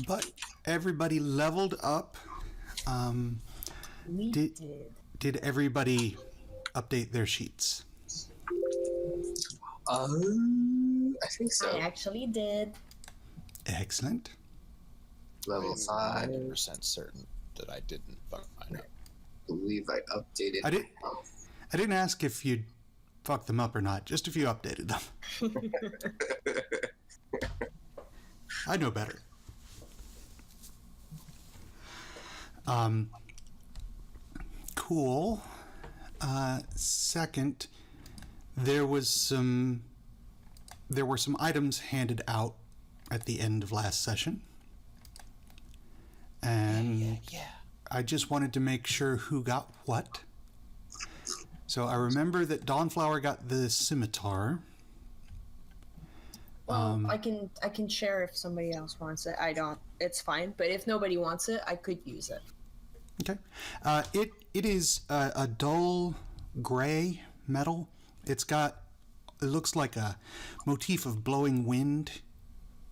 But everybody leveled up. We did. Did everybody update their sheets? I think so. I actually did. Excellent. Level 5. 90% certain that I didn't fuck mine up. I believe I updated. I didn't ask if you fucked them up or not, just if you updated them. I know better. Cool. Second, there were some items handed out at the end of last session. And I just wanted to make sure who got what. So I remember that Dawnflower got the scimitar. Well, I can share if somebody else wants it. I don't. It's fine. But if nobody wants it, I could use it. Okay. It is a dull gray metal. It looks like a motif of blowing wind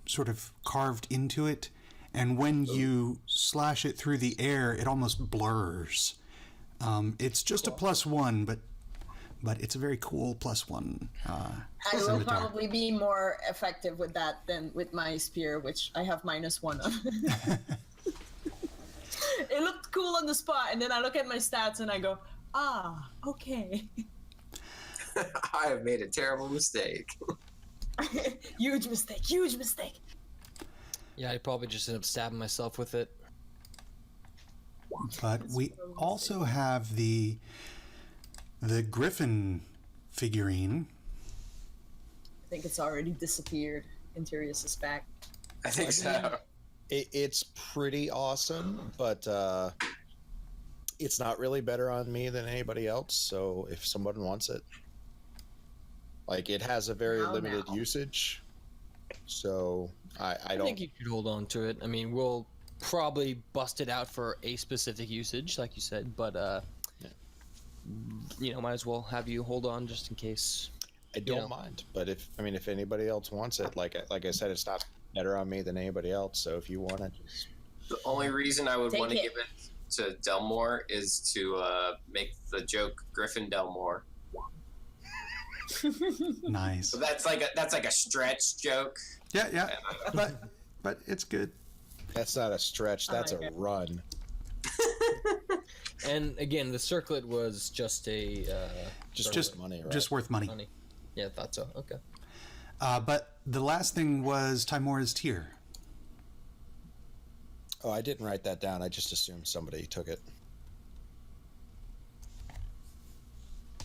sort of carved into it. And when you slash it through the air, it almost blurs. It's just cool. a +1, but it's a very cool +1. I will probably be more effective with that than with my spear, which I have -1 on. It looked cool on the spot, and then I look at my stats and I go, okay. I have made a terrible mistake. Huge mistake. Yeah, I probably just end up stabbing myself with it. But we also have the Griffon figurine. I think it's already disappeared. Interius is back. I think so. It's pretty awesome, but it's not really better on me than anybody else. So if someone wants it, like it has a very limited usage. So I don't think you should hold on to it. I mean, we'll probably bust it out for a specific usage, like you said, but might as well have you hold on just in case. I don't mind, but if anybody else wants it, like I said, it's not better on me than anybody else. So if you want it, the only reason I would want to give it to Delmore is to make the joke Griffin Delmore. Nice. So that's like a stretch joke. Yeah. but it's good. That's not a stretch. That's a run. And again, the circlet was just a just worth money, right? Just worth money. Yeah, I thought so. Okay. But the last thing was Timora's tear. Oh, I didn't write that down. I just assumed somebody took it.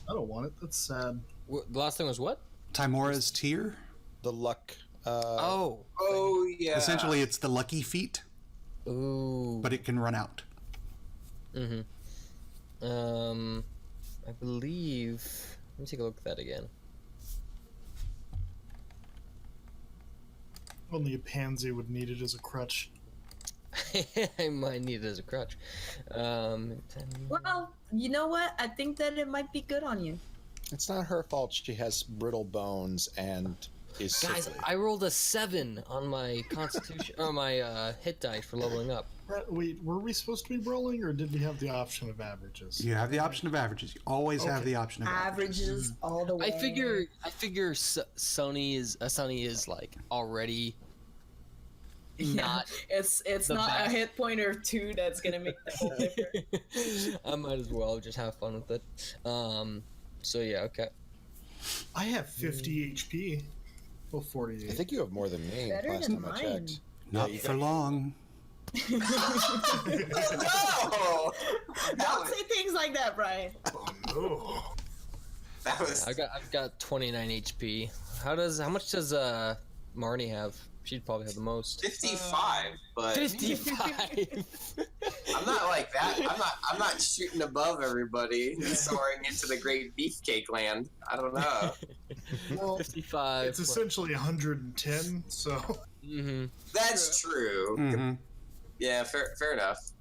I don't want it. That's sad. The last thing was what? Timora's tear? The luck. Oh yeah. Essentially, it's the lucky feet. Ooh. But it can run out. Mm-hmm. I believe. Let me take a look at that again. Only a pansy would need it as a crutch. I might need it as a crutch. Well, you know what? I think that it might be good on you. It's not her fault. She has brittle bones and is Guys, sickly. I rolled a 7 on my constitution or my hit die for leveling up. Wait, were we supposed to be rolling, or did we have the option of averages? You have the option of averages. You always have the option of averages all the way. I figure Sony is like already not. It's not best. a hit point or 2 that's gonna make the whole difference. I might as well just have fun with it. So yeah, okay. I have 50 HP. Well, 48. I think you have more than me. Better last than time I mine. checked. Not for long. No! Don't say things like that, Brian. Oh no. That was. I've got 29 HP. How much does Marnie have? She'd probably have the most. 55, but 55. I'm not like that. I'm not shooting above everybody and soaring into the great beefcake land. I don't know. Well, 55. it's essentially 110, so. Mm-hmm. That's true. Mm-hmm. Yeah, fair enough.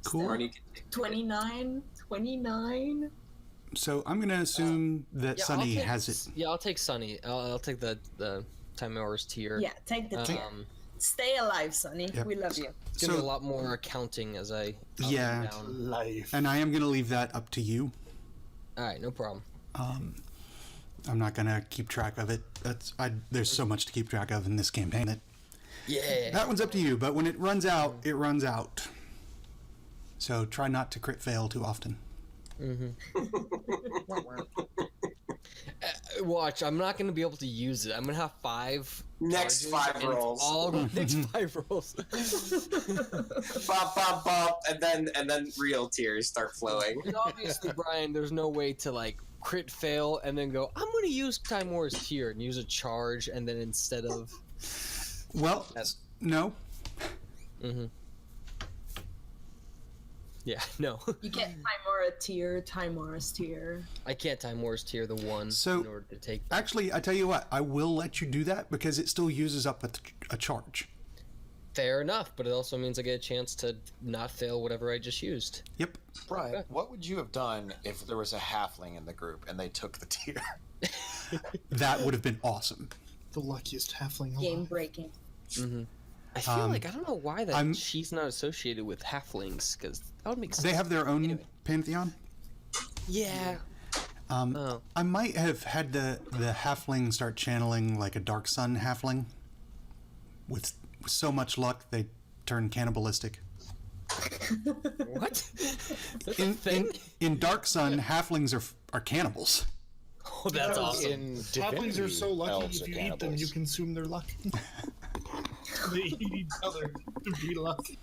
Cool. Marnie can take 29. So I'm going to assume that Sunny has it. Yeah, I'll take Sunny. I'll take the Time Hours tier. Yeah, take the tier. Stay alive, Sunny. Yep. We love you. Give me a lot more accounting as I Yeah, down. Life. and I am going to leave that up to you. All right, no problem. I'm not going to keep track of it. There's so much to keep track of in this campaign that that one's up to you. But when it runs out, it runs out. So try not to crit fail too often. Watch, I'm not going to be able to use it. I'm going to have 5 Next charges, 5 and rolls. All next 5 rolls. Bop, bop, bop, and then real tears start flowing. And obviously, Brian, there's no way to like crit fail and then go, I'm going to use Time Wars tier and use a charge, and then instead of... Well, no. Yeah, no. You get Time Wars tier. I can't Time Wars tier the 1 So, in order to take that. Actually, I tell you what, I will let you do that because it still uses up a charge. Fair enough, but it also means I get a chance to not fail whatever I just used. Yep. Brian, what would you have done if there was a halfling in the group and they took the tier? That would have been awesome. The luckiest halfling alive. Game breaking. I feel like I don't know why that she's not associated with halflings, because that would make sense. They have their own pantheon. Yeah. I might have had the halfling start channeling like a dark sun halfling. With so much luck, they turn cannibalistic. What? That's a thing? In dark sun, halflings are cannibals. Oh, that's awesome. In Halflings are so lucky elves if are you eat them, cannibals. you consume their luck. They eat each other to be lucky.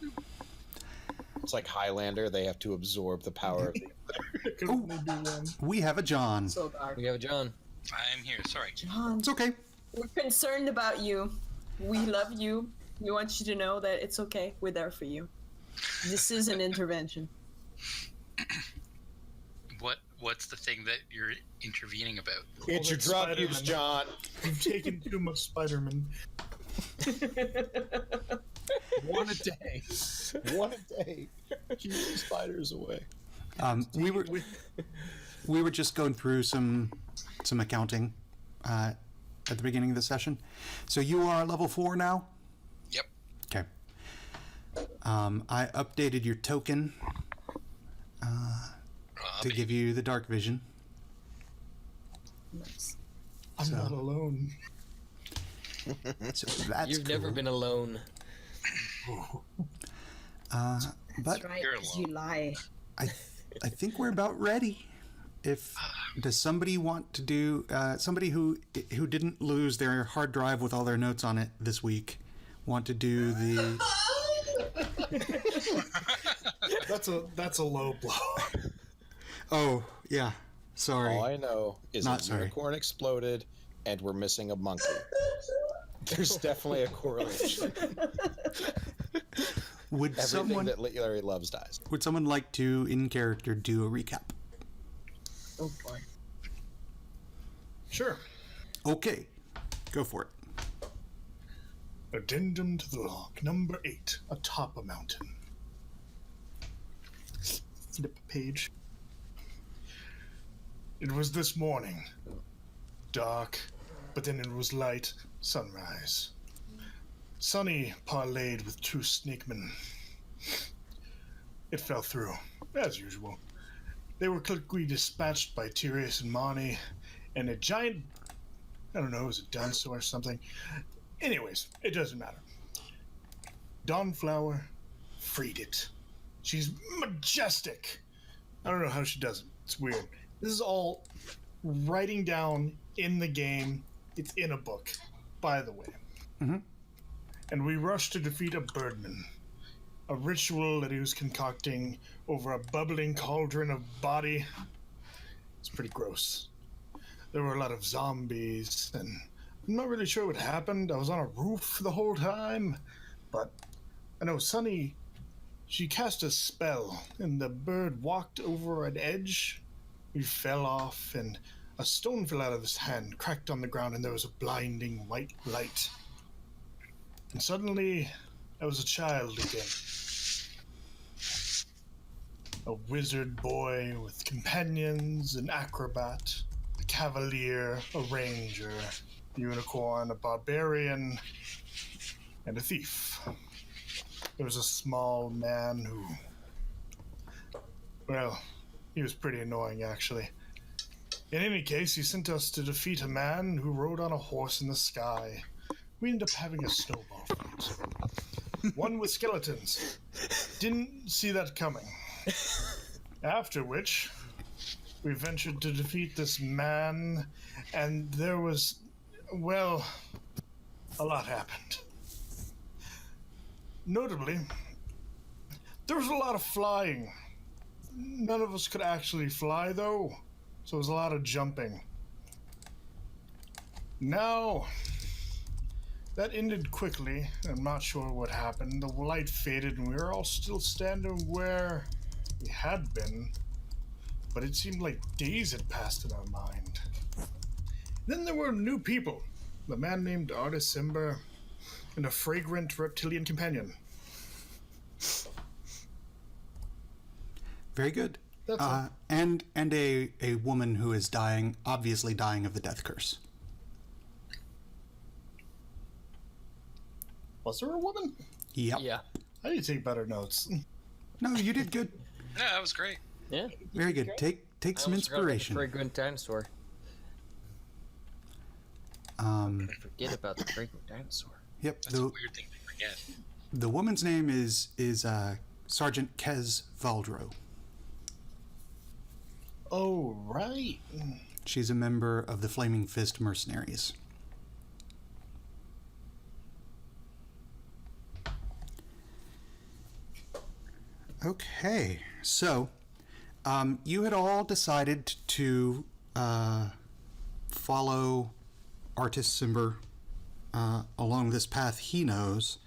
It's like Highlander; they have to absorb the power of the. It can only be one. We have a John. So dark. We have a John. I'm here. Sorry. John, It's okay. we're concerned about you. We love you. We want you to know that it's okay. We're there for you. This is an intervention. What's the thing that you're intervening about? It's your that's drug use, Spider-Man. John. You've taken too much Spider-Man. One a day. One a day. Keep the spiders away. We were just going through some accounting at the beginning of the session. So you are level 4 now? Yep. Okay. I updated your token to give you the dark vision. Nice. I'm not alone. So that's You've never been alone. But That's right, You're 'cause you lie. I think we're about ready. Does somebody want to do somebody who didn't lose their hard drive with all their notes on it this week want to do the That's a low blow. Oh, yeah. Sorry. All I know is Not a sorry. unicorn exploded, and we're missing a monkey. There's definitely a correlation. Would Everything someone that Larry loves dies. like to in character do a recap? Oh boy. Sure. Okay. Go for it. Addendum to the log, number 8, atop a mountain. Flip page. It was this morning. Dark, but then it was light, sunrise. Sunny parlayed with 2 snakemen. It fell through, as usual. They were quickly dispatched by Tyrus and Marnie, and a giant, I don't know, it was a dinosaur or something. Anyways, it doesn't matter. Dawnflower freed it. She's majestic. I don't know how she does it. It's weird. This is all writing down in the game. It's in a book, by the way. Mm-hmm. And we rushed to defeat a birdman. A ritual that he was concocting over a bubbling cauldron of body. It's pretty gross. There were a lot of zombies, and I'm not really sure what happened. I was on a roof the whole time, but I know Sunny, she cast a spell, and the bird walked over an edge. He fell off, and a stone fell out of his hand, cracked on the ground, and there was a blinding white light. And suddenly, I was a child again. a wizard boy with companions, an acrobat, a cavalier, a ranger, a unicorn, a barbarian, and a thief. There was a small man who, well, he was pretty annoying, actually. In any case, he sent us to defeat a man who rode on a horse in the sky. We ended up having a snowball fight. One with skeletons. Didn't see that coming. After which, we ventured to defeat this man, and there was, well, a lot happened. Notably, there was a lot of flying. None of us could actually fly, though, so it was a lot of jumping. Now, that ended quickly. I'm not sure what happened. The light faded, and we were all still standing where we had been, but it seemed like days had passed in our mind. Then there were new people. A man named Artis Ember, and a fragrant reptilian companion. Very good. That's all. And a woman who is dying, obviously dying of the death curse. Was there a woman? Yep. Yeah. I need to take better notes. No, you did good. Yeah, that was great. Yeah. Very good. Take some I almost forgot about the inspiration. fragrant dinosaur. Forget about the fragrant dinosaur. Yep. That's a weird thing to forget. The woman's name is Sergeant Kez Valdro. Oh, right. She's a member of the Flaming Fist Mercenaries. Okay, so you had all decided to follow Artis Simber along this path he knows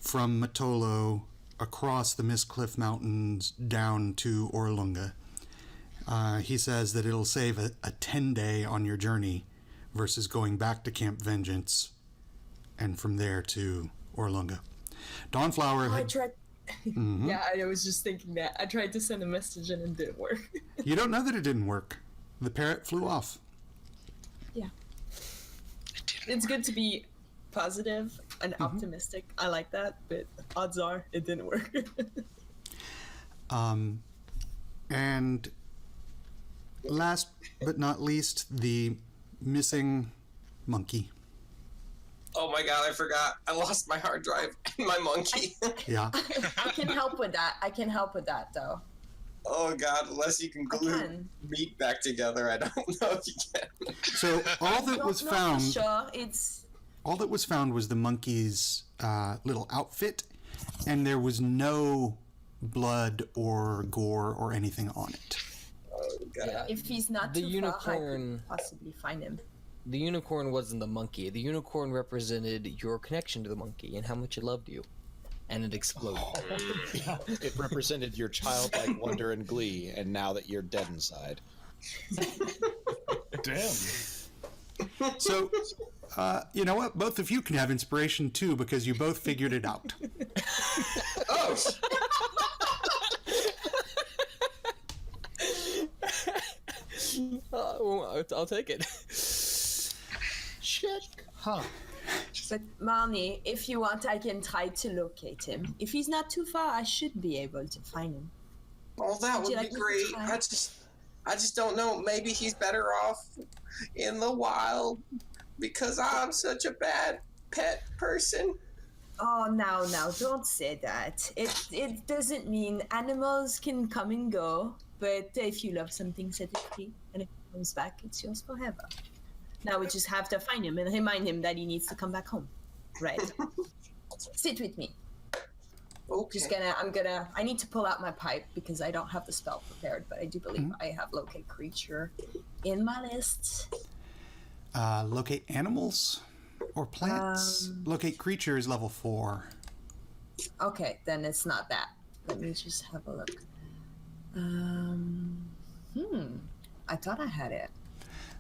from Matolo across the Mistcliff Mountains down to Orolunga. He says that it'll save a 10-day on your journey versus going back to Camp Vengeance and from there to Orolunga. Dawnflower I had... tried. Mhm. Yeah, I was just thinking that. I tried to send a message and it didn't work. You don't know that it didn't work. The parrot flew off. Yeah. It's good to be positive and optimistic. I like that, but odds are it didn't work. And last but not least, the missing monkey. Oh my god, I forgot. I lost my hard drive and my monkey. Yeah. I can help with that, though. Oh god, unless you can glue can. meat back together, I don't know if you can. So all that was No, found, for sure. It's all that was found was the monkey's little outfit, and there was no blood or gore or anything on it. Oh god. if he's not The too far, I unicorn- could possibly find him. The unicorn wasn't the monkey. The unicorn represented your connection to the monkey and how much it loved you. And it exploded. Yeah, it represented your childlike wonder and glee, and now that you're dead inside. Damn. So, you know what? Both of you can have inspiration too because you both figured it out. Oh! I'll take it. Check. Huh. But Marnie, if you want, I can try to locate him. If he's not too far, I should be able to find him. Oh, that Would you would like be me to great. try? I just don't know. Maybe he's better off in the wild because I'm such a bad pet person. Oh, now, don't say that. It doesn't mean animals can come and go, but if you love something, set it free, and if it comes back, it's yours forever. Now we just have to find him and remind him that he needs to come back home. Right. Sit with me. Okay. I need to pull out my pipe because I don't have the spell prepared, but I do believe I have locate creature in my list. Locate animals or plants? Locate creature is level 4. Okay, then it's not that. Let me just have a look. I thought I had it.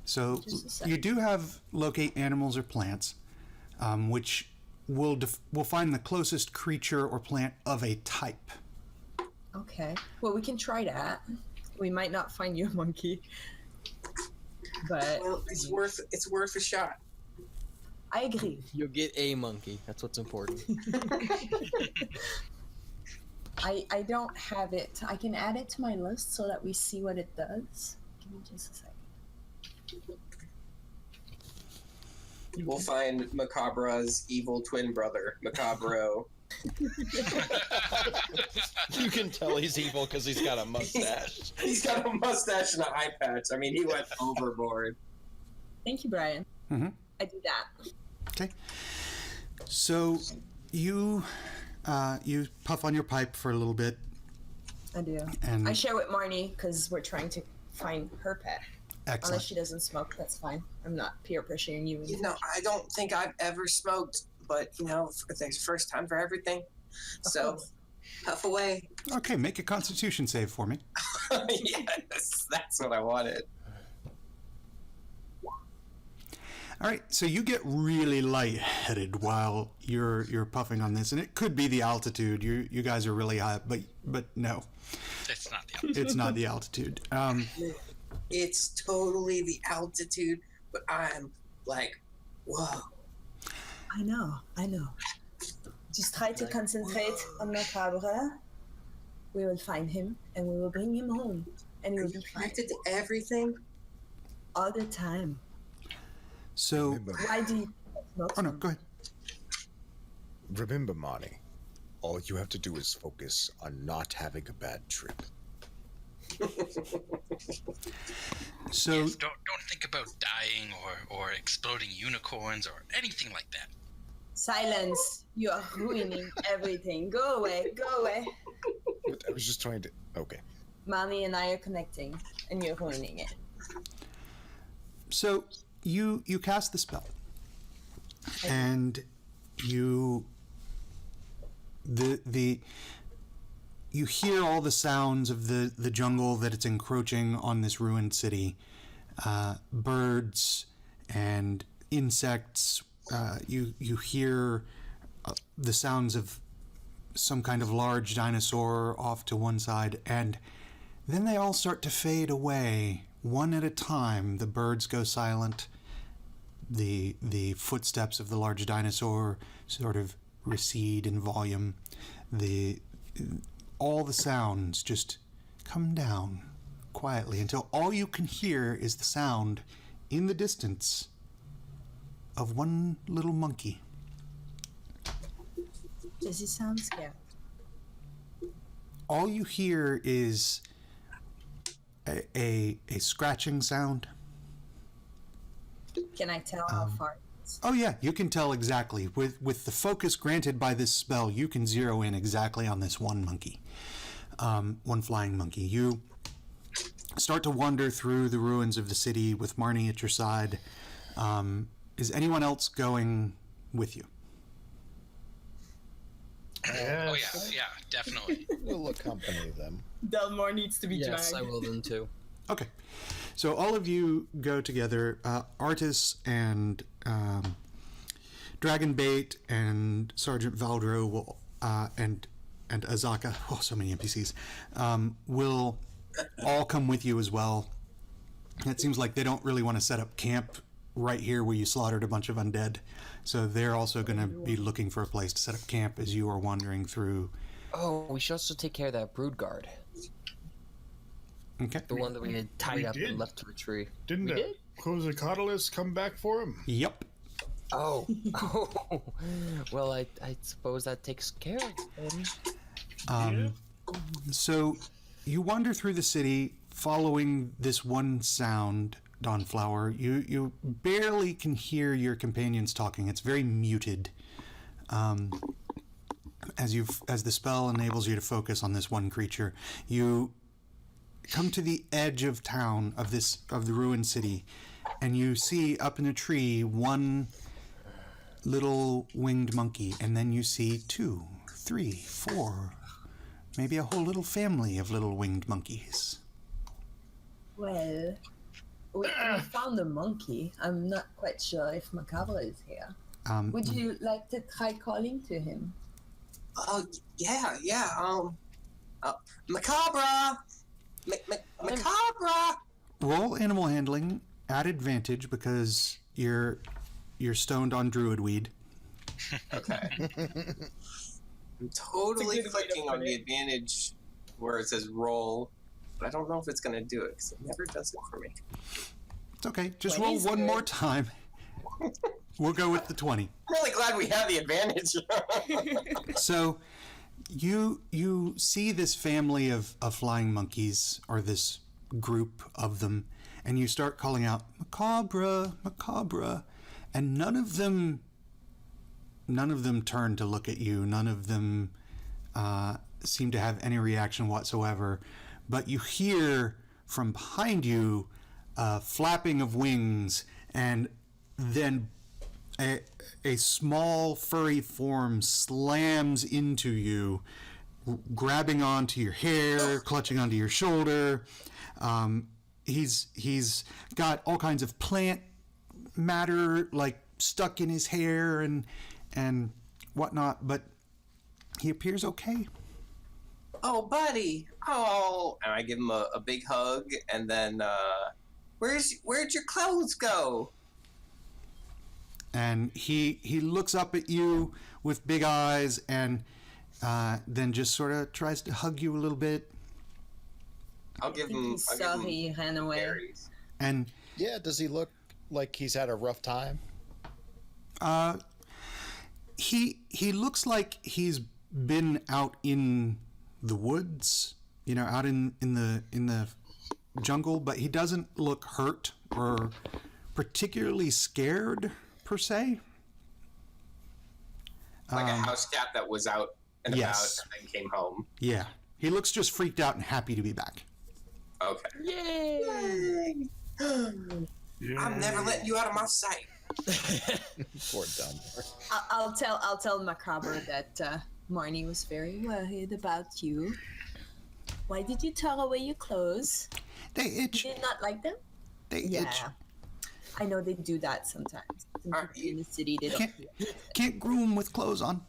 So Just a sec. you do have locate animals or plants, which will find the closest creature or plant of a type. Okay. Well, we can try that. We might not find your monkey, but Well, it's worth a shot. I agree. You'll get a monkey. That's what's important. I don't have it. I can add it to my list so that we see what it does. Give me just a second. We'll find Macabra's evil twin brother, Macabro. You can tell he's evil because he's got a mustache. He's got a mustache and an eye patch. I mean, he went overboard. Thank you, Brian. Mm-hmm. I do that. Okay. So you puff on your pipe for a little bit, I do. and I share with Marnie because we're trying to find her pet. excellent. Unless she doesn't smoke, that's fine. I'm not peer pressuring you. You know, I don't think I've ever smoked, but you know, it's first time for everything. So, puff away. Okay, make a Constitution save for me. Yes, that's what I wanted. All right, so you get really lightheaded while you're puffing on this, and it could be the altitude. You guys are really high, but no, It's not the other. it's not the altitude. It's totally the altitude, but I'm like, whoa. I know. Just try to concentrate on Macabre. We will find him and we will bring him home. And he Are will you be fine connected to everything? all the time. So, Why do you not? oh no, go ahead. Remember, Marnie, all you have to do is focus on not having a bad trip. So, Yes, don't think about dying or exploding unicorns or anything like that. Silence. You are ruining everything. Go away. I was just trying to... Okay. Marnie and I are connecting and you're ruining it. so you cast the spell, and you you hear all the sounds of the jungle that it's encroaching on this ruined city. Birds and insects. You hear the sounds of some kind of large dinosaur off to one side, and then they all start to fade away one at a time. The birds go silent. The footsteps of the large dinosaur sort of recede in volume. All the sounds just come down quietly until all you can hear is the sound in the distance of one little monkey. Does he sound scared? All you hear is a scratching sound. Can I tell how far it is? Oh yeah, you can tell exactly. With the focus granted by this spell, you can zero in exactly on this one monkey. One flying monkey. You start to wander through the ruins of the city with Marnie at your side. Is anyone else going with you? Oh yeah, definitely. We'll accompany them. Delmore needs to be Yes, dragged. I will then too. Okay. So all of you go together. Artis and Dragonbait and Sergeant Valdro will, and Azaka, oh, so many NPCs, will all come with you as well. It seems like they don't really want to set up camp right here where you slaughtered a bunch of undead. So they're also going to be looking for a place to set up camp as you are wandering through. Oh, we should also take care of that brood guard. Okay. The one that we had tied We up did. and left to retreat. Didn't we did? Quetzalcoatlus come back for him? Yep. Oh. Oh. Well, I suppose that takes care of him. So you wander through the city following this one sound, Dawnflower. You barely can hear your companions talking. It's very muted. As the spell enables you to focus on this one creature, you come to the edge of town of the ruined city, and you see up in a tree one little winged monkey, and then you see 2, 3, 4, maybe a whole little family of little winged monkeys. Well, we found a monkey. I'm not quite sure if Macabre is here. Would you like to try calling to him? Oh, yeah. Macabre! Macabre! Roll animal handling at advantage because you're stoned on druid weed. Okay. I'm totally clicking on the advantage where it says roll, but I don't know if it's going to do it because it never does it for me. It's okay. Just roll one more time. We'll go with the 20. I'm really glad we have the advantage. So you see this family of flying monkeys, or this group of them, and you start calling out, Macabre, Macabre, and none of them turn to look at you. None of them seem to have any reaction whatsoever. But you hear from behind you flapping of wings, and then a small furry form slams into you, grabbing onto your hair, clutching onto your shoulder. He's got all kinds of plant matter like stuck in his hair and whatnot, but he appears okay. Oh, buddy. Oh, and I give him a big hug, and then where'd your clothes go? And he looks up at you with big eyes, and then just sort of tries to hug you a little bit. I'll give him. He's sorry he ran away. Berries. And Yeah, does he look like he's had a rough time? he looks like he's been out in the woods, out in the jungle, but he doesn't look hurt or particularly scared per se. Like a house cat that was out and Yes. about and then came home. Yeah, he looks just freaked out and happy to be back. Okay. Yay! I'm never letting you out of my sight. Poor dumb. I'll tell Macabre that Marnie was very worried about you. Why did you tear away your clothes? They itch. You did not like them? They itch. Yeah. I know they do that sometimes. Are In the city, they don't. Can't groom with clothes on.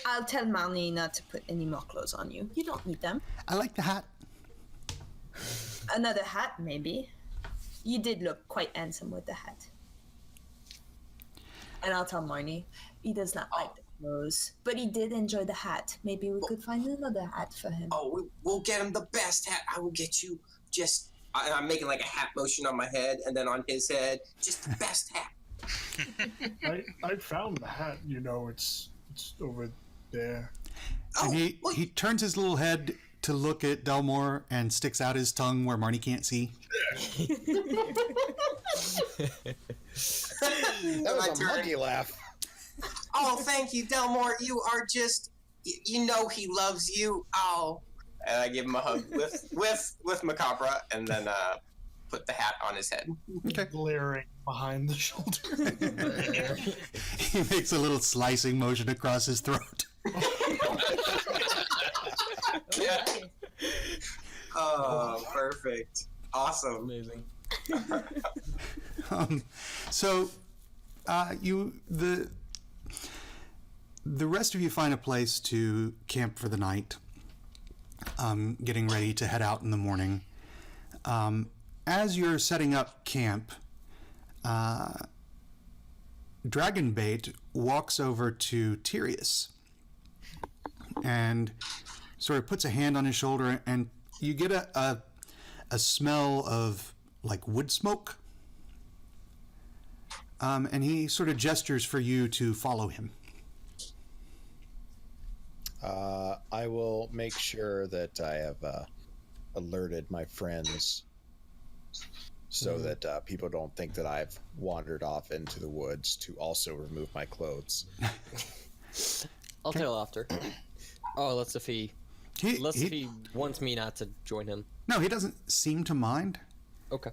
I'll tell Marnie not to put any more clothes on you. You don't need them. I like the hat. Another hat, maybe. You did look quite handsome with the hat. And I'll tell Marnie, he does not like the clothes, but he did enjoy the hat. Maybe we could find another hat for him. Oh, we'll get him the best hat. I will get you just. I'm making like a hat motion on my head, and then on his head, just the best hat. I found the hat. It's over there. Oh, And he turns his little head to look at Delmore and sticks out his tongue where Marnie can't see. That was a monkey laugh. Oh, thank you, Delmore. You are just. You know he loves you. Oh. And I give him a hug with Macabre, and then put the hat on his head. Glaring behind the shoulder. He makes a little slicing motion across his throat. Yeah. Oh, perfect. Awesome. Amazing. So the rest of you find a place to camp for the night, getting ready to head out in the morning. As you're setting up camp, Dragonbait walks over to Tyrius and sort of puts a hand on his shoulder, and you get a smell of like wood smoke. And he sort of gestures for you to follow him. I will make sure that I have alerted my friends so that people don't think that I've wandered off into the woods to also remove my clothes. I'll tell after. Oh, unless if he wants me not to join him. No, he doesn't seem to mind. Okay.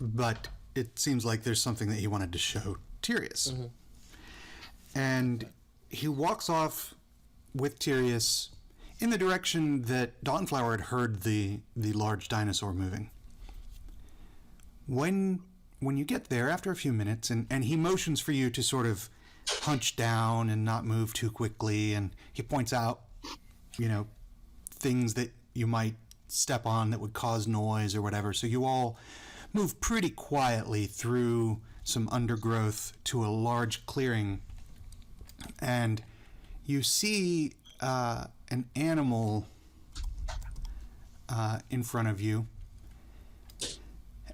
But it seems like there's something that he wanted to show Tyrius. Mm-hmm. And he walks off with Tyrius in the direction that Dawnflower had heard the large dinosaur moving. When you get there, after a few minutes, and he motions for you to sort of hunch down and not move too quickly. And he points out, things that you might step on that would cause noise or whatever. So you all move pretty quietly through some undergrowth to a large clearing. And you see an animal in front of you.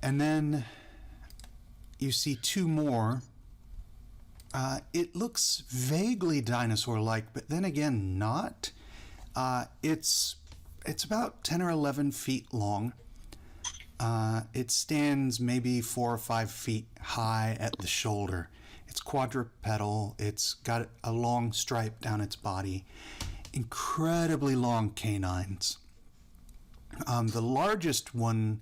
And then you see two more. It looks vaguely dinosaur-like, but then again, not. It's about 10 or 11 feet long. It stands maybe 4 or 5 feet high at the shoulder. It's quadrupedal. It's got a long stripe down its body. Incredibly long canines. The largest one,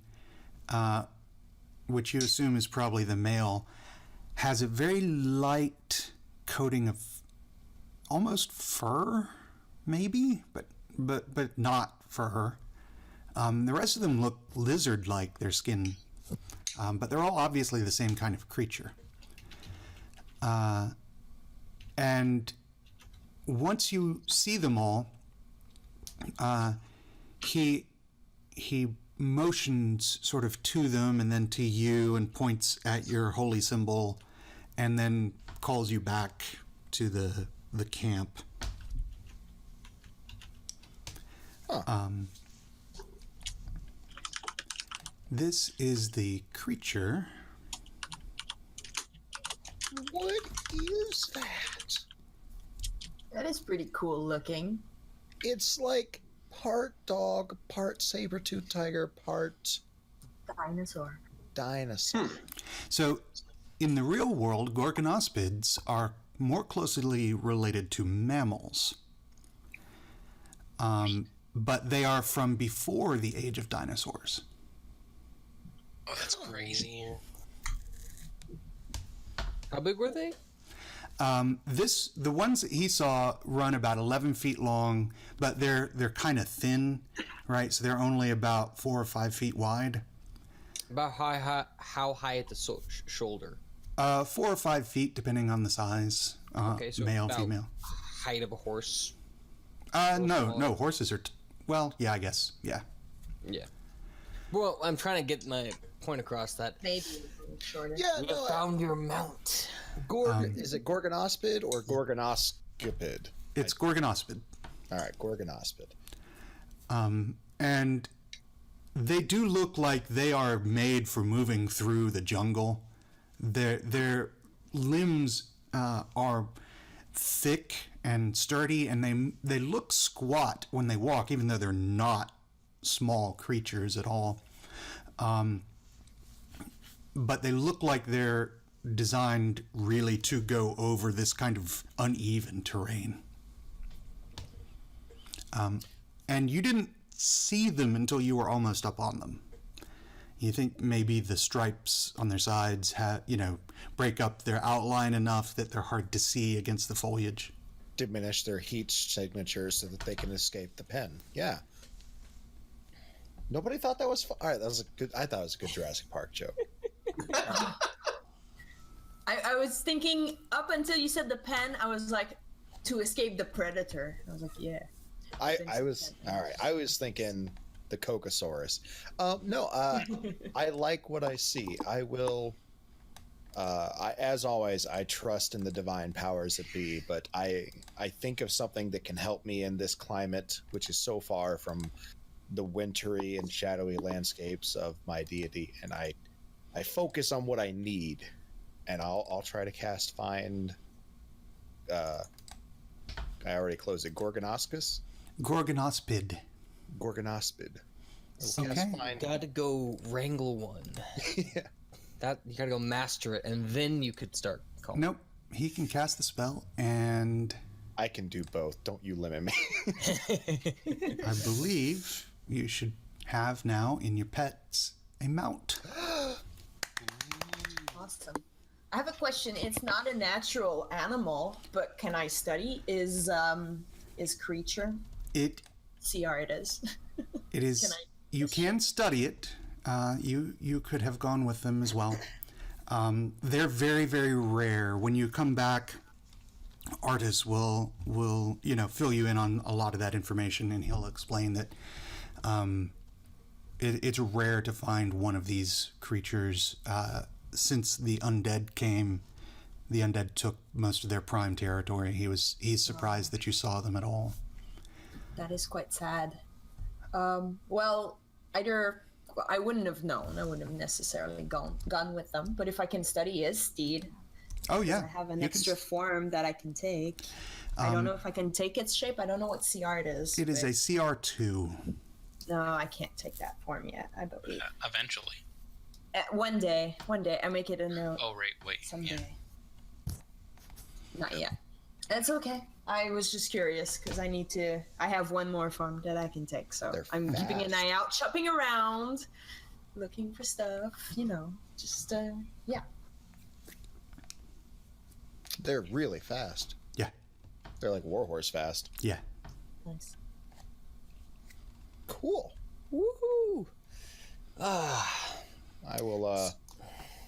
which you assume is probably the male, has a very light coating of almost fur, maybe, but not fur. The rest of them look lizard-like, their skin, but they're all obviously the same kind of creature. And once you see them all, he motions sort of to them and then to you and points at your holy symbol and then calls you back to the camp. Huh. This is the creature. What is that? That is pretty cool looking. It's like part dog, part saber-toothed tiger, part Dinosaur. dinosaur. So, in the real world, Gorgonopsids are more closely related to mammals. But they are from before the age of dinosaurs. Oh, that's crazy. How big were they? The ones that he saw run about 11 feet long, but they're kind of thin, right? So they're only about 4 or 5 feet wide. About how high at the shoulder? 4 or 5 feet, depending on the size. Okay, so male, about female. Height of a horse. No, horses are. Well, yeah, I guess, yeah. Yeah. Well, I'm trying to get my point across that. Maybe a little shorter. Yeah, You no, found your mount. is it Gorgonospid or Gorgonoscipid? It's Gorgonospid. All right, Gorgonospid. And they do look like they are made for moving through the jungle. Their limbs are thick and sturdy, and they look squat when they walk, even though they're not small creatures at all. But they look like they're designed really to go over this kind of uneven terrain. And you didn't see them until you were almost up on them. You think maybe the stripes on their sides break up their outline enough that they're hard to see against the foliage. Diminish their heat signature so that they can escape the pen. Yeah. Nobody thought that was fun. All right, that was a good. I thought it was a good Jurassic Park joke. I was thinking up until you said the pen, I was like, to escape the predator. I was like, yeah. I was all right. I was thinking the Cocosaurus. No, I like what I see. I will. As always, I trust in the divine powers that be, but I think of something that can help me in this climate, which is so far from the wintry and shadowy landscapes of my deity, and I focus on what I need, and I'll try to cast find. I already closed it. Gorgonoscus? Gorgonospid. Gorgonospid. Okay. Gotta go wrangle one. Yeah. That you gotta go master it, and then you could start calling. Nope. He can cast the spell, and I can do both. Don't you limit me. I believe you should have now in your pets a mount. Awesome. I have a question. It's not a natural animal, but can I study? Is creature? It CR it is. it is. Can I- You can study it. You could have gone with them as well. They're very, very rare. When you come back Artis will fill you in on a lot of that information, and he'll explain that it's rare to find one of these creatures. Since the undead came, the undead took most of their prime territory. He's surprised that you saw them at all. That is quite sad. Well, I wouldn't have known. I wouldn't have necessarily gone with them. But if I can study his steed, Oh yeah, I have an extra form that I can take. I don't know if I can take its shape. I don't know what CR it is. It is a CR2. No, I can't take that form yet, I believe. Eventually. One day, I make it a note. Oh, wait. Someday. Yeah. Not yet. That's okay. I was just curious because I have one more form that I can take, so They're I'm keeping an fast. eye out, shopping around, looking for stuff, just, yeah. They're really fast. Yeah, They're like warhorse fast. yeah. Nice. Cool. Woohoo! I will.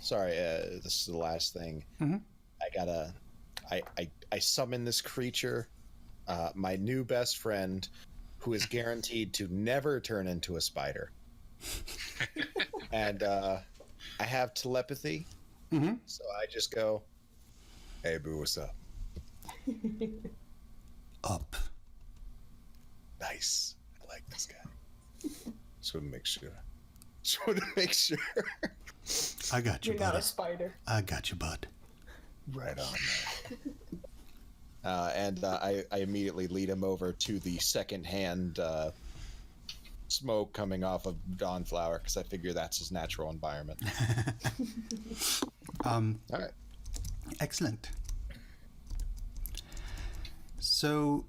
Sorry, this is the last thing. Mhm. I summon this creature, my new best friend, who is guaranteed to never turn into a spider. And I have telepathy, Mhm. so I just go, "Hey, boo, what's up?" Up. Nice. I like this guy. Just want to make sure. Just want to make sure. I got you, You're not bud. a spider. I got you, bud. Right on, man. And I immediately lead him over to the secondhand smoke coming off of Dawnflower, because I figure that's his natural environment. All right. Excellent. So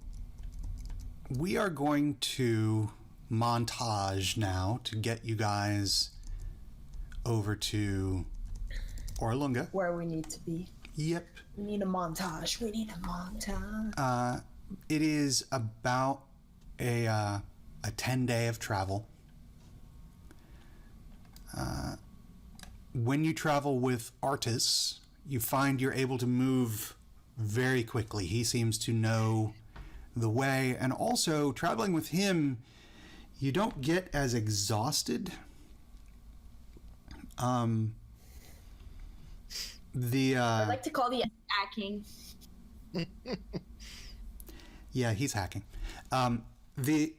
we are going to montage now to get you guys over to Orolunga. Where we need to be. Yep. We need a montage. It is about a 10-day of travel. When you travel with Artis, you find you're able to move very quickly. He seems to know the way, and also traveling with him, you don't get as exhausted. I like to call the hacking. Yeah, he's hacking. The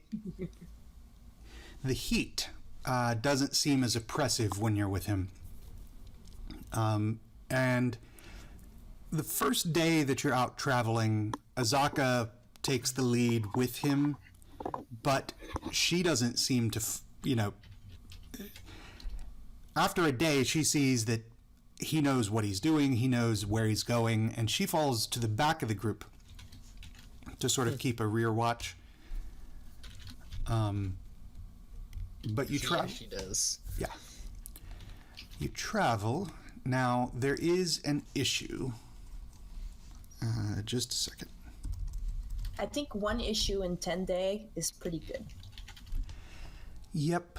heat doesn't seem as oppressive when you're with him. And the first day that you're out traveling, Azaka takes the lead with him, but she doesn't seem to, after a day, she sees that he knows what he's doing, he knows where he's going, and she falls to the back of the group to sort of keep a rear watch. But you try. She does. Yeah. You travel. Now, there is an issue. Just a second. I think one issue in 10 day is pretty good. Yep.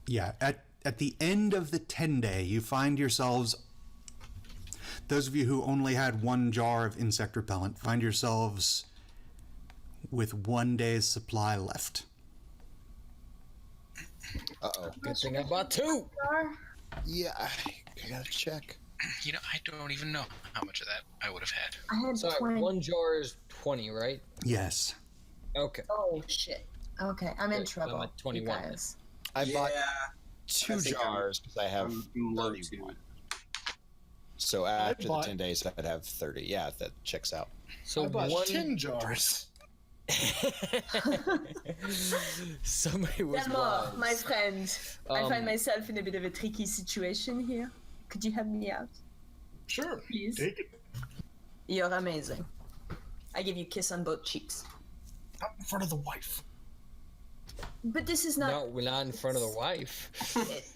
Yeah, at the end of the 10-day, you find yourselves, those of you who only had one jar of insect repellent, find yourselves with 1 day's supply left. Uh-oh. Good thing I bought 2. Yeah, I gotta check. I don't even know how much of that I would have had. I had So 20. 1 jar is 20, right? Yes. Okay. Oh, shit. Okay, I'm in Good, trouble. I'm at 21 you guys. I bought Yeah, 2 I think jars because I have I'm low 31. So after the bought- 10 days, I'd have 30. Yeah, that checks out. So I bought 1 10 jars. Somebody was Delmore, wise. my friend. I Um, find myself in a bit of a tricky situation here. Could you help me out? Sure. Please. Take it. You're amazing. I give you a kiss on both cheeks. Not in front of the wife. But this is not. No, we're not in front of the wife.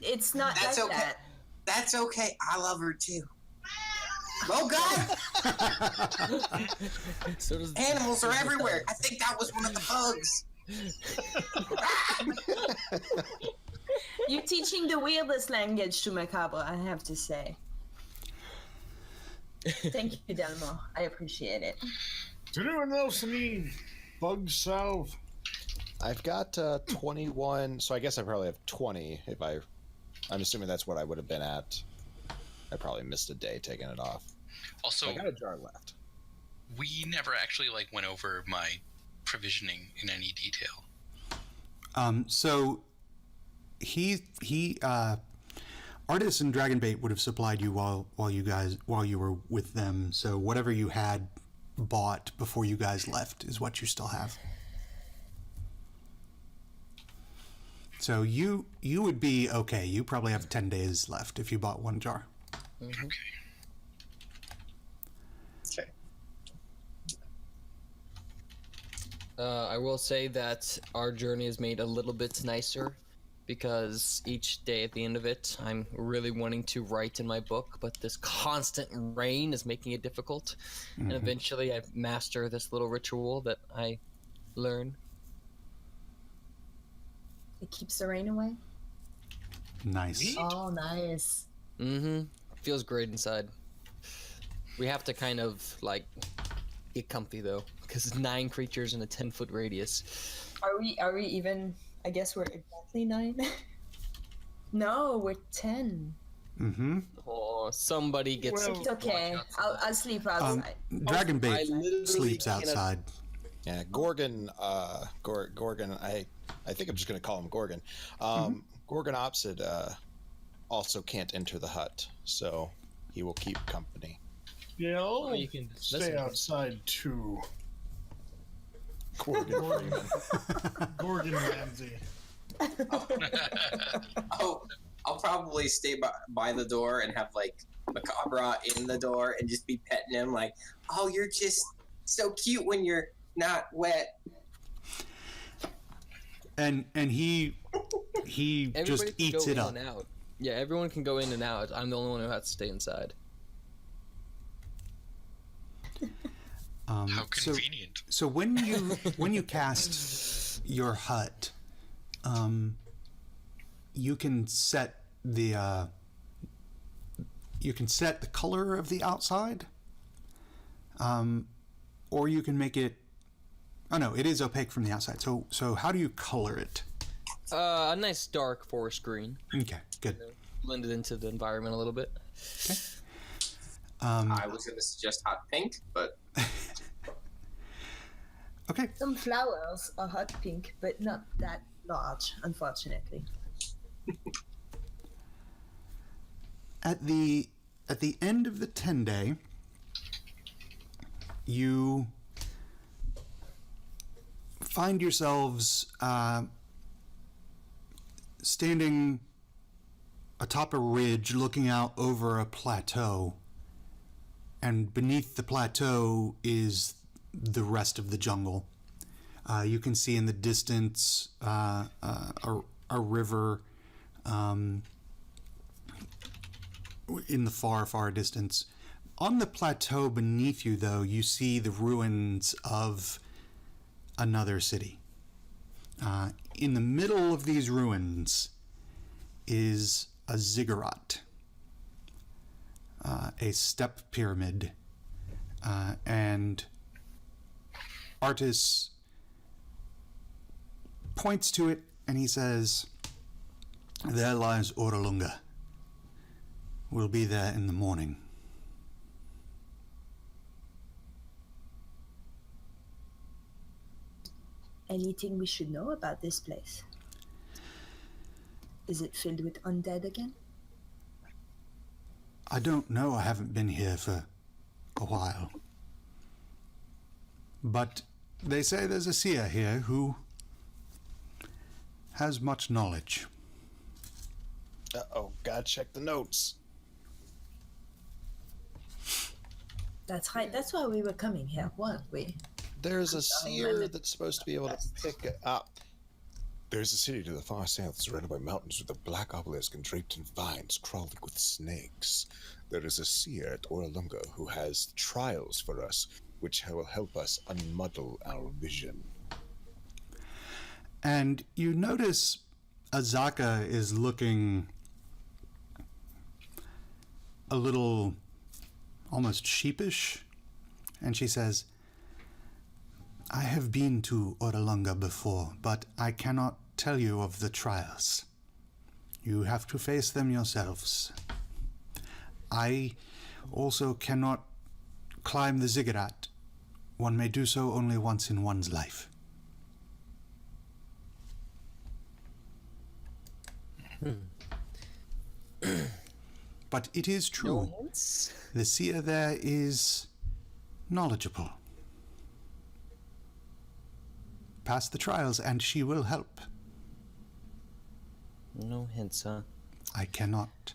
It's not That's like okay. that. That's okay. I love her too. Oh God! So does Animals are everywhere. I think that was one of the bugs. You're teaching the weirdest language to Macabre, I have to say. Thank you, Delmore. I appreciate it. Does anyone else need bug salve? I've got 21, so I guess I probably have 20 if I'm assuming that's what I would have been at. I probably missed a day taking it off. Also, I got a jar left. we never actually went over my provisioning in any detail. So he Artis and Dragonbait would have supplied you while you were with them. So whatever you had bought before you guys left is what you still have. So you would be okay. You probably have 10 days left if you bought one jar. Okay. Okay. I will say that our journey is made a little bit nicer because each day at the end of it, I'm really wanting to write in my book, but this constant rain is making it difficult. And eventually I master this little ritual that I learn. It keeps the rain away. Nice. Oh, nice. Feels great inside. We have to kind of, get comfy, though, because it's 9 creatures in a 10-foot radius. Are we even? I guess we're exactly 9. No, we're 10. Oh, somebody gets... Well, It's okay. I'll sleep outside. Dragonbait literally sleeps cannot- outside. Yeah, Gorgon, Gorgon, I think I'm just going to call him Gorgon. Gorgonopsid also can't enter the hut, so he will keep company. Yeah, I'll you can stay listen. outside too. Gorgon Freeman. Gorgon Ramsay. I'll probably stay by the door and have Macabre in the door and just be petting him like, oh, you're just so cute when you're not wet. And he Everybody just can eats go it in up. and out. Yeah, everyone can go in and out. I'm the only one who has to stay inside. How convenient. So when you cast your hut, you can set the color of the outside, or you can make it. Oh no, it is opaque from the outside. So how do you color it? A nice dark forest green. Okay, good. Blended into the environment a little bit. Okay. I was going to suggest hot pink, but Okay. Some flowers are hot pink, but not that large, unfortunately. At the end of the 10-day, you find yourselves standing atop a ridge looking out over a plateau, and beneath the plateau is the rest of the jungle. You can see in the distance a river in the far distance. On the plateau beneath you, though, you see the ruins of another city. In the middle of these ruins is a ziggurat, a step pyramid, and Artis points to it and he says, "There lies Orolunga. We'll be there in the morning." Anything we should know about this place? Is it filled with undead again? I don't know. I haven't been here for a while. But they say there's a seer here who has much knowledge. Uh-oh, gotta check the notes. That's right. That's why we were coming here, weren't we? There's a seer that's supposed to be able to pick it up. There's a city to the far south surrounded by mountains with a black obelisk and draped in vines crawling with snakes. There is a seer at Orolunga who has trials for us, which will help us unmuddle our vision. And you notice Azaka is looking a little almost sheepish, and she says, I have been to Orolunga before, but I cannot tell you of the trials. You have to face them yourselves. I also cannot climb the ziggurat. One may do so only once in one's life. But it is true. No hints? The seer there is knowledgeable. Pass the trials and she will help. No hints, huh? I cannot.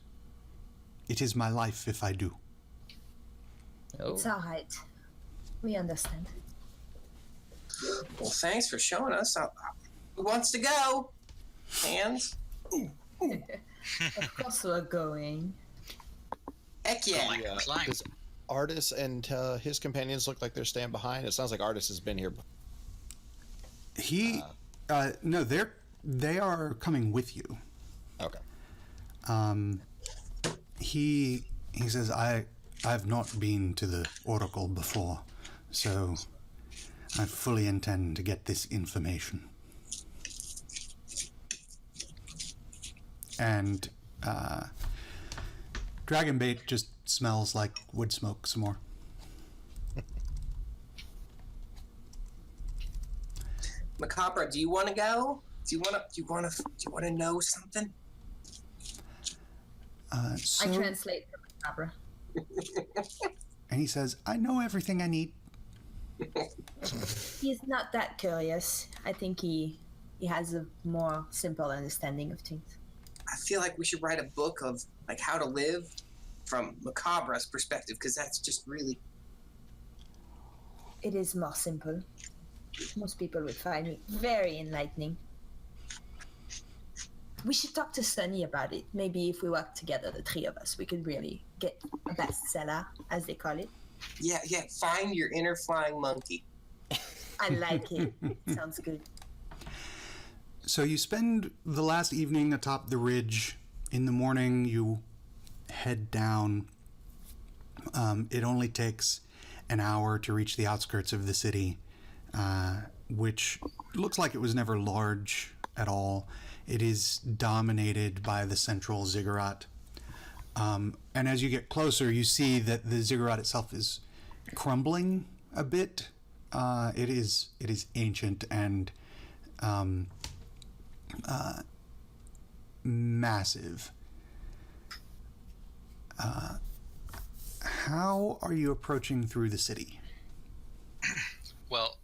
It is my life if I do. Oh. It's all right. We understand. Well, thanks for showing us. Who wants to go? Hands? Of course we're going. Heck yeah. Climb. Does Artis and his companions look like they're staying behind? It sounds like Artis has been here before. No, they are coming with you. Okay. He says, I've not been to the Oracle before, so I fully intend to get this information. And Dragonbait just smells like wood smoke some more. Macabre, do you want to go? Do you want to know something? So, I translate for Macabre. and he says, I know everything I need. He's not that curious. I think he has a more simple understanding of things. I feel like we should write a book of like how to live from Macabre's perspective, because that's just really. It is more simple. Most people would find it very enlightening. We should talk to Sunny about it. Maybe if we work together, the three of us, we could really get a bestseller, as they call it. Yeah. Find your inner flying monkey. I like it. Sounds good. So you spend the last evening atop the ridge. In the morning, you head down. It only takes an hour to reach the outskirts of the city, which looks like it was never large at all. It is dominated by the central ziggurat. And as you get closer, you see that the ziggurat itself is crumbling a bit. It is ancient and massive. How are you approaching through the city? Well,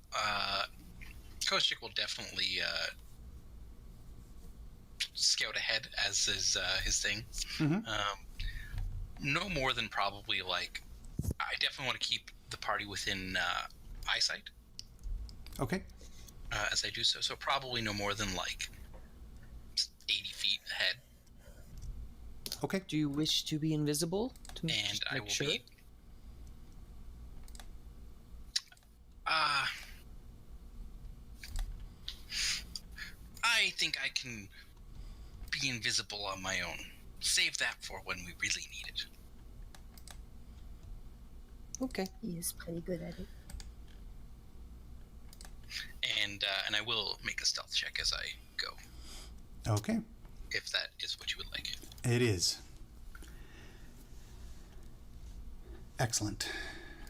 Koshik will definitely scout ahead, as is his thing. Mhm. No more than probably like, I definitely want to keep the party within eyesight Okay. as I do so. So probably no more than like 80 feet ahead. Okay. Do you wish to be invisible? To And just I make will sure? be. I think I can be invisible on my own. Save that for when we really need it. Okay. He is pretty good at it. And I will make a stealth check as I go, Okay. if that is what you would like. It is. Excellent.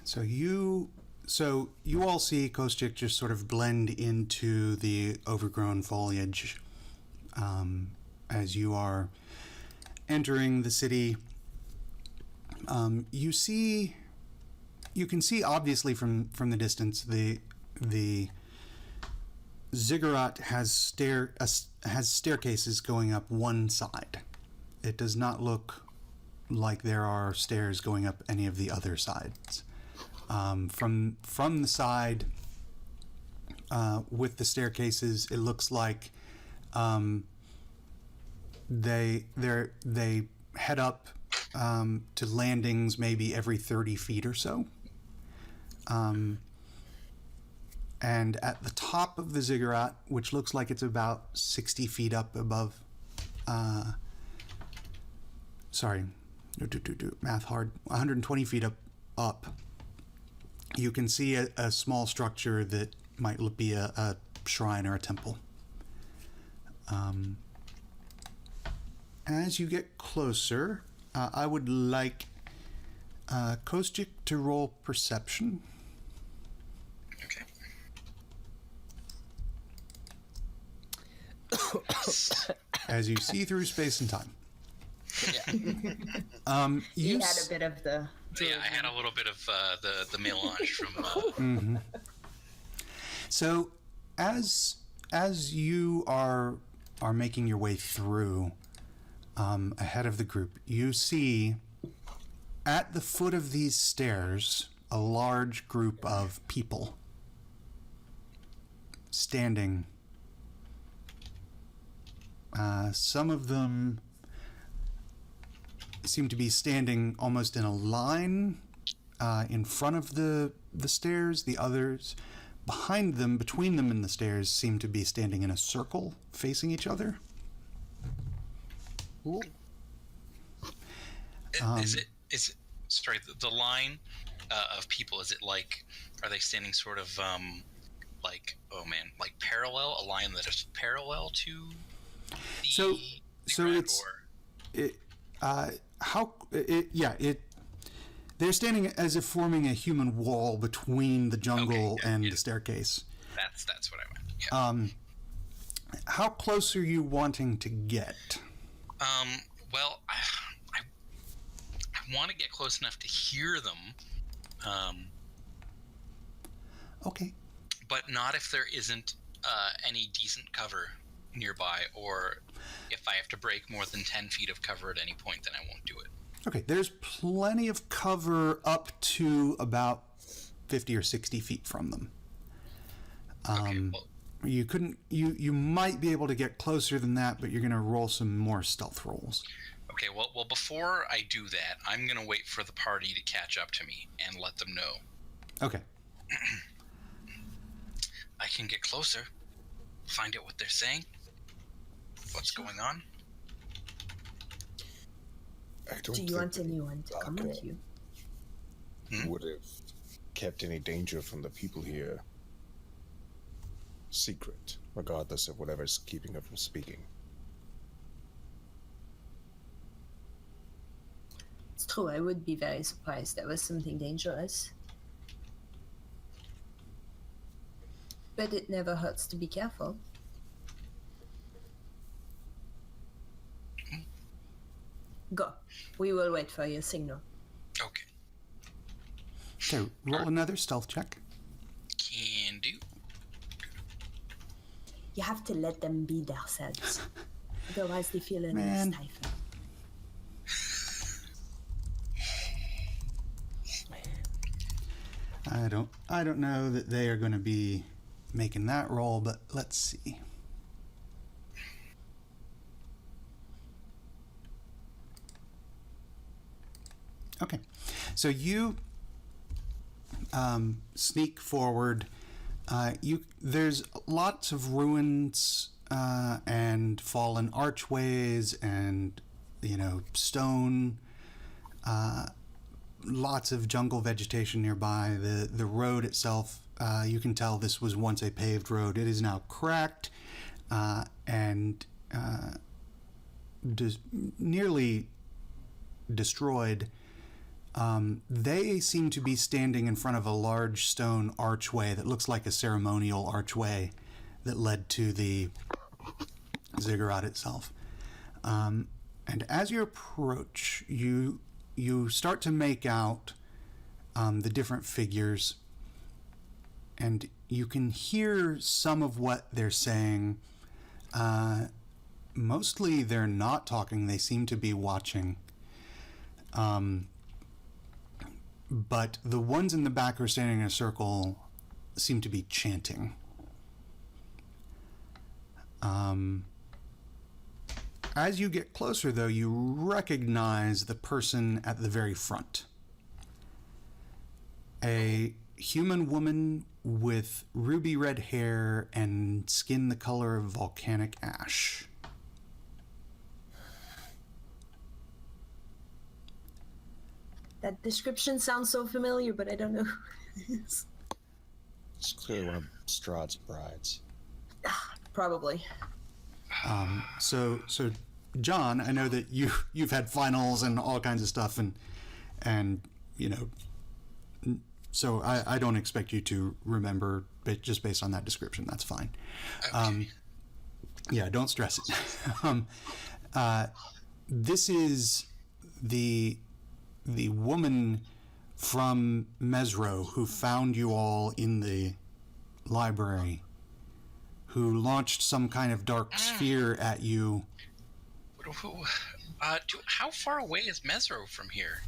So you all see Kostyk just sort of blend into the overgrown foliage as you are entering the city. You can see obviously from the distance the ziggurat has staircases going up one side. It does not look like there are stairs going up any of the other sides. From the side with the staircases, it looks like they head up to landings maybe every 30 feet or so. And at the top of the ziggurat, which looks like it's about 60 feet up above, sorry, math hard, 120 feet up up, you can see a small structure that might be a shrine or a temple. As you get closer, I would like Kostik to roll perception. Okay. As you see through space and time. Yeah. He You had a bit of the. Yeah, I had a little bit of the melange from. So, as you are making your way through, ahead of the group, you see at the foot of these stairs a large group of people standing. Some of them seem to be standing almost in a line in front of the stairs. The others behind them, between them and the stairs, seem to be standing in a circle facing each other. Ooh. Is it sorry, the line of people, is it like, are they standing sort of like, oh man, like parallel, a line that is parallel to the ground, they're standing as if forming a human wall between the jungle and the staircase. That's what I meant. Yeah. How close are you wanting to get? Well, I want to get close enough to hear them. Okay. But not if there isn't any decent cover nearby, or if I have to break more than 10 feet of cover at any point, then I won't do it. Okay, there's plenty of cover up to about 50 or 60 feet from them. Okay, well, You might be able to get closer than that, but you're going to roll some more stealth rolls. okay, well, before I do that, I'm going to wait for the party to catch up to me and let them know. Okay. I can get closer, find out what they're saying, what's going on. I don't Do you think want anyone to come with you? would have kept any danger from the people here secret, regardless of whatever's keeping her from speaking. It's true, I would be very surprised there was something dangerous. But it never hurts to be careful. Go. We will wait for your signal. Okay, So roll another stealth check. can do. You have to let them be themselves. Otherwise they feel a little Man. stifled. I don't know that they are going to be making that roll, but let's see. Okay, so you sneak forward. There's lots of ruins and fallen archways and stone. Lots of jungle vegetation nearby. The road itself, you can tell this was once a paved road. It is now cracked and nearly destroyed. They seem to be standing in front of a large stone archway that looks like a ceremonial archway that led to the ziggurat itself. And as you approach, you start to make out the different figures, and you can hear some of what they're saying. Mostly they're not talking, they seem to be watching. But the ones in the back who are standing in a circle seem to be chanting. As you get closer, though, you recognize the person at the very front. A human woman with ruby red hair and skin the color of volcanic ash. That description sounds so familiar, but I don't know who it is. It's clearly one of Strahd's brides. Probably. So John, I know that you've had finals and all kinds of stuff, and you know, so I don't expect you to remember, but just based on that description, that's fine. Okay. Yeah, don't stress it. This is the woman from Mesro who found you all in the library, who launched some kind of dark sphere at you. How far away is Mesro from here?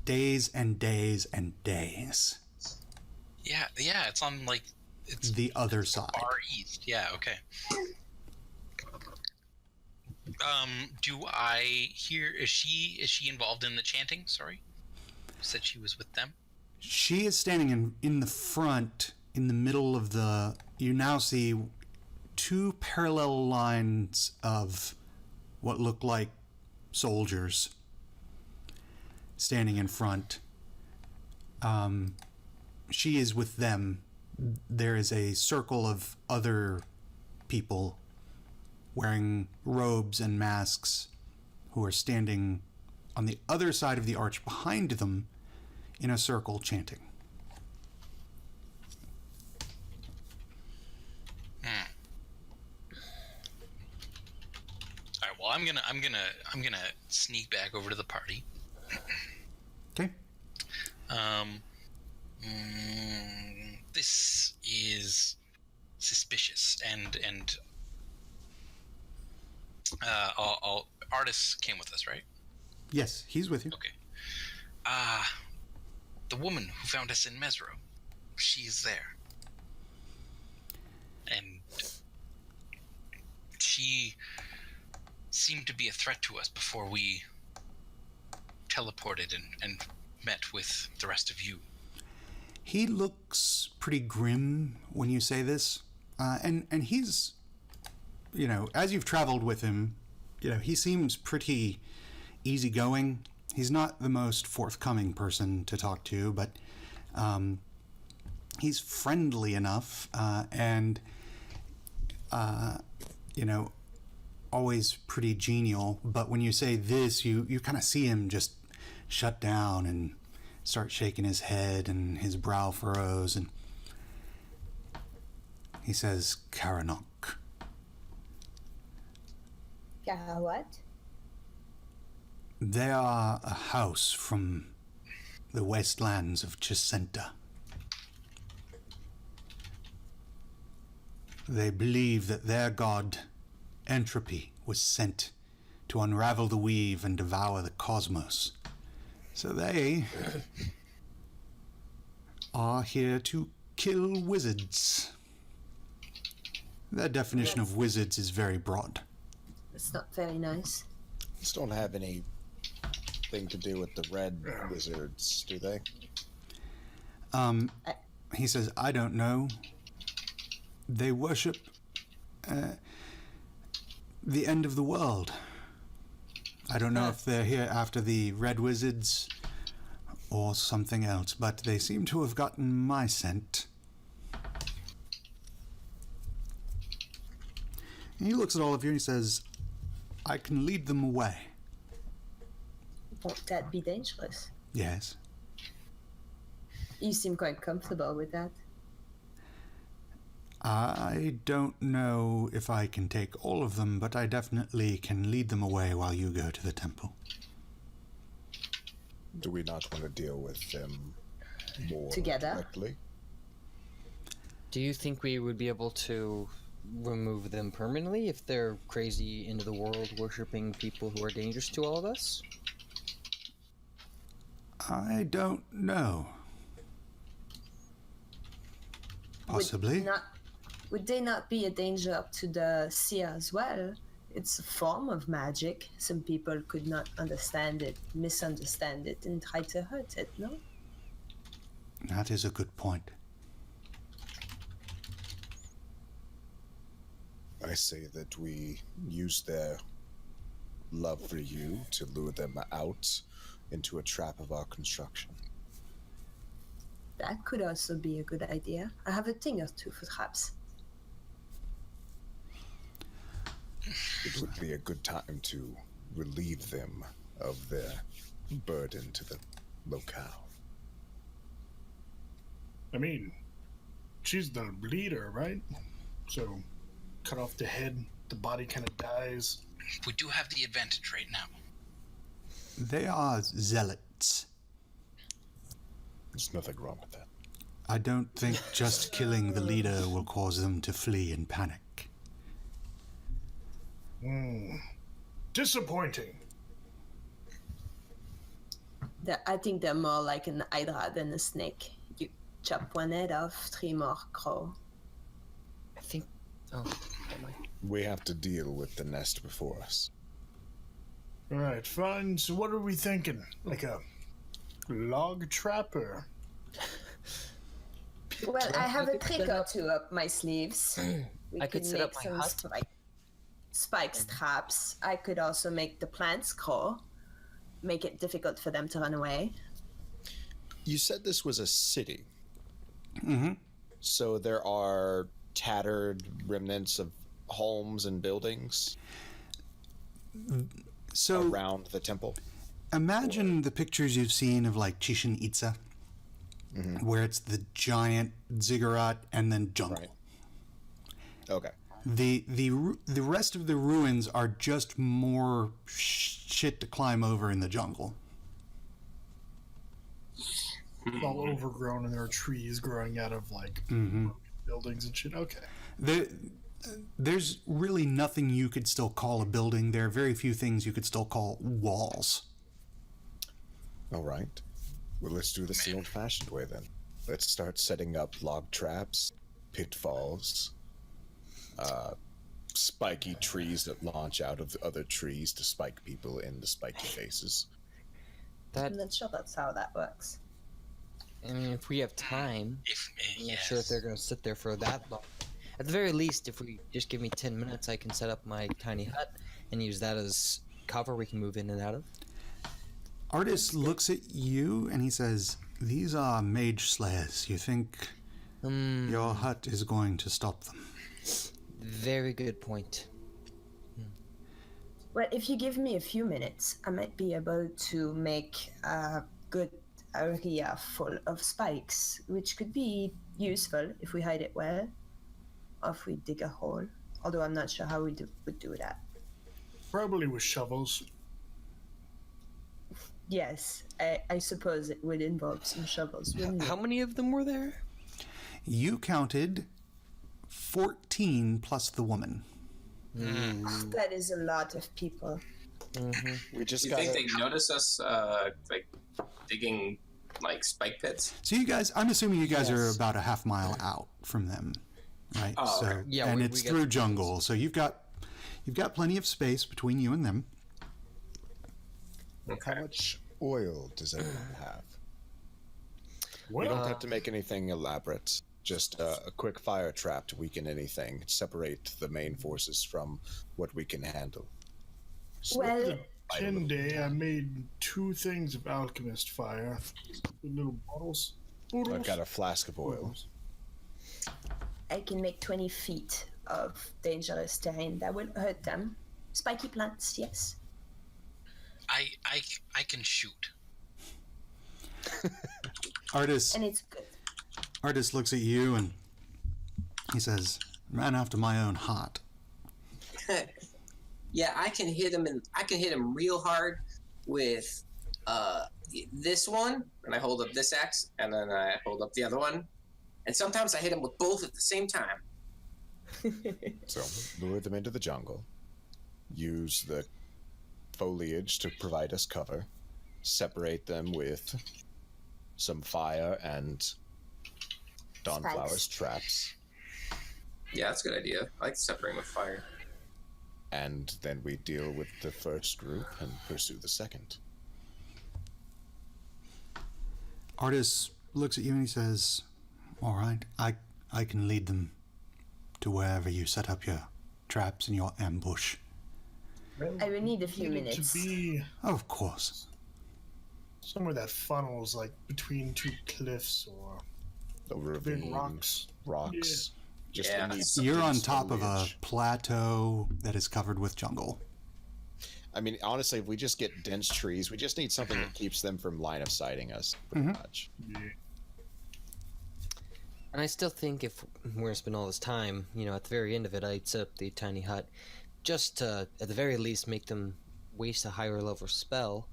Days and days and days. Yeah, it's on it's The other side. far east. Yeah, okay. Do I hear? Is she involved in the chanting? Sorry, you said she was with them. She is standing in the front, in the middle of the. You now see two parallel lines of what look like soldiers standing in front. She is with them. There is a circle of other people wearing robes and masks who are standing on the other side of the arch behind them in a circle chanting. All right. Well, I'm gonna sneak back over to the party. Okay. This is suspicious, and Artis came with us, right? Yes, he's with you. Okay. The woman who found us in Mesro, she's there, and she seemed to be a threat to us before we teleported and met with the rest of you. He looks pretty grim when you say this, and he's, you know, as you've traveled with him, you know, he seems pretty easygoing. He's not the most forthcoming person to talk to, but he's friendly enough, and you know, always pretty genial. But when you say this, you kind of see him just shut down and start shaking his head, and his brow furrows, and he says, Karanok. What? They are a house from the wastelands of Chisenta. They believe that their god, Entropy, was sent to unravel the weave and devour the cosmos. So they are here to kill wizards. Their definition of wizards is very broad. It's not very nice. These don't have anything to do with the red wizards, do they? He says, I don't know. They worship the end of the world. I don't know if they're here after the red wizards or something else, but they seem to have gotten my scent. And he looks at all of you and he says, I can lead them away. Won't that be dangerous? Yes. You seem quite comfortable with that. I don't know if I can take all of them, but I definitely can lead them away while you go to the temple. Do we not want to deal with them more Together? directly? Do you think we would be able to remove them permanently if they're crazy into the world worshipping people who are dangerous to all of us? I don't know. Possibly. Would they not be a danger up to the seer as well? It's a form of magic. Some people could not understand it, misunderstand it, and try to hurt it, no? That is a good point. I say that we use their love for you to lure them out into a trap of our construction. That could also be a good idea. I have a thing or two for traps. It would be a good time to relieve them of their burden to the locale. I mean, she's the leader, right? So, cut off the head, the body kind of dies. We do have the advantage right now. They are zealots. There's nothing wrong with that. I don't think just killing the leader will cause them to flee in panic. Disappointing. I think they're more like an hydra than a snake. You chop one head off, 3 more grow. I think. Oh, never mind. We have to deal with the nest before us. All right, fine. So what are we thinking? Like a log trapper? Well, I have a trick or two up my sleeves. We I could can set up make my some hut. spikes traps. I could also make the plants grow, make it difficult for them to run away. You said this was a city. Mm-hmm. So there are tattered remnants of homes and buildings So around the temple. imagine the pictures you've seen of like Chichen Itza, where it's the giant ziggurat and then jungle. Right. Okay. The rest of the ruins are just more shit to climb over in the jungle. All overgrown, and there are trees growing out of like buildings and shit. Okay. There's really nothing you could still call a building. There are very few things you could still call walls. All right. Well, let's do this the old-fashioned way then. Let's start setting up log traps, pitfalls, spiky trees that launch out of other trees to spike people in the spiky faces. That, I'm not sure that's how that works. I mean, if we have time, I'm not sure if Yes. they're going to sit there for that long. At the very least, if we just give me 10 minutes, I can set up my tiny hut and use that as cover we can move in and out of. Artist looks at you and he says, "These are mage slayers. You think your hut is going to stop them?" Very good point. Well, if you give me a few minutes, I might be able to make a good area full of spikes, which could be useful if we hide it well, or if we dig a hole. Although I'm not sure how we would do that. Probably with shovels. Yes, I suppose it would involve some shovels, wouldn't it? How many of them were there? You counted 14 plus the woman. That is a lot of people. We just Do you got think they notice us, like, digging, like, spike pits? So you guys, I'm assuming you guys are Yes. about a half mile out from them, right? Oh, so okay. Yeah, and we it's get through some jungle, so you've got plenty of space between you and them. How much oil does everyone have? We Well, don't have to make anything elaborate. Just a quick fire trap to weaken anything. Separate the main forces from what we can handle. Well, 10 day, I made 2 things of alchemist fire. Little bottles. I've got a flask of oil. I can make 20 feet of dangerous terrain that will hurt them. Spiky plants, yes. I can shoot. Artist And it's good. looks at you and he says, "Man after my own heart." Yeah, I can hit him real hard with this one, and I hold up this axe, and then I hold up the other one, and sometimes I hit him with both at the same time. So lure them into the jungle. Use the foliage to provide us cover. Separate them with some fire and Dawnflower's traps. Yeah, that's a good idea. I like separating with fire. And then we deal with the first group and pursue the second. Artist looks at you and he says, "All right, I can lead them to wherever you set up your traps and your ambush." I will need a few needed minutes. to be Of course. Somewhere that funnels like between two cliffs or Over big rocks. Rocks. Just Yeah. need You're on something top of a foliage. plateau that is covered with jungle. I mean, honestly, if we just get dense trees, we just need something that keeps them from line of sighting us, pretty much. Yeah. And I still think if we're going to spend all this time, at the very end of it, I'd set up the tiny hut just to, at the very least, make them waste a higher level spell.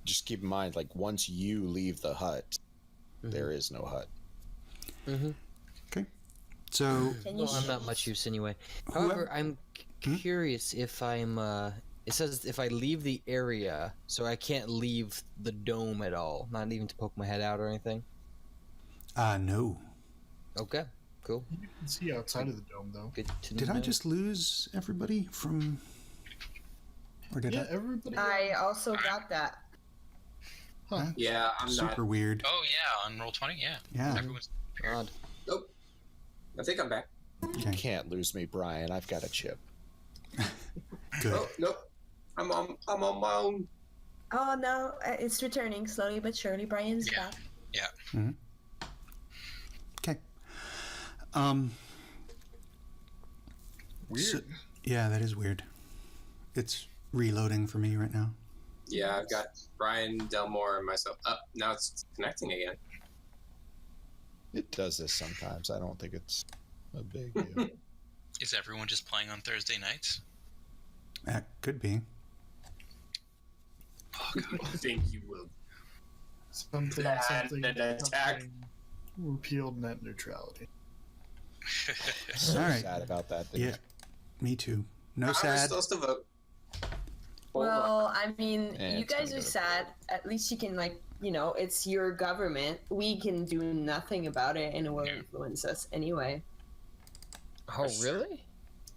Just keep in mind, like, once you leave the hut, there is no hut. Okay. So Can you Well, I'm not much use anyway. Whoever- However, I'm curious if I'm. It says if I leave the area, so I can't leave the dome at all, not even to poke my head out or anything. no. Okay, cool. You can see outside of the dome, though. Good to Did know. I just lose everybody from? Or did Yeah, everybody. I also got that. Yeah, I'm not. Super weird. Oh yeah, on roll 20. Yeah. Yeah. Everyone's Odd. Nope. I think I'm back. You can't lose me, Brian. I've got a chip. Good. Oh, nope. I'm on my own. Oh no, it's returning slowly but surely. Brian's Yeah. back. Yeah. Okay. Weird. So- yeah, that is weird. It's reloading for me right now. Yeah, I've got Brian, Delmore, and myself. Up now, it's connecting again. It does this sometimes. I don't think it's a big deal. Is everyone just playing on Thursday nights? That could be. Oh god. I think you will. Something, That something, an attack. something repealed net neutrality. All right. Sad about that thing. Yeah. Me too. No How are we sad. supposed to vote? Well, I mean, Eh, you it's guys gonna are go to sad. At least you can, it's your government. We can do nothing about it, and it will influence us anyway. Oh, really?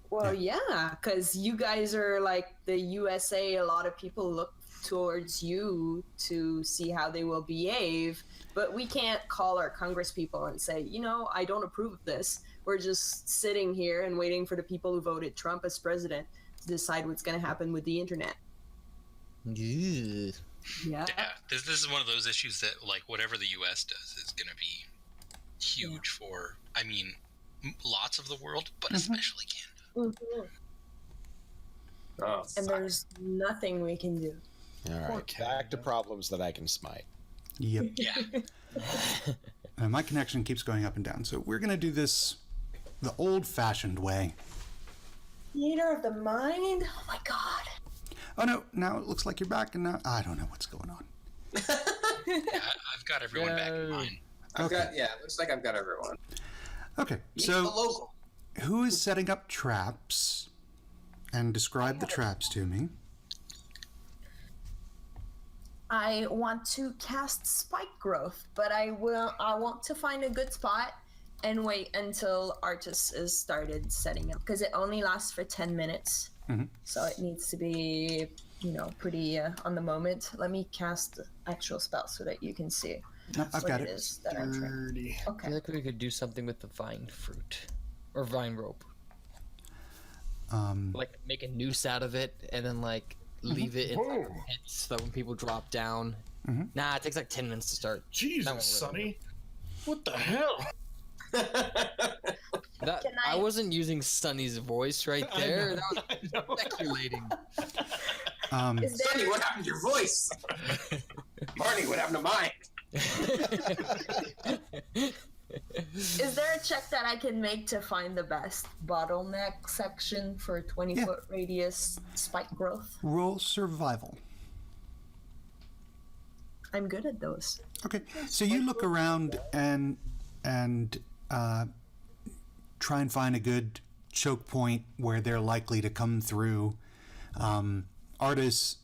Well, yeah, because you guys are like the USA. A lot of people look towards you to see how they will behave, but we can't call our Congress people and say, I don't approve of this. We're just sitting here and waiting for the people who voted Trump as president to decide what's going to happen with the internet. Yeah. Yeah. Yeah, this is one of those issues that, like, whatever the U.S. does is going to be huge for, I mean, lots of the world, but especially Canada. Mhm. Oh, And fuck. there's nothing we can do. All right. Back to problems that I can smite. Yep. Yeah. My connection keeps going up and down. So we're going to do this the old-fashioned way. Theater of the mind? Oh my god. Oh, no. Now it looks like you're back, and now I don't know what's going on. Yeah, I've got everyone back in line. I've got, looks like I've got everyone. Okay. Meet the So local. who is setting up traps? And describe the traps to me. I want to cast spike growth, but I want to find a good spot and wait until Artis is started setting up because it only lasts for 10 minutes. So it needs to be, pretty on the moment. Let me cast the actual spell so that you can see No, I've what got it it. is that I'm trying. Dirty. I Okay. feel like we could do something with the vine fruit. Or vine rope. Like, make a noose out of it, and then, leave it in Whoa. pits so that when people drop down... Nah, it takes 10 minutes to start. Jesus, won't really Sonny. What the hell? That, Can I I- wasn't using Sunny's voice right there. That was speculating. Is there Sonny, what happened to your voice? Marnie, what happened to mine? Is there a check that I can make to find the best bottleneck section for 20-foot radius spike growth? Roll survival. I'm good at those. Okay. So you look around and try and find a good choke point where they're likely to come through. Artis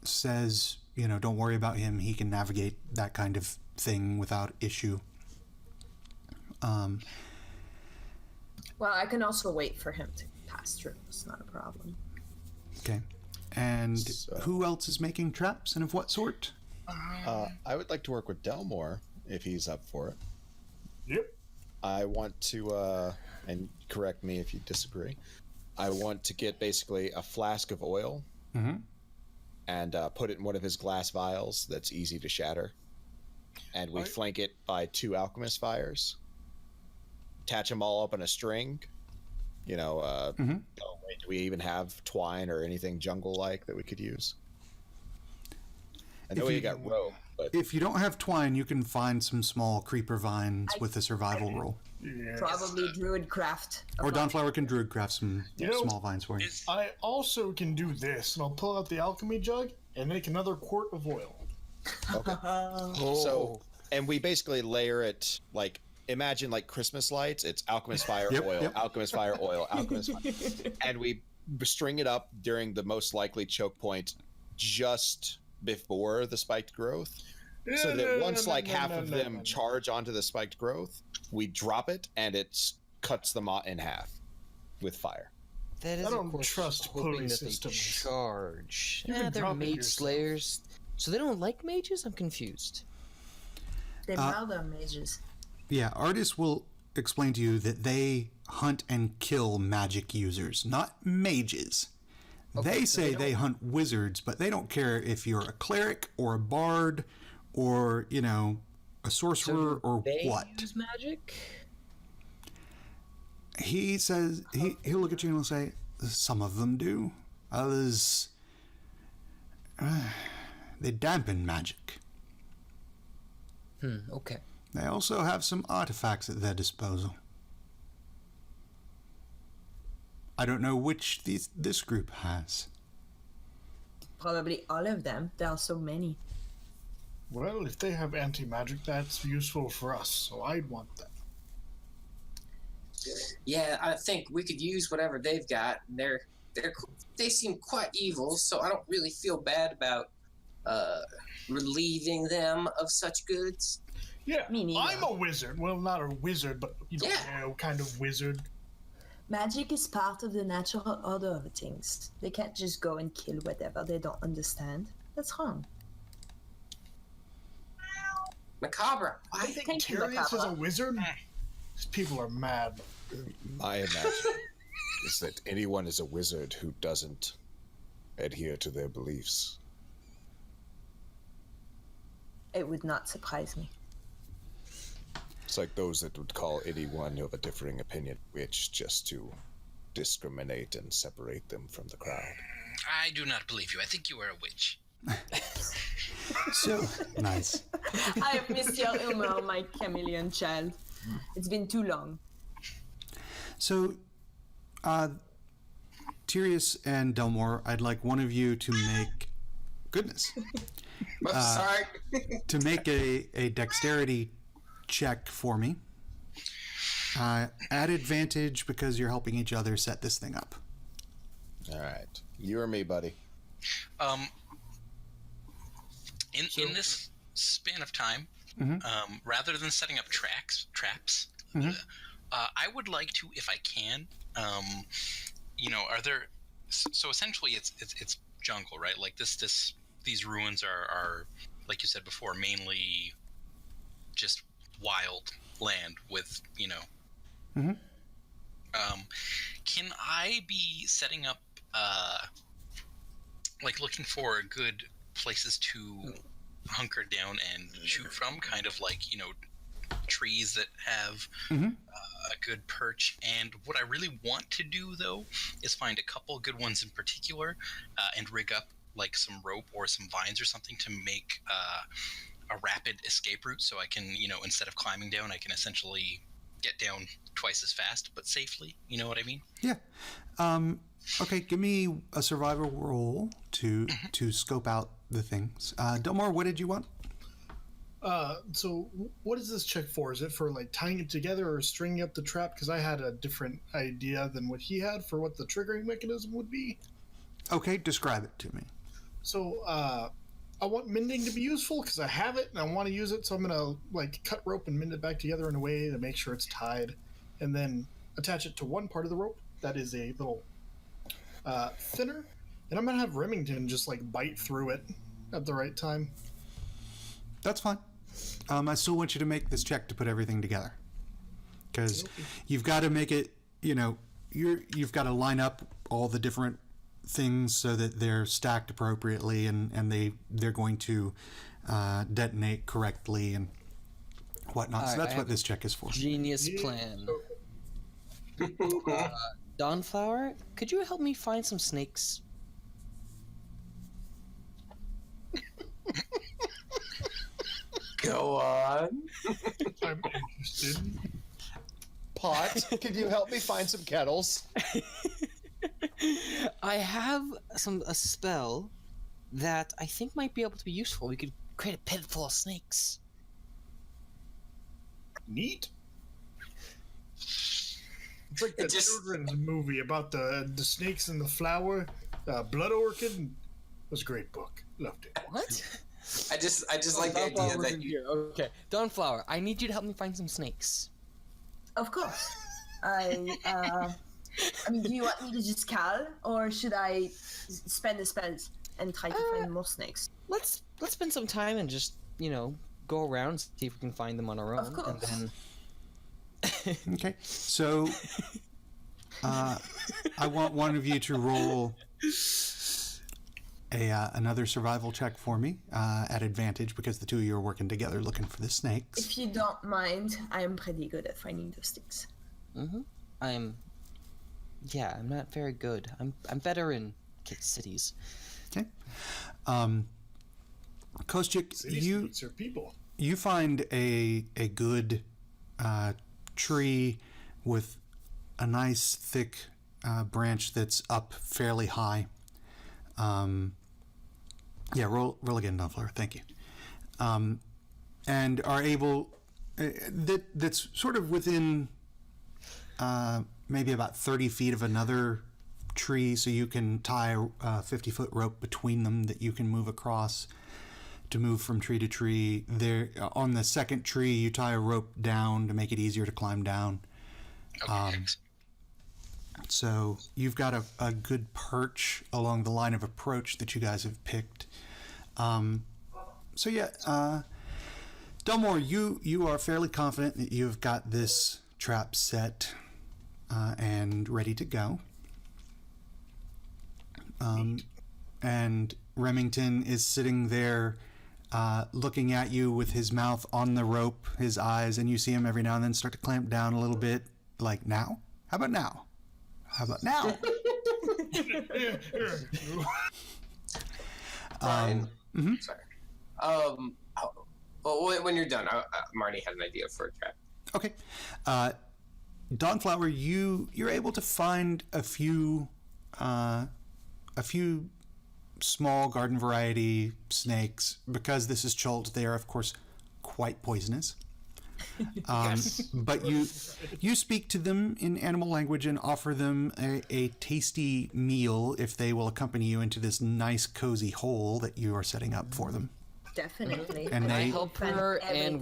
says, don't worry about him. He can navigate that kind of thing without issue. Well, I can also wait for him to pass through. It's not a problem. Okay. And So- who else is making traps and of what sort? I would like to work with Delmore if he's up for it. Yep. I want to, and correct me if you disagree, I want to get basically a flask of oil and put it in one of his glass vials that's easy to shatter. And we flank it by 2 alchemist fires. Attach them all up in a string. Oh, wait, do we even have twine or anything jungle-like that we could use? I know you got rope, but... If you don't have twine, you can find some small creeper vines with a survival roll. Yeah. Probably druidcraft. Or Dawnflower can druidcraft some small vines for you. I also can do this, and I'll pull out the alchemy jug and make another quart of oil. Okay. So, and we basically layer it like, imagine like Christmas lights. It's alchemist fire, oil, alchemist fire, oil, alchemist fire. And we string it up during the most likely choke point just before the spiked growth. So that once half of them charge onto the spiked growth, we drop it and it cuts them in half with fire. That is, I don't of course, trust hoping pulley that systems. they charge. You can They're drop it mage yourself. slayers. So they don't like mages? I'm confused. They murder mages. Yeah, artists will explain to you that they hunt and kill magic users, not mages. They say they hunt wizards, but they don't care if you're a cleric or a bard or, a sorcerer or they what. use magic? He says, he'll look at you and he'll say, some of them do. Others, they dampen magic. Okay. They also have some artifacts at their disposal. I don't know which this group has. Probably all of them. There are so many. Well, if they have anti-magic, that's useful for us, so I'd want that. Yeah, I think we could use whatever they've got. They seem quite evil, so I don't really feel bad about relieving them of such goods. Yeah, Me neither. I'm a wizard. Well, not a wizard, but kind of wizard. Magic is part of the natural order of things. They can't just go and kill whatever they don't understand. That's wrong. Macabre. I think Thank you, Tyrius is a Macabre. wizard. These people are mad. My imagine is that anyone is a wizard who doesn't adhere to their beliefs. It would not surprise me. It's like those that would call anyone of a differing opinion witch just to discriminate and separate them from the crowd. I do not believe you. I think you are a witch. So nice. I miss your humor, my chameleon child. It's been too long. So, Tyrius and Delmore, I'd like one of you to make... Goodness. Sorry. To make a dexterity check for me. At advantage because you're helping each other set this thing up. All right. You or me, buddy? In this span of time, rather than setting up traps, I would like to, if I can, are there? So essentially, it's jungle, right? Like these ruins are like you said before, mainly just wild land with Can I be setting up looking for good places to hunker down and shoot from, kind of like trees that have a good perch? And what I really want to do though is find a couple good ones in particular and rig up like some rope or some vines or something to make a rapid escape route, so I can instead of climbing down, I can essentially get down twice as fast but safely. You know what I mean? Yeah. Okay, give me a survival roll to scope out the things. Delmore, what did you want? So what is this check for? Is it for like tying it together or stringing up the trap? Because I had a different idea than what he had for what the triggering mechanism would be. Okay, describe it to me. So I want mending to be useful because I have it and I want to use it. So I'm gonna like cut rope and mend it back together in a way to make sure it's tied, and then attach it to one part of the rope that is a little thinner, and I'm gonna have Remington just like bite through it at the right time. That's fine. I still want you to make this check to put everything together, because you've got to make it. You've got to line up all the different things so that they're stacked appropriately and they're going to detonate correctly and whatnot. All So right, that's I what have this check is for. Genius plan. Dawnflower, could you help me find some snakes? Go on. I'm interested. Pot, could you help me find some kettles? I have a spell that I think might be able to be useful. We could create a pit full of snakes. Neat. It's like the children's movie about the snakes and the flower. Blood Orchid was a great book. Loved it. What? I just like the idea that you. Okay, Dawnflower, I need you to help me find some snakes. Of course. I mean, do you want me to just call, or should I spend the spells and try to find more snakes? Let's spend some time and just go around, see if we can find them on our own. Of course. And then Okay, so I want one of you to roll another survival check for me at advantage because the two of you are working together looking for the snakes. If you don't mind, I am pretty good at finding those snakes. I'm not very good. I'm better in cities. Okay. Kostyuk, City snakes are people. you find a good tree with a nice thick branch that's up fairly high. Roll again, Dawnflower. Thank you. And are able that's sort of within maybe about 30 feet of another tree, so you can tie a 50-foot rope between them that you can move across to move from tree to tree. There, on the second tree, you tie a rope down to make it easier to climb down. Okay. So you've got a good perch along the line of approach that you guys have picked. Delmore, you are fairly confident that you've got this trap set and ready to go. And Remington is sitting there looking at you with his mouth on the rope, his eyes, and you see him every now and then start to clamp down a little bit. Like, now? How about now? How about now? Brian. Sorry. Well, when you're done, Marnie had an idea for a trap. Okay. Dawnflower, you're able to find a few small garden variety snakes. Because this is Chult, they are of course quite poisonous. But you speak to them in animal language and offer them a tasty meal if they will accompany you into this nice cozy hole that you are setting up for them. Definitely. And I they help her, and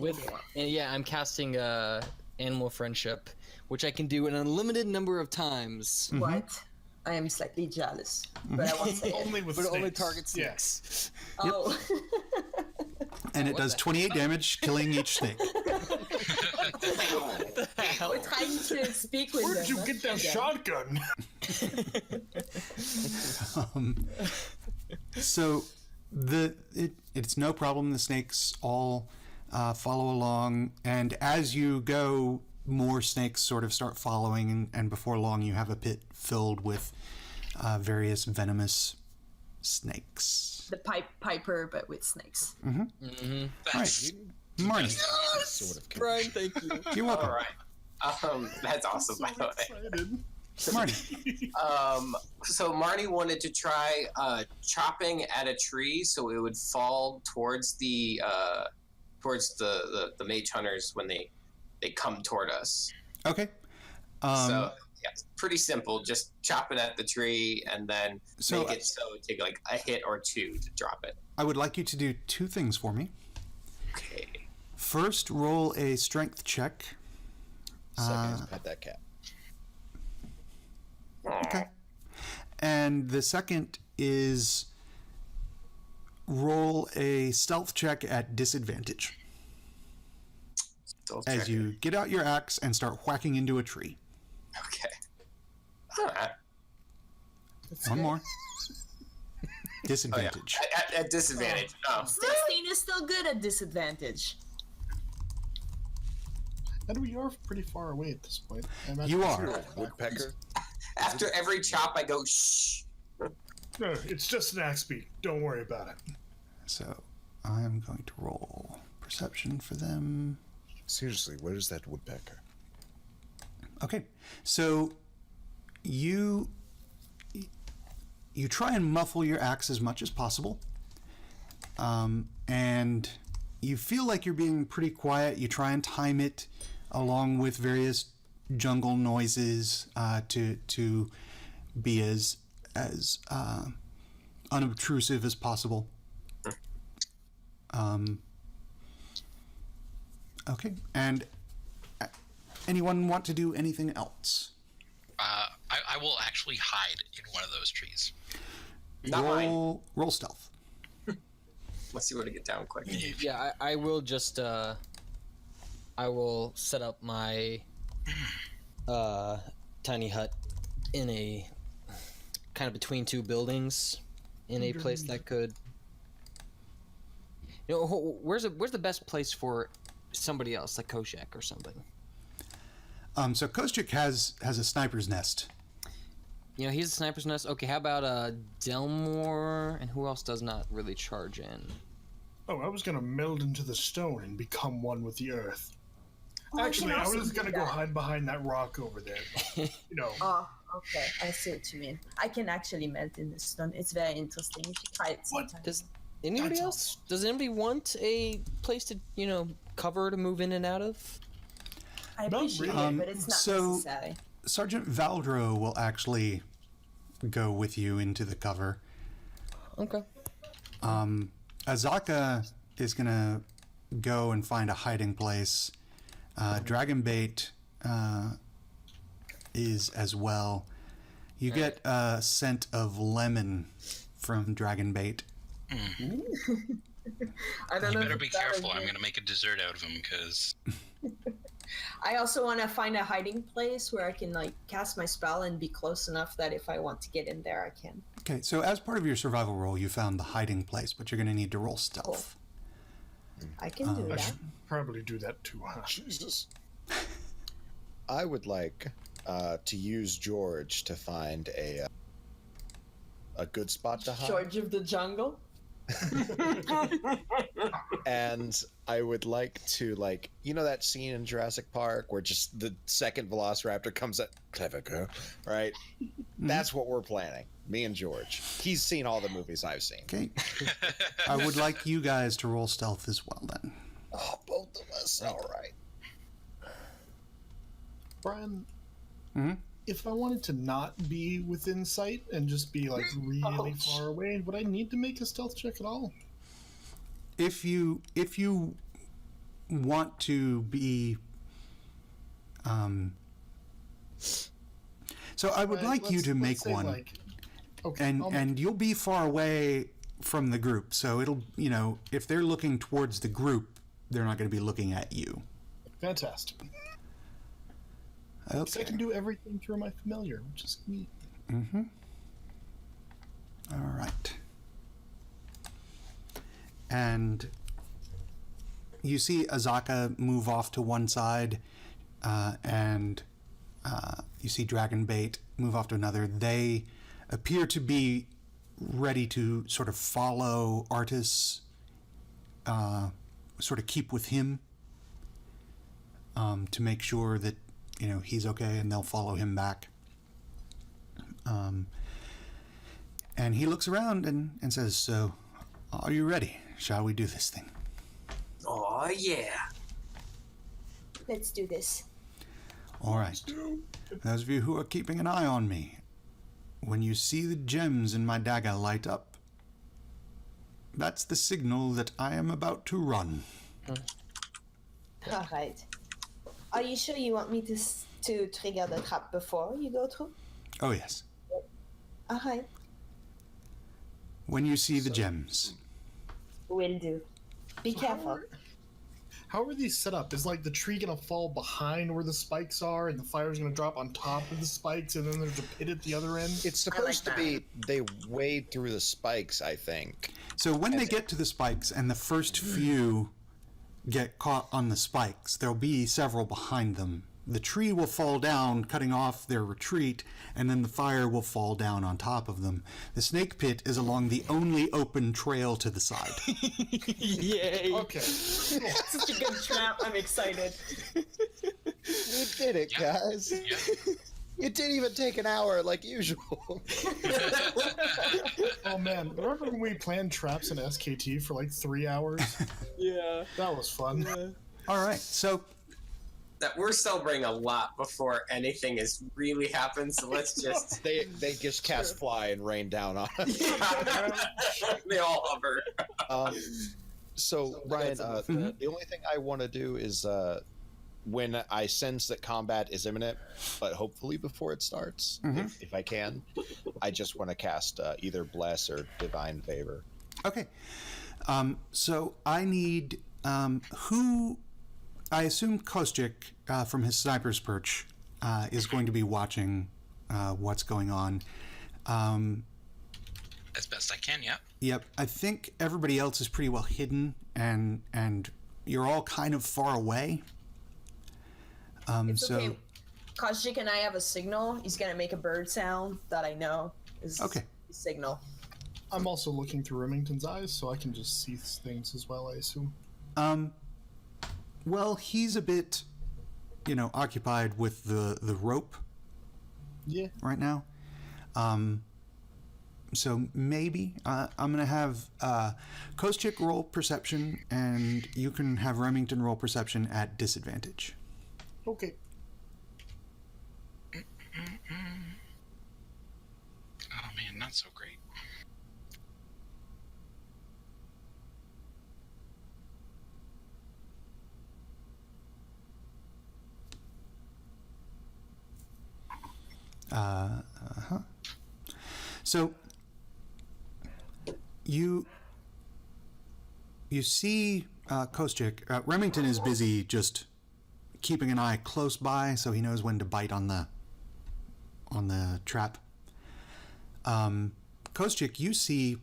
I'm casting animal friendship, which I can do an unlimited number of times. What? I am slightly jealous, but I won't say it. Only with But it snakes. only targets Yeah. snakes. Oh. And it does 28 damage, killing each snake. We're trying to speak with Where'd them. you get that shotgun? So it's no problem. The snakes all follow along, and as you go, more snakes sort of start following, and before long you have a pit filled with various venomous snakes. The piper, but with snakes. All right, Marnie, Sort of. Brian, thank you. you're welcome. All right. That's awesome, by the way. Marnie, So Marnie wanted to try chopping at a tree so it would fall towards the mage hunters when they come toward us. okay. So yeah, it's pretty simple. Just chop it at the tree and then So, make it so it take like a hit or two to drop it. I would like you to do two things for me. Okay. First, roll a strength check. Second, pet that cat. Okay. And the second is roll a stealth check at disadvantage as you get out your axe and start whacking into a tree. Okay. All right. One more. Disadvantage. At disadvantage. Oh. 16 is still good at disadvantage. And we are pretty far away at this point. You are. Woodpecker. After every chop, I go, shh. No, it's just an axe beat. Don't worry about it. So I'm going to roll perception for them. Seriously, where is that woodpecker? Okay, so you try and muffle your axe as much as possible, and you feel like you're being pretty quiet. You try and time it along with various jungle noises to be as unobtrusive as possible. Okay, and anyone want to do anything else? I will actually hide in one of those trees. Not mine. Roll stealth. Let's see where to get down quick. Yeah, I will just I will set up my Tiny hut in a kind of between two buildings, in a place that could. You know, where's the best place for somebody else, like Koshak or something? So Koshak has a sniper's nest. You know, he's a sniper's nest. Okay, how about Delmore, and who else does not really charge in? Oh, I was gonna meld into the stone and become one with the earth. Oh, Actually, I was gonna go that. hide behind that rock over there. You know. Oh, okay. I see what you mean. I can actually melt in the stone. It's very interesting. You should try it What? sometime. Does anybody That's else? Does anybody want a place to, you know, cover to move in and out of? I Not appreciate really. it, but it's not So- necessary. Sergeant Valdro will actually go with you into the cover. Okay. Azaka is gonna go and find a hiding place. Dragonbait is as well. You get a scent of lemon from Dragonbait. I don't You know. better if be it's that careful. or I'm not. going to make a dessert out of him because I also want to find a hiding place where I can like cast my spell and be close enough that if I want to get in there, I can. Okay, so as part of your survival roll, you found the hiding place, but you're gonna need to roll stealth. I can do I that. should probably do that too, huh? Jesus. I would like to use George to find a good spot to hide. George of the Jungle. And I would like to, like, you know that scene in Jurassic Park where just the second Velociraptor comes at clever girl, right? That's what we're planning. Me and George. He's seen all the movies I've seen. Okay. I would like you guys to roll stealth as well then. Oh, both of us. All right. Brian, Mhm. if I wanted to not be within sight and just be like really far away, would I need to make a stealth check at all? If you want to be so I would like you to make say, one. like, okay, and I'll make- and you'll be far away from the group, so it'll, you know, if they're looking towards the group, they're not going to be looking at you. fantastic. So I Okay. can do everything through my familiar, which is neat. All right. And you see Azaka move off to one side, and you see Dragonbait move off to another. They appear to be ready to sort of follow Artis, sort of keep with him, to make sure that, you know, he's okay, and they'll follow him back. And he looks around and says, "So, are you ready? Shall we do this thing?" Oh, yeah. Let's do this. All right. Those of you who are keeping an eye on me, when you see the gems in my dagger light up, that's the signal that I am about to run. All right. Are you sure you want me to trigger the trap before you go through? Oh, yes. All right. When you see the gems. Will do. Be careful. How are these set up? Is like the tree gonna fall behind where the spikes are, and the fire's gonna drop on top of the spikes, and then there's a pit at the other end? It's supposed to be they wade through the spikes, I think. So when they get to the spikes and the first few get caught on the spikes, there'll be several behind them. The tree will fall down, cutting off their retreat, and then the fire will fall down on top of them. The snake pit is along the only open trail to the side. Yay! Okay. Such a good trap. I'm excited. You did it, guys. It didn't even take an hour like usual. Oh man, remember when we planned traps in SKT for like 3 hours? Yeah. That was fun. All right, so That we're celebrating a lot before anything is really happened, so let's just They just cast fly and rain down on us. they all hover. So Ryan, the only thing I want to do is when I sense that combat is imminent, but hopefully before it starts, if I can, I just want to cast either Bless or Divine Favor. okay. So I need who. I assume Kostyk from his sniper's perch is going to be watching what's going on. As best I can, yeah. Yep, I think everybody else is pretty well hidden, and you're all kind of far away. It's so okay. Kostyk and I have a signal. He's gonna make a bird sound that I know is Okay. his signal. I'm also looking through Remington's eyes, so I can just see things as well, I assume. well, he's a bit, occupied with the rope Yeah. right now. So maybe I'm gonna have Kostyk roll perception, and you can have Remington roll perception at disadvantage. Okay. Oh man, not so great. So you see Kostyk. Remington is busy just keeping an eye close by, so he knows when to bite on the trap. Kostyk, you see,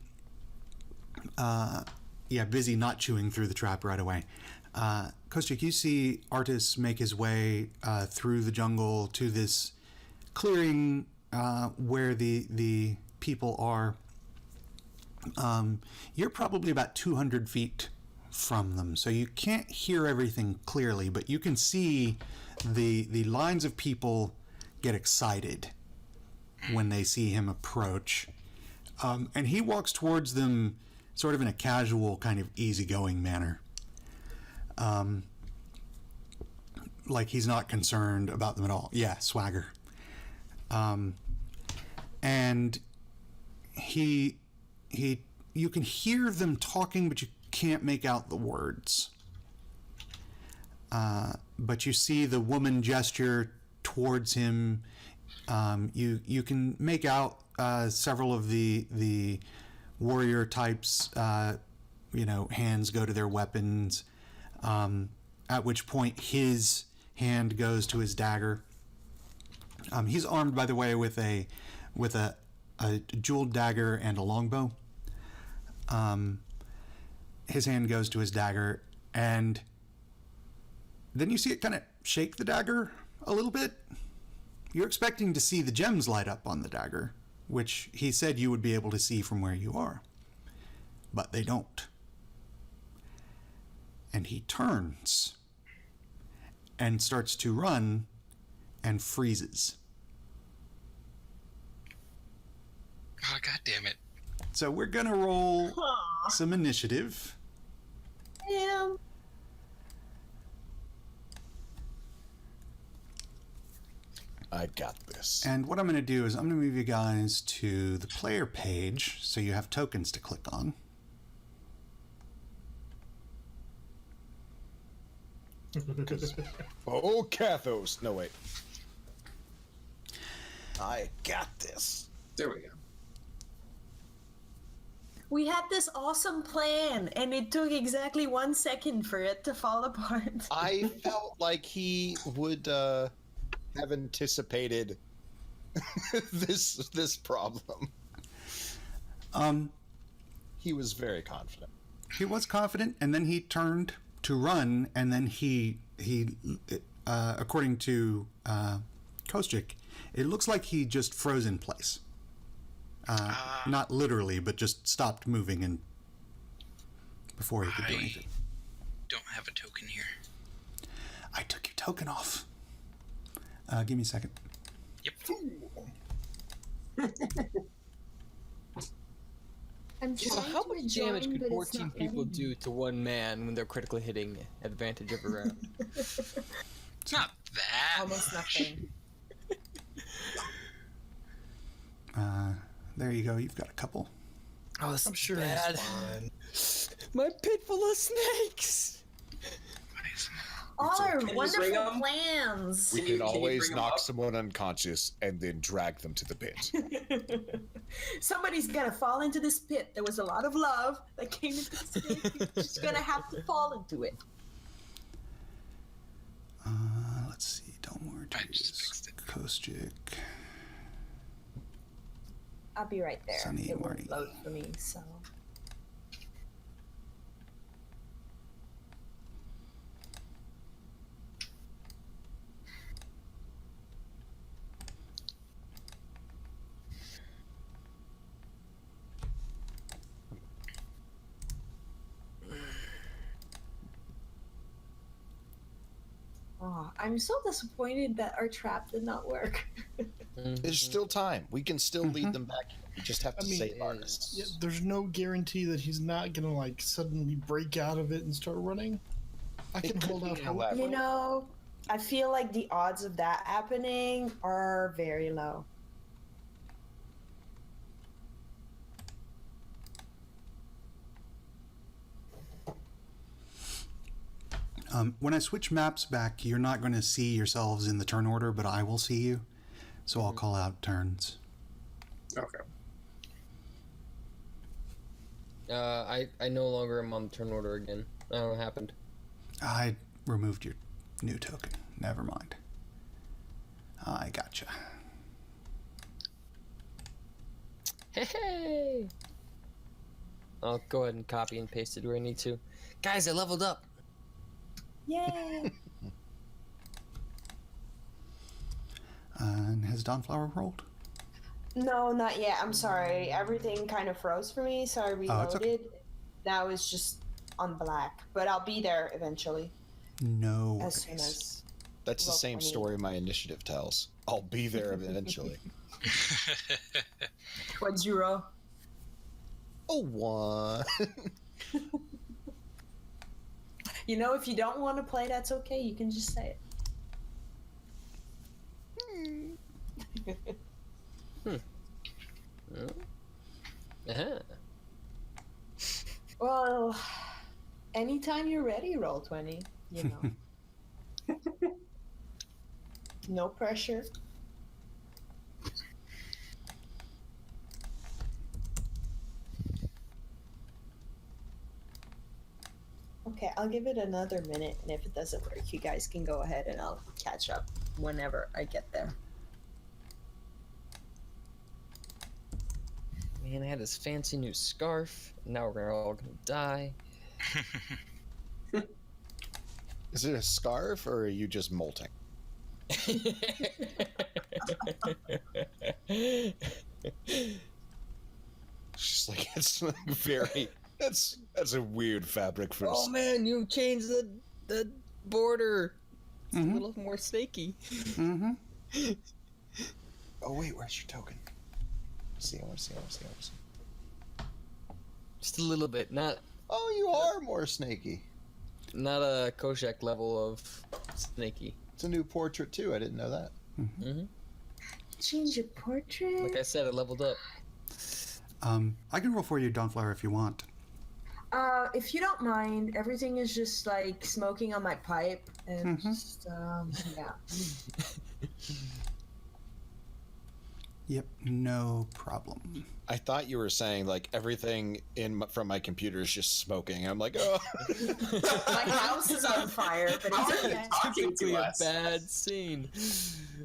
busy not chewing through the trap right away. Kostyk, you see Artis make his way through the jungle to this clearing where the people are. You're probably about 200 feet from them, so you can't hear everything clearly, but you can see the lines of people get excited when they see him approach. And he walks towards them sort of in a casual, kind of easygoing manner. Like he's not concerned about them at all. Yeah, swagger. And you can hear them talking, but you can't make out the words. But you see the woman gesture towards him. You can make out several of the warrior types. Hands go to their weapons. At which point his hand goes to his dagger. He's armed, by the way, with a jeweled dagger and a longbow. His hand goes to his dagger, and then you see it kind of shake the dagger a little bit. You're expecting to see the gems light up on the dagger, which he said you would be able to see from where you are. But they don't. And he turns and starts to run and freezes. Oh, God damn it. So we're gonna roll some initiative. Damn. I got this. And what I'm gonna do is I'm gonna move you guys to the player page so you have tokens to click on. Oh, Kathos. No, wait. I got this. There we go. We had this awesome plan, and it took exactly 1 second for it to fall apart. I felt like he would have anticipated this problem. He was very confident. He was confident, and then he turned to run, and then he according to Koschik, it looks like he just froze in place. Not literally, but just stopped moving and before he could do anything. Don't have a token here. I took your token off. Give me a second. Yep. I'm So trying how to much rejoin, damage could but it's 14 not people letting me. do to one man when they're critically hitting advantage every round? It's not that. Almost nothing. There you go. You've got a couple. Oh, this I'm is sure bad. it's fine. My pit full of snakes. All our Can you bring wonderful 'em? plans. We Can you can always bring 'em knock up? someone unconscious and then drag them to the pit. Somebody's gonna fall into this pit. There was a lot of love that came into this pit. You're just gonna have to fall into it. Let's see. Don't worry. I just fixed it. Koschik. I'll be right there. Sunny, it Marty. won't load for me, so. Oh, I'm so disappointed that our trap did not work. There's still time. We can still lead them back. We just have to save artists. Yeah, there's no guarantee that he's not gonna like suddenly break out of it and start running. I It can could hold be, out hope. however. You know, I feel like the odds of that happening are very low. When I switch maps back, you're not going to see yourselves in the turn order, but I will see you. So I'll call out turns. Okay. I no longer am on the turn order again. I don't know what happened. I removed your new token. Never mind. I gotcha. Hey! I'll go ahead and copy and paste it where I need to. Guys, I leveled up. Yay! And has Dawnflower rolled? No, not yet. I'm sorry. Everything kind of froze for me, so I reloaded. it's okay. Now it's just on black, but I'll be there eventually. No As soon worries. as. That's the Roll same 20. story my initiative tells. I'll be there eventually. What'd you roll? Oh, one. You know, if you don't want to play, that's okay. You can just say it. Uh-huh. Well, anytime you're ready, roll 20. You know. No pressure. Okay, I'll give it another minute, and if it doesn't work, you guys can go ahead and I'll catch up whenever I get there. Man, I had this fancy new scarf. Now we're all gonna die. Is it a scarf or are you just molting? She's like, it's like very. That's a weird fabric for. Oh man, you changed the border. It's a little more snaky. Mm-hmm. Oh wait, where's your token? I want to see. Just a little bit, not Oh, you are more snaky. a Koshak level of snaky. It's a new portrait too. I didn't know that. Mm-hmm. Change your portrait? Like I said, I leveled up. I can roll for you, Dawnflower, if you want. If you don't mind, everything is just like smoking on my pipe, and just, yeah. Yep, no problem. I thought you were saying like everything from my computer is just smoking. I'm like, oh. My house is on fire, but How it's are you okay. talking Typically to a us? bad scene.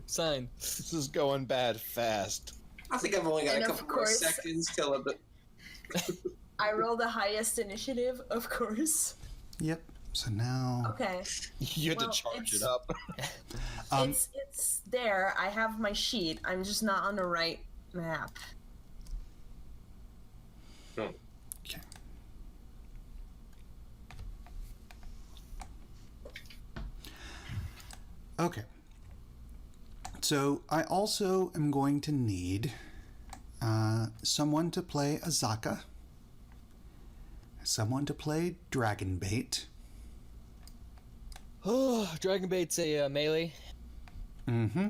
Sign. This is going bad fast. I think I've only got And a of couple more course- seconds till a bit. I roll the highest initiative, of course. Yep. So now, Okay. You had Well, to charge it's- it up. It's there. I have my sheet. I'm just not on the right map. No. okay. Okay. So I also am going to need someone to play Azaka, someone to play Dragonbait. Oh, Dragon Bait's a melee. Mm-hmm.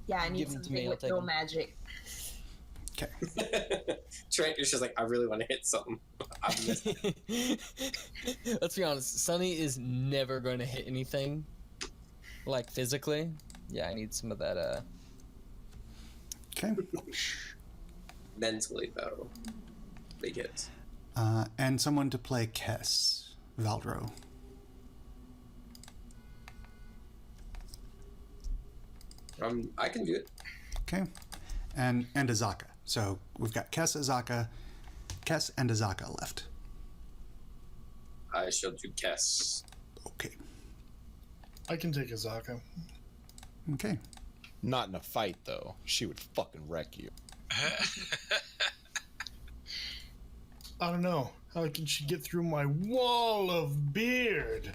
Yeah, I need Give 'em to something me, I'll with take no 'em. magic. Okay. Trent, you're just like, I really want to hit something. I've missed it. Let's be honest, Sunny is never going to hit anything, like physically. Yeah, I need some of that. Okay. Mentally, though. Big hits. And someone to play Kess, Valdro. I can do it. Okay. And Azaka. So we've got Kess and Azaka left. I shall do Kess. Okay. I can take Azaka. Okay. Not in a fight though. She would fucking wreck you. I don't know. How can she get through my wall of beard?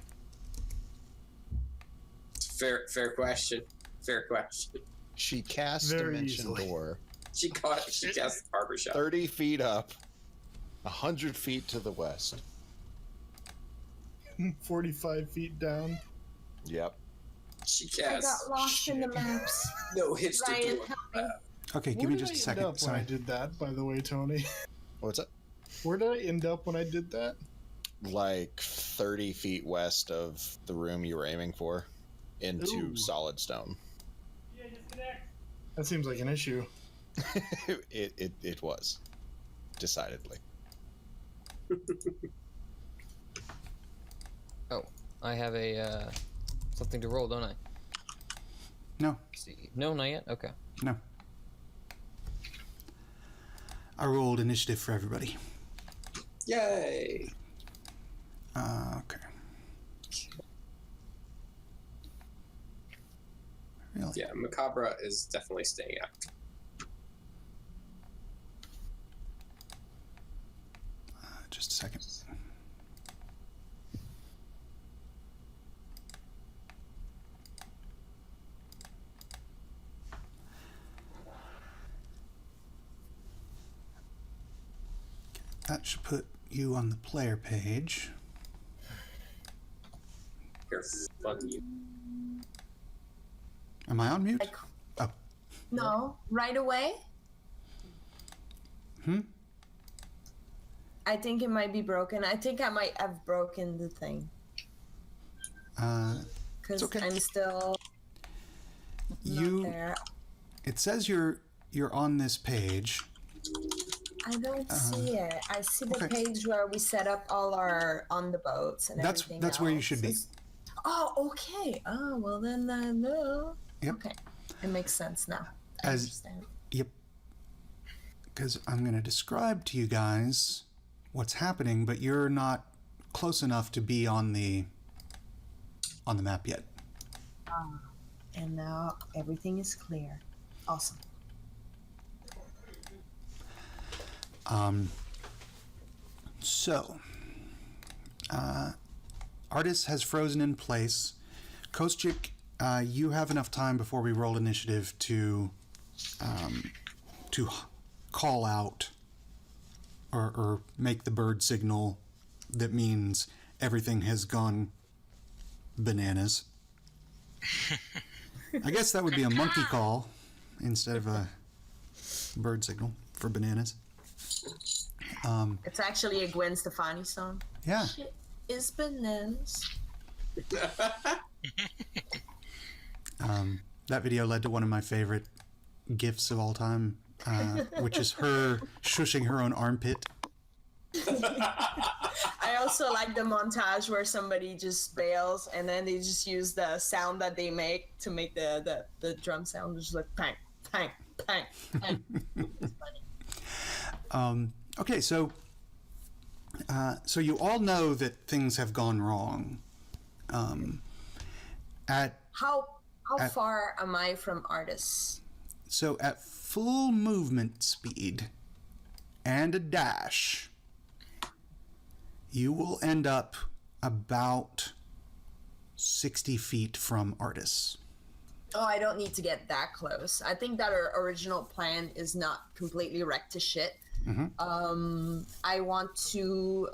Fair question. Fair question. She casts Very Dimension easily. Door She cast the barbershop. 30 feet up, 100 feet to the west. 45 feet down. Yep. She I casts got lost in the maps. no hits to Ryan, do help me. Okay, give Where me did just a I second. end up when I Sorry. did that, by the way, Tony? What's that? Where did I end up when I did that? Like 30 feet west of the room you were aiming for, into Ooh. solid stone. That seems like an issue. It was, decidedly. Oh, I have a something to roll, don't I? No, Let's see. No, not yet. Okay. no. I rolled initiative for everybody. Yay! Okay. Really? Yeah, Macabre is definitely staying out. Just a second. That should put you on the player page. Here, fuck you. Am I on mute? Like, Oh. no, right away? I think it might be broken. I think I might have broken the thing. Because okay. I'm still not You. there. It says you're on this page. I don't see it. I see the okay. page where we set up all our on the boats and everything. That's where you else. should be. Oh, okay. Oh, well then, no. Yep. Okay, it makes sense now. I As- understand. Yep. Because I'm going to describe to you guys what's happening, but you're not close enough to be on the map yet. And now everything is clear. Awesome. So, Artis has frozen in place. Koschik, you have enough time before we roll initiative to call out or make the bird signal that means everything has gone bananas. I guess that would be a monkey call instead of a bird signal for bananas. It's actually a Gwen Stefani song. Yeah. Shit is bananas. That video led to one of my favorite GIFs of all time. which is her shushing her own armpit. I also like the montage where somebody just bails and then they just use the sound that they make to make the drum sound, just like bang, bang, bang, bang. It's funny. Okay, so you all know that things have gone wrong. How far am I from Artis? So at full movement speed and a dash, you will end up about 60 feet from Artis. Oh, I don't need to get that close. I think that our original plan is not completely wrecked to shit. Mm-hmm. I want to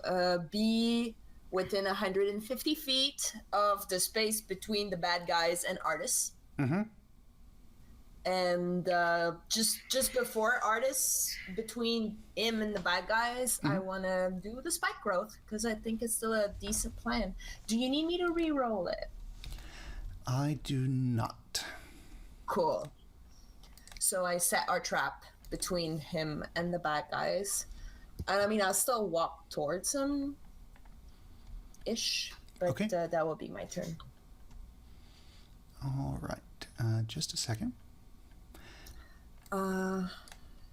be within 150 feet of the space between the bad guys and Artis. Mm-hmm. And just before Artis, between him and the bad guys, I want to do the spike growth because I think it's still a decent plan. Do you need me to re-roll it? I do not. Cool. So I set our trap between him and the bad guys. And I mean, I'll still walk towards him ish, but Okay. That will be my turn. All right. Just a second.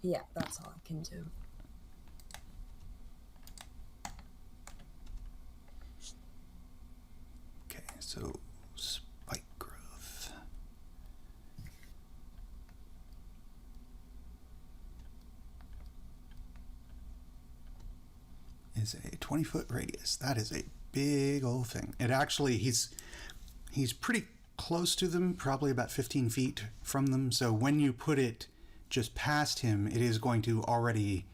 Yeah, that's all I can do. Okay, so spike growth. Is a 20-foot radius. That is a big old thing. It actually, he's pretty close to them, probably about 15 feet from them. So when you put it just past him, it is going to already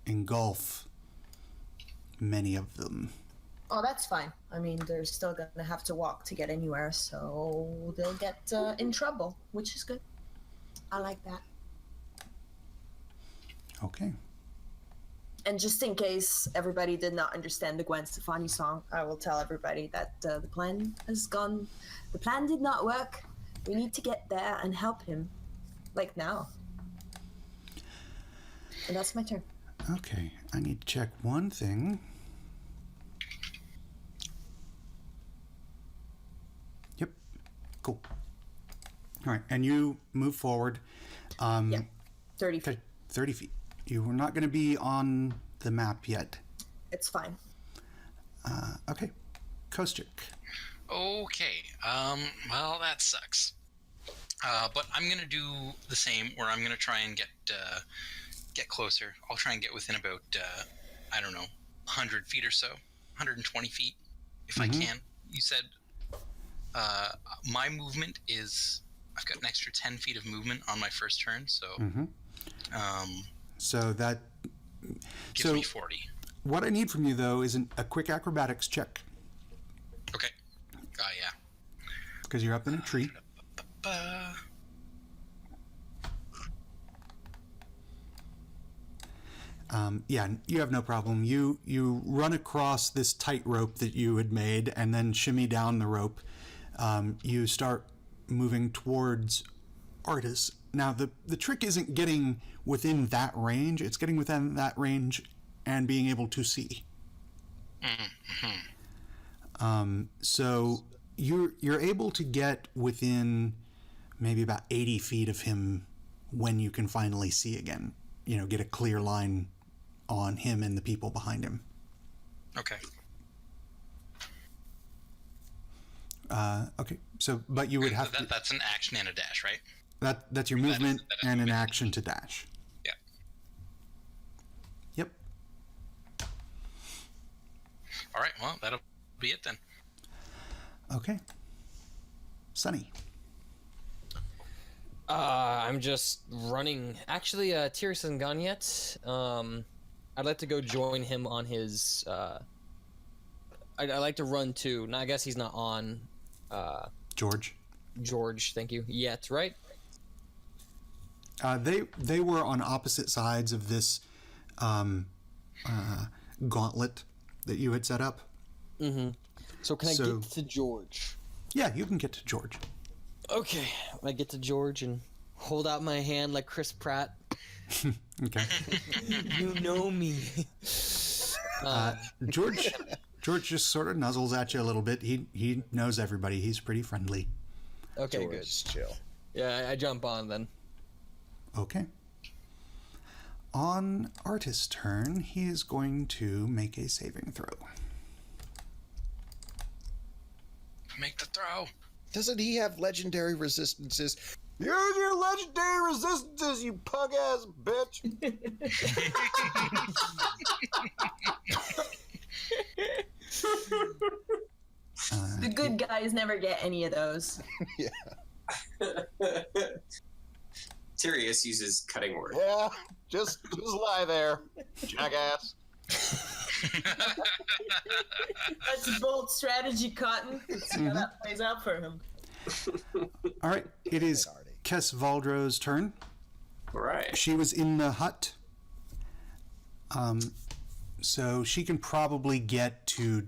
engulf many of them. Oh, that's fine. I mean, they're still gonna have to walk to get anywhere, so they'll get in trouble, which is good. I like that. Okay. And just in case everybody did not understand the Gwen Stefani song, I will tell everybody that the plan has gone. The plan did not work. We need to get there and help him, like now. And that's my turn. Okay, I need to check one thing. Yep, cool. All right, and you move forward. Yeah, 30 feet. 30 feet. You are not going to be on the map yet. It's fine. Okay, Kostick. Okay. Well, that sucks. But I'm gonna do the same, where I'm gonna try and get closer. I'll try and get within about I don't know, 100 feet or so, 120 feet, if I can. You said my movement is, I've got an extra 10 feet of movement on my first turn, so So that gives me 40. What I need from you though is a quick acrobatics check Okay. Yeah. because you're up in a tree. Yeah, you have no problem. You run across this tightrope that you had made and then shimmy down the rope. You start moving towards Artis. Now, the trick isn't getting within that range. It's getting within that range and being able to see. So you're able to get within maybe about 80 feet of him when you can finally see again. You know, get a clear line on him and the people behind him. Okay. Okay. So, but you would have to. That's an action and a dash, right? That's your movement that is and an movement. action to dash. Yeah. Yep. All right. Well, that'll be it then. Okay. Sunny. I'm just running. Actually, Tyrus hasn't gone yet. I'd like to go join him on his. I'd like to run too. Now, I guess he's not on. George. George, thank you. Yet, right? They were on opposite sides of this gauntlet that you had set up. Mm-hmm. So can I So- get to George? Yeah, you can get to George. Okay, I get to George and hold out my hand like Chris Pratt. Okay. You know me. George just sort of nuzzles at you a little bit. He knows everybody. He's pretty friendly. Okay, George, good. just chill. Yeah, I jump on then. Okay. On Artist's turn, he is going to make a saving throw. Make the throw. Doesn't he have legendary resistances? Use your legendary resistances, you pug ass bitch. The good guys never get any of those. Tyrius uses cutting word. Yeah, just lie there, jackass. That's a bold strategy, Cotton. Let's see how that plays out for him. All right, it is Kes Valdro's turn. All right. She was in the hut. So she can probably get to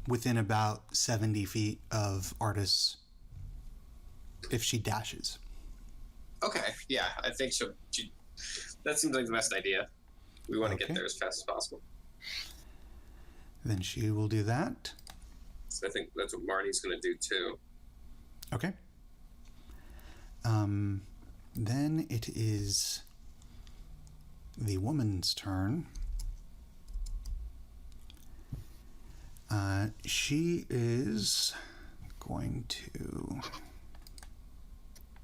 within about 70 feet of Artis if she dashes. Okay. Yeah, I think she that seems like the best idea. We want to get Okay. there as fast as possible. Then she will do that. So I think that's what Marty's going to do too. Okay. Then it is the woman's turn. She is going to...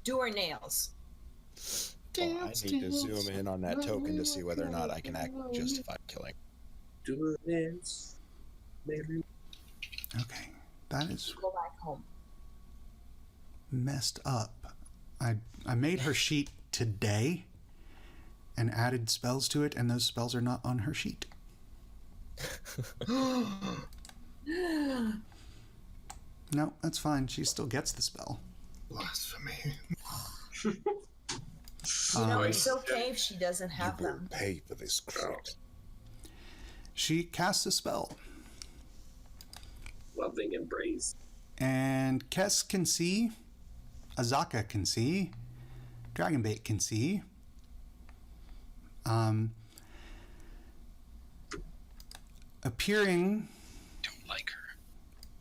Do her nails. Oh, I need to zoom in on that token to see whether or not I can justify killing. Do this. Maybe. Okay, that is Go back home. messed up. I made her sheet today and added spells to it, and those spells are not on her sheet. No, that's fine. She still gets the spell. Blasphemy. You know, it's okay if she doesn't have You will them. pay for this crime. She casts a spell, Loving embrace. and Kes can see, Azaka can see, Dragonbait can see. Appearing Don't like her.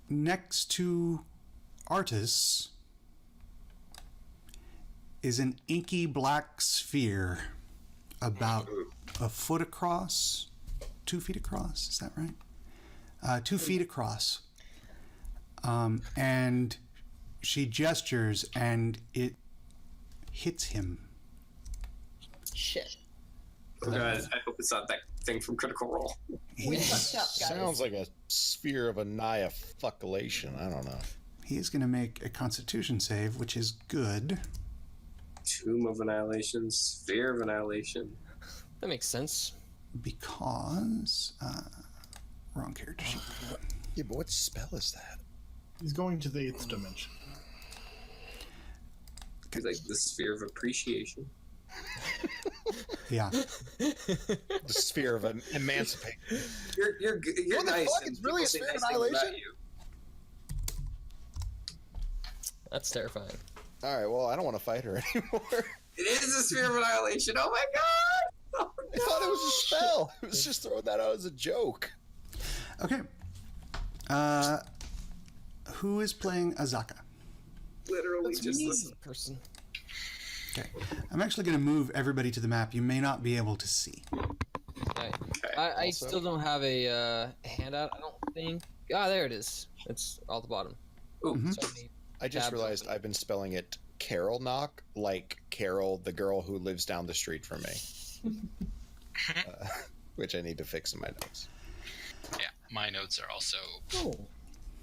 next to Artis is an inky black sphere about a foot across, 2 feet across, is that right? 2 feet across. And she gestures and it hits him. Shit. Oh, God, I hope it's not that thing from Critical Role. We fucked up, guys. Sounds like a sphere of annihilafuckulation. I don't know. He is going to make a Constitution save, which is good. Tomb of Annihilation, Sphere of Annihilation. That makes sense. Because wrong character sheet. Yeah, but what spell is that? He's going to the 8th dimension. It's like the Sphere of Appreciation. Yeah. The sphere of emancipation. You're What the nice. fuck? and It's really a people say Sphere of nice things about Annihilation? you. That's terrifying. All right, well, I don't want to fight her anymore. It is a Sphere of Annihilation. Oh my God! Oh, I thought it was a spell. It was just throwing that out as a joke. Okay. Who is playing Azaka? literally just listen. Person. Okay. I'm actually going to move everybody to the map. You may not be able to see. I Also- still don't have a handout, I don't think. Ah, there it is. It's all at the bottom. Ooh, So many I just tabs realized open. I've been spelling it Carol Knock, like Carol, the girl who lives down the street from me. Which I need to fix in my notes. Yeah, my notes are also Oh.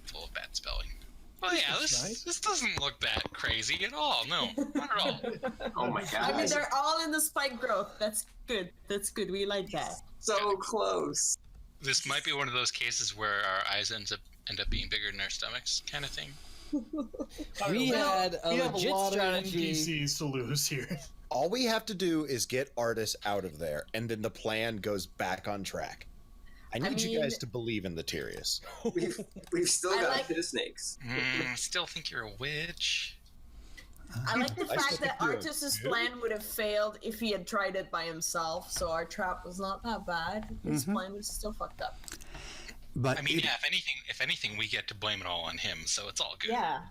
full of bad spelling. Well, yeah, this doesn't look that crazy at all. No, not at all. Oh my God! I mean, they're all in the spike growth. That's good. That's good. We like that. so close. This might be one of those cases where our eyes end up being bigger than our stomachs, kind of thing. We had a we have legit a lot strategy. of NPCs to lose here. All we have to do is get Artis out of there, and then the plan goes back on track. I need you mean- guys to believe in the Tyrius. We've still I got like- pit of snakes. Still think you're a witch. I like the I fact still that think you're Artus's good. plan would have failed if he had tried it by himself, so our trap was not that bad. His plan was still fucked up. But I mean, yeah. If anything, we get to blame it all on him, so it's all good. Yeah,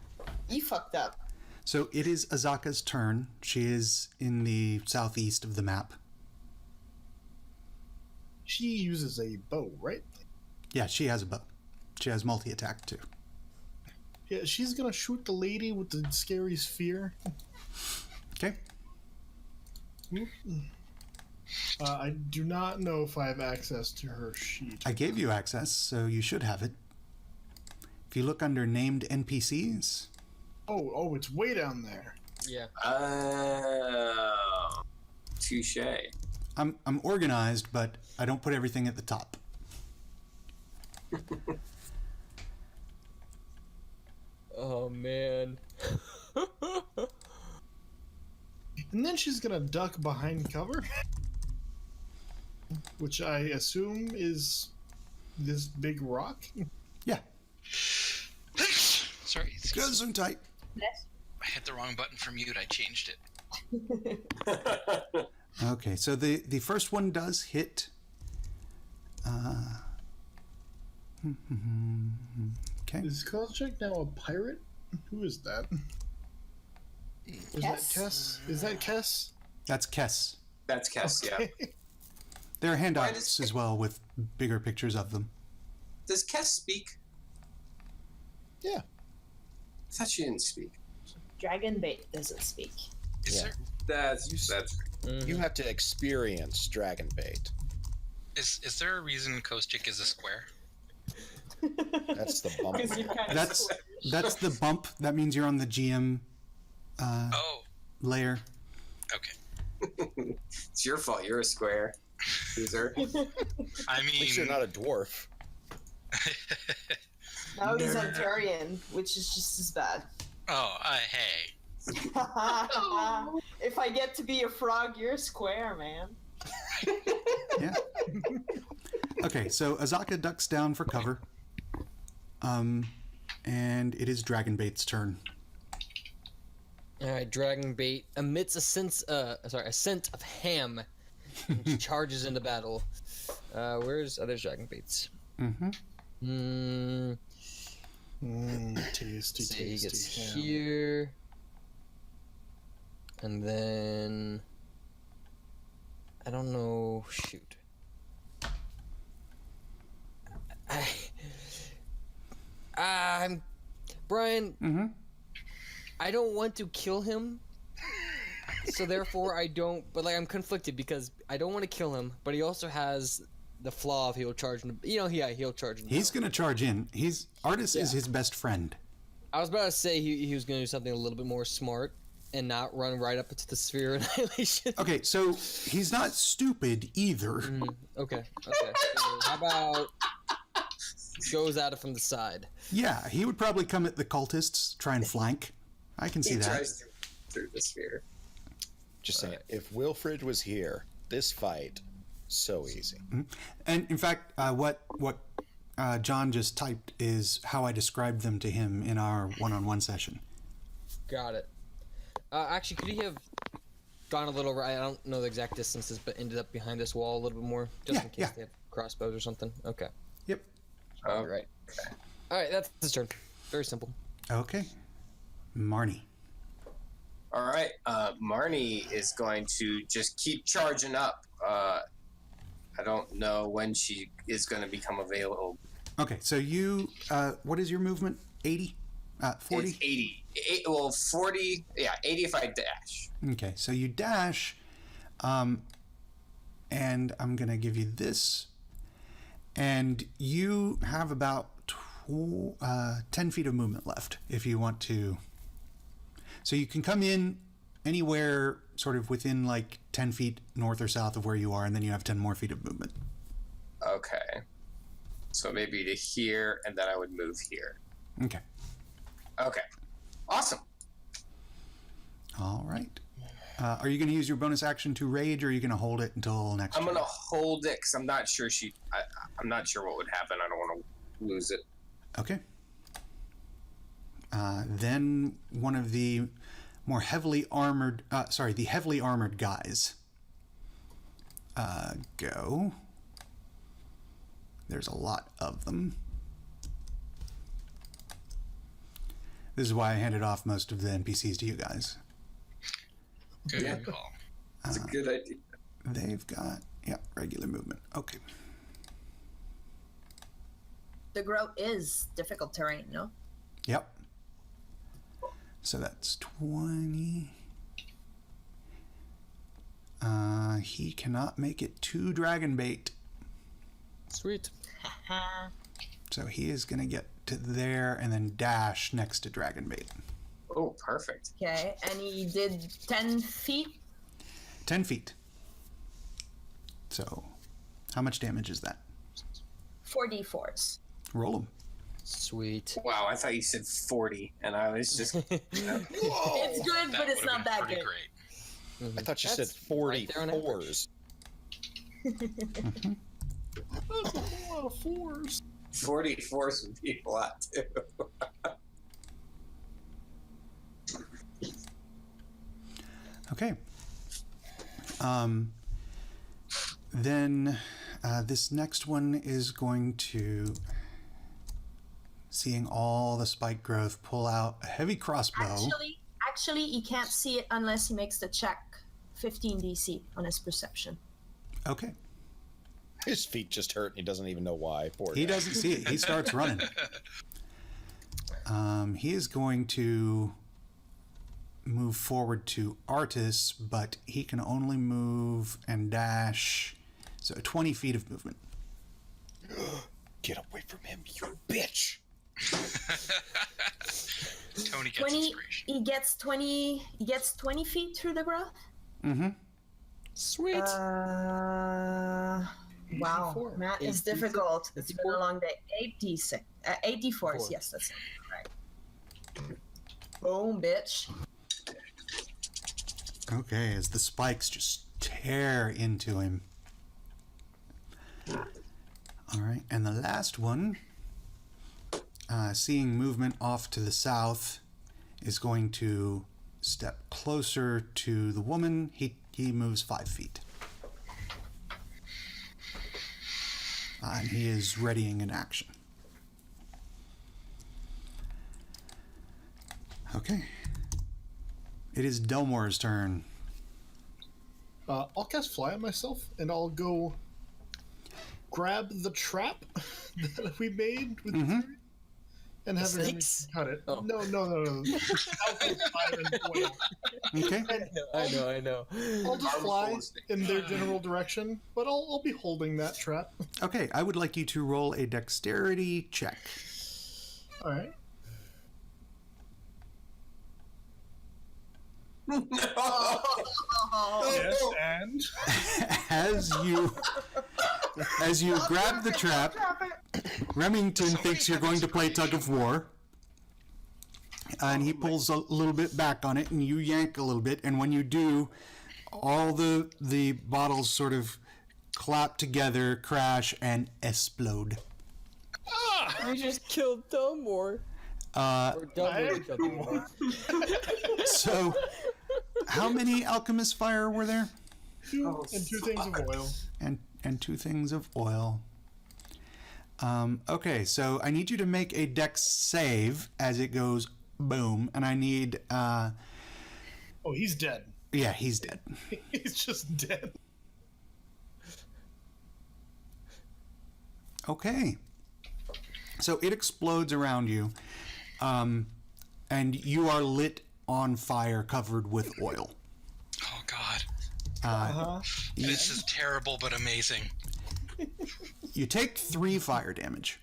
you fucked up. So it is Azaka's turn. She is in the southeast of the map. She uses a bow, right? Yeah, she has a bow. She has multi-attack too. Yeah, she's gonna shoot the lady with the scary sphere. Okay. I do not know if I have access to her sheet. I gave you access, so you should have it. If you look under named NPCs, Oh, it's way down there. Yeah. Oh, touche. I'm organized, but I don't put everything at the top. Oh man. And then she's gonna duck behind cover, which I assume is this big rock. Yeah. Sorry, Gesundheit. I hit the wrong button for mute. I changed it. Okay, so the first one does hit. Okay. Is Kozchek now a pirate? Who is that? Was that Kess? Is that Kess? That's Kess. That's Kess, yeah. There are Why handouts does- as well with bigger pictures of them. Does Kess speak? Yeah. I thought she didn't speak. Dragonbait doesn't speak. Is Yeah. there That's You have to experience dragon bait. is there a reason Kostick is a square? That's the bump. That's the bump. That means you're on the GM Oh, layer. okay. It's your fault. You're a square. Loser. I At least you're mean, not a dwarf. Now he's Ontarian, which is just as bad. oh, hey. If I get to be a frog, you're a square, man. Yeah. Okay, so Azaka ducks down for cover. And it is Dragonbait's turn. All right, Dragon Bait emits a scent of ham, and she charges into battle. Where's other Dragon Baits? Mm-hmm. Tasty, See, he gets tasty. ham. here, and then I don't know. Shoot. I'm Brian. Mm-hmm. I don't want to kill him, so therefore I don't. But like I'm conflicted because I don't want to kill him, but he also has the flaw of he'll charge. He'll charge. He's going to charge in. Artis is Yeah. his best friend. I was about to say he was going to do something a little bit more smart and not run right up into the sphere of annihilation. Okay, so he's not stupid either. Okay. So how about goes at it from the side? Yeah, he would probably come at the cultists, try and flank. I can see He that. tries through the sphere. Just saying, if Wilfred was here, this fight, so easy. And in fact, what John just typed is how I described them to him in our one-on-one session. Got it. Actually, could he have gone a little right? I don't know the exact distances, but ended up behind this wall a little bit more, just Yeah, in case yeah. they have crossbows or something. Okay. Yep. Oh, Right. All right, that's his turn. Very simple. Okay. Marnie. All right. Marnie is going to just keep charging up. I don't know when she is going to become available. Okay, so you, what is your movement? 80? 40? It's 80. 40. Yeah, 80 if I dash. Okay, so you dash, and I'm going to give you this. And you have about 10 feet of movement left if you want to. So you can come in anywhere sort of within like 10 feet north or south of where you are, and then you have 10 more feet of movement. Okay. So maybe to here, and then I would move here. Okay. Okay. Awesome. All right. Are you going to use your bonus action to rage, or are you going to hold it until next I'm turn? going to hold it because I'm not sure I'm not sure what would happen. I don't want to lose it. Okay. Then one of the more heavily armored, the heavily armored guys go. There's a lot of them. This is why I handed off most of the NPCs to you guys. Good call. It's a good idea. They've got, regular movement. Okay. The grow is difficult terrain, no? Yep. So that's 20. He cannot make it to dragon bait. Sweet. So he is going to get to there and then dash next to dragon bait. Oh, perfect. Okay, and he did 10 feet. 10 feet. So how much damage is that? 4d4s. Roll them. Sweet. Wow, I thought you said 40, and I was just... Whoa! It's good, but it's not that pretty good. great. I thought you said That's right there on 44s. That's a whole lot of 4s. 44s would be a lot, too. Okay. Then this next one is going to, seeing all the spike growth, pull out a heavy crossbow. Actually, he can't see it unless he makes the check 15 DC on his perception. Okay. His feet just hurt and he doesn't even know why. Poor He guy. doesn't see it. He starts running. He is going to move forward to Artis, but he can only move and dash, so 20 feet of movement. Get away from him, you bitch! Tony gets 20. inspiration. He gets 20. He gets 20 feet through the growth. Mm-hmm. Sweet. Wow, math is 8d6. difficult. It's been a 84? long day. 8d6, 8d4s. Yes, that's right. Boom, bitch. Okay, as the spikes just tear into him. All right, and the last one, seeing movement off to the south, is going to step closer to the woman. He moves 5 feet. And he is readying an action. Okay. It is Delmore's turn. I'll cast Fly on myself, and I'll go grab the trap that we made with the tree and have him Snakes? cut it. Oh. No. Fire and oil. Okay. I know. I'll just Marble fly Forest. in their general direction, but I'll be holding that trap. Okay, I would like you to roll a dexterity check. All right. Yes, and As you grab the trap, Remington thinks you're going to play tug of war. And he pulls a little bit back on it, and you yank a little bit, and when you do, all the bottles sort of clap together, crash, and explode. You just killed Delmore. Or Delmore killed Delmore. So, how many alchemist fire were there? two things of oil. And 2 things of oil. Okay, so I need you to make a dex save as it goes boom, and I need Oh, he's dead. yeah, he's dead. He's just dead. Okay. So it explodes around you, and you are lit on fire, covered with oil. Oh God. This is terrible but amazing. You take 3 fire damage,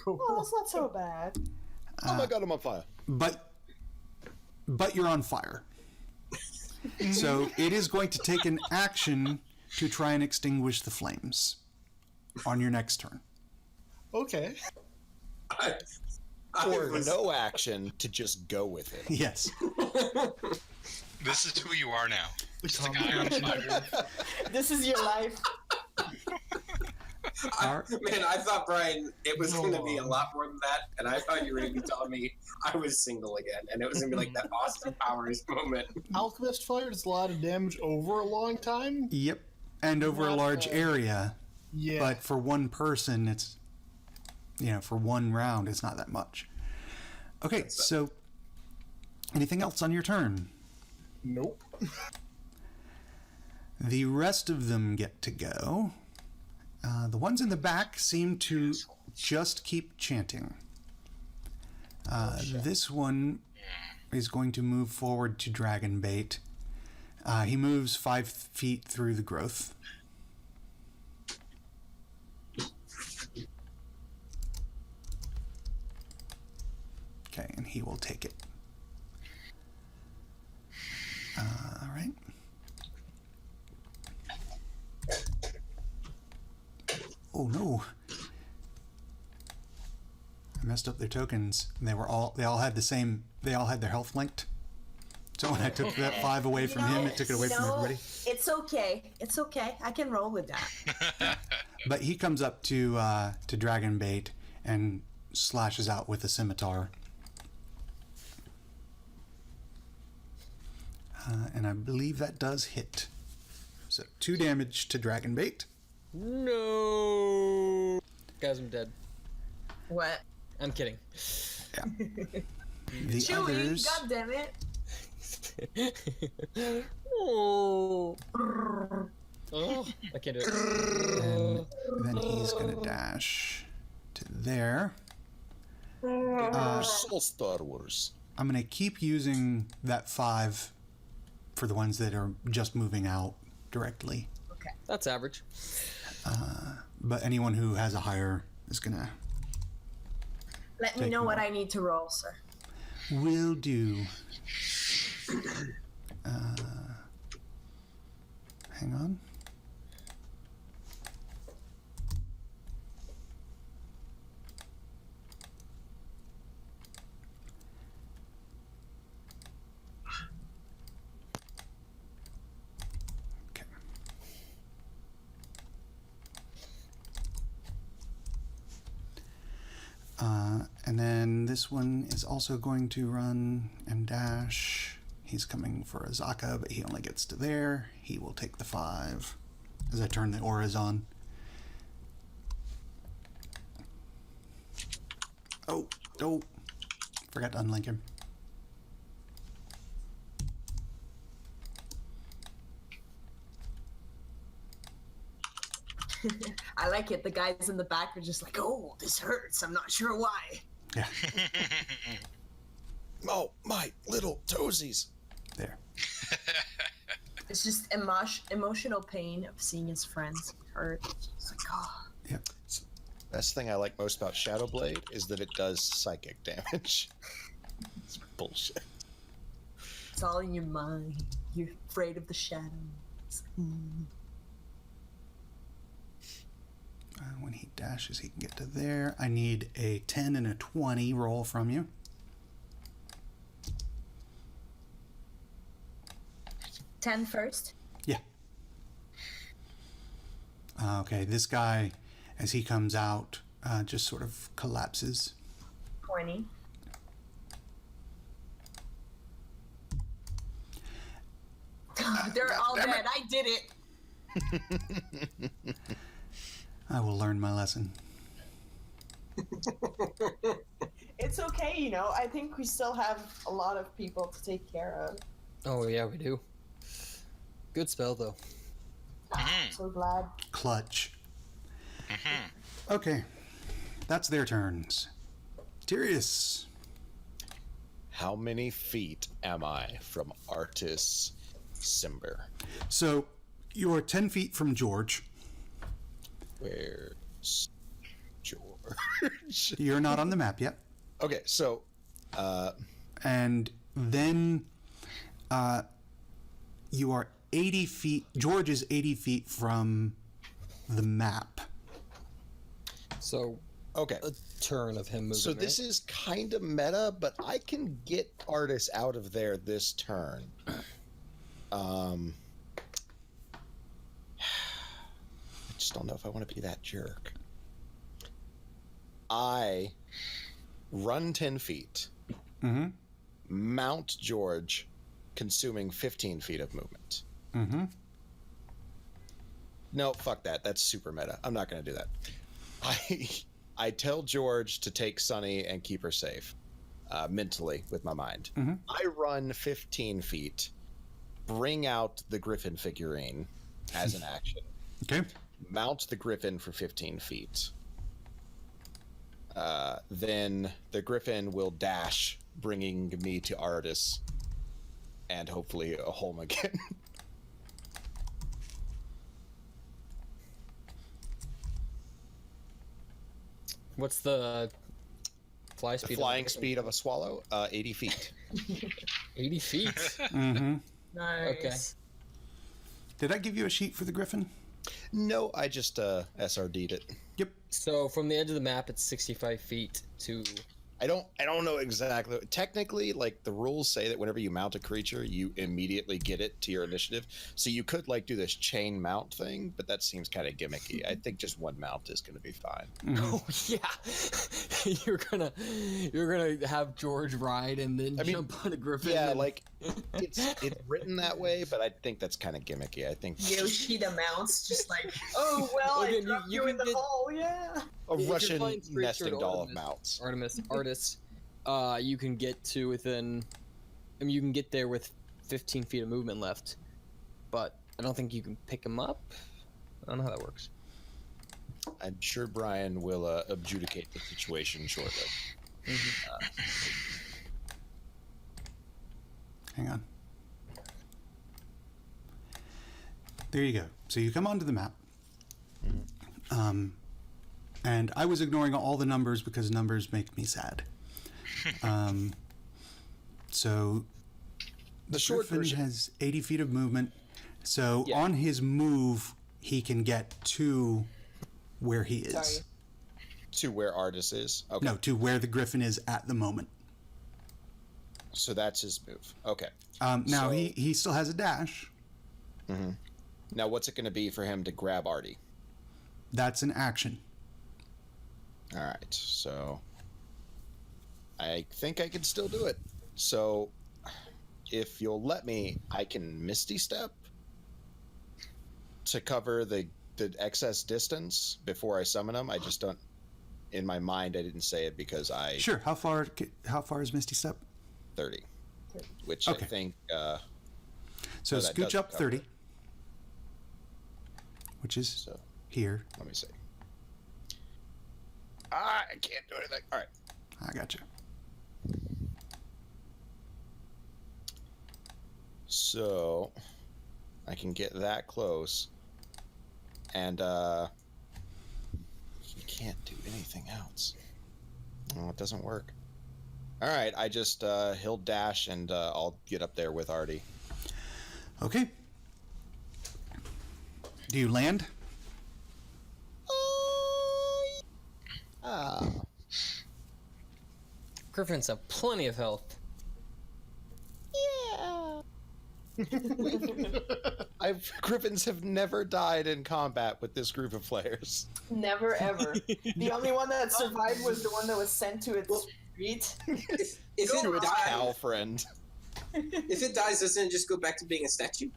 Oh, that's not so bad. Oh my god, I'm on fire. but you're on fire. So it is going to take an action to try and extinguish the flames on your next turn. Okay. I Or was- no action to just go with it. Yes. This is who you are now. Just a guy on fire. This is your life. All right. Man, I thought, Brian, it was going to be a lot more than that, and I thought you were going to be telling me I was single again, and it was gonna be like that Austin Powers moment. Alchemist fire does a lot of damage over a long time. Yep. And over a Not, large area. Yeah. But for one person, it's, for one round, it's not that much. Okay, so anything else on your turn? Nope. The rest of them get to go. The ones in the back seem to just keep chanting. This one is going to move forward to Dragon Bait. He moves 5 feet through the growth. Okay, and he will take it. All right. Oh no! I messed up their tokens. They all had their health linked. So when I took that 5 away from him, it took it away from everybody. It's okay. It's okay. I can roll with that. But he comes up to Dragon Bait and slashes out with a scimitar. And I believe that does hit. So 2 damage to Dragon Bait. No. Guys, I'm dead. What? I'm kidding. Yeah. The Chewie, others. God damn it. Oh, I can't do it. And then he's gonna dash to there. Soul Star Wars. I'm gonna keep using that 5 for the ones that are just moving out directly. Okay. That's average. But anyone who has a higher is gonna. Let me Take know what more. I need to roll, sir. Will do. Hang on. Okay. And then this one is also going to run and dash. He's coming for Azaka, but he only gets to there. He will take the 5 as I turn the auras on. Oh, forgot to unlink him. I like it. The guys in the back are just like, oh, this hurts. I'm not sure why. Yeah, Oh, my little toesies. there. It's just emotional pain of seeing his friends hurt. It's like, oh. Yep. Best thing I like most about Shadow Blade is that it does psychic damage. It's bullshit. It's all in your mind. You're afraid of the shadows. When he dashes, he can get to there. I need a 10 and a 20 roll from you. Ten first. Yeah. Okay, this guy, as he comes out, just sort of collapses. 20. They're all dead. I did it. I will learn my lesson. It's okay, you know. I think we still have a lot of people to take care of. Oh yeah, we do. Good spell though. I'm so glad. Clutch. Okay, that's their turns. Tyrius. How many feet am I from Artis Simber? So you're 10 feet from George. Where's George? You're not on the map yet. Okay, so And then you are 80 feet. George is 80 feet from the map. So okay. a turn of him moving. So this is kind of meta, but I can get Artis out of there this turn. I just don't know if I want to be that jerk. I run 10 feet, Mm-hmm. mount George, consuming 15 feet of movement. Mm-hmm. No, fuck that. That's super meta. I'm not going to do that. I tell George to take Sunny and keep her safe, mentally with my mind. Mm-hmm. I run 15 feet, bring out the Griffon figurine as an action, Okay. mount the Griffin for 15 feet. Then the Griffin will dash, bringing me to Artis, and hopefully a home again. What's the fly The speed? flying speed of a swallow, 80 feet. 80 feet. Mm-hmm. Nice. Okay. Did I give you a sheet for the Griffin? No, I just SRD'd it. Yep. So from the edge of the map, it's 65 feet to. I don't know exactly. Technically, like the rules say that whenever you mount a creature, you immediately get it to your initiative. So you could like do this chain mount thing, but that seems kind of gimmicky. I think just one mount is going to be fine. Oh yeah, you're gonna have George ride and then jump on a Griffin. Yeah, and... like it's written that way, but I think that's kind of gimmicky. I think Yoshi the mouse, just like, oh well, Okay, I dropped you you in can the get- hole, yeah. a If you're Russian flying straight nesting toward doll of mounts. Artemis, you can get to within. I mean, you can get there with 15 feet of movement left, but I don't think you can pick him up. I don't know how that works. I'm sure Brian will adjudicate the situation shortly. Hang on. There you go. So you come onto the map. And I was ignoring all the numbers because numbers make me sad. So The short Griffin version. has 80 feet of movement. So Yeah. on his move, he can get to where he is. Sorry. To where Artis is. Okay. No, to where the Griffin is at the moment. So that's his move. Okay. Now, So- he still has a dash. Now, what's it going to be for him to grab Artie? That's an action. All right. So I think I can still do it. So if you'll let me, I can Misty Step to cover the excess distance before I summon him. I just don't. In my mind, I didn't say it because I Sure. How far is Misty Step? 30, which Okay. I think. So No, that scooch doesn't up cover 30, it. which is So here. let me see. I can't do anything. All right. I got you. So I can get that close, and he can't do anything else. Oh, it doesn't work. All right, I just he'll dash, and I'll get up there with Artie. Okay. Do you land? Griffins have plenty of health. Griffins have never died in combat with this group of players. Never ever. The only one that survived was the one that was sent to its retreat. If To it its dies, pal friend. if it dies, doesn't it just go back to being a statue?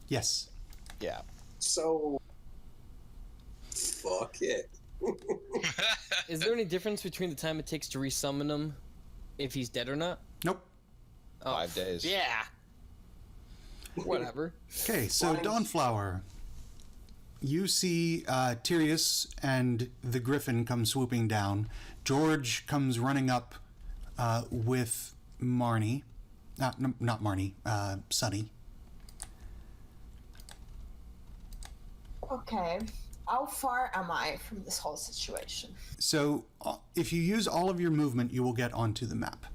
Yes. Yeah. So, fuck it. Is there any difference between the time it takes to resummon him, if he's dead or not? Nope. Oh, 5 days. Yeah. Whatever. Okay, so Dawnflower. You see Tyrius and the Griffin come swooping down. George comes running up with Marnie. Not Marnie, Sunny. Okay. How far am I from this whole situation? So if you use all of your movement, you will get onto the map.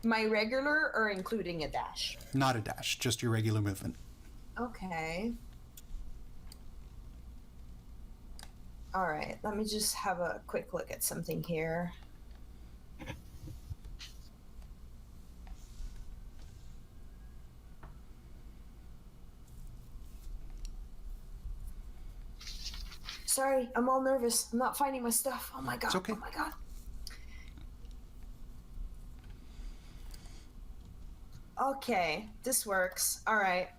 My regular or including a dash? Not a dash, just your regular movement. Okay. Alright, let me just have a quick look at something here. Sorry, I'm all nervous. I'm not finding my stuff. Oh my god. It's okay. Oh my god. Okay, this works. All right.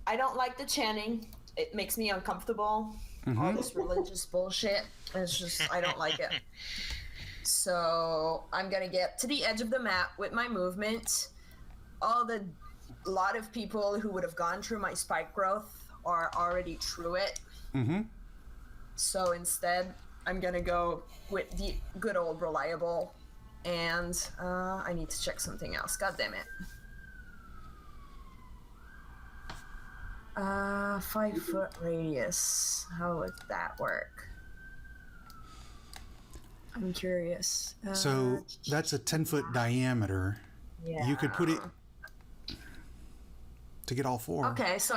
I don't like the chanting. It makes me uncomfortable. All this religious bullshit. It's just, I don't like it. So I'm gonna get to the edge of the map with my movement. Lot of people who would have gone through my spike growth are already through it. So instead, I'm gonna go with the good old reliable. And I need to check something else. God damn it. 5-foot radius. How would that work? I'm curious. So that's a 10-foot diameter. Yeah. You could put it to get all 4. Okay, so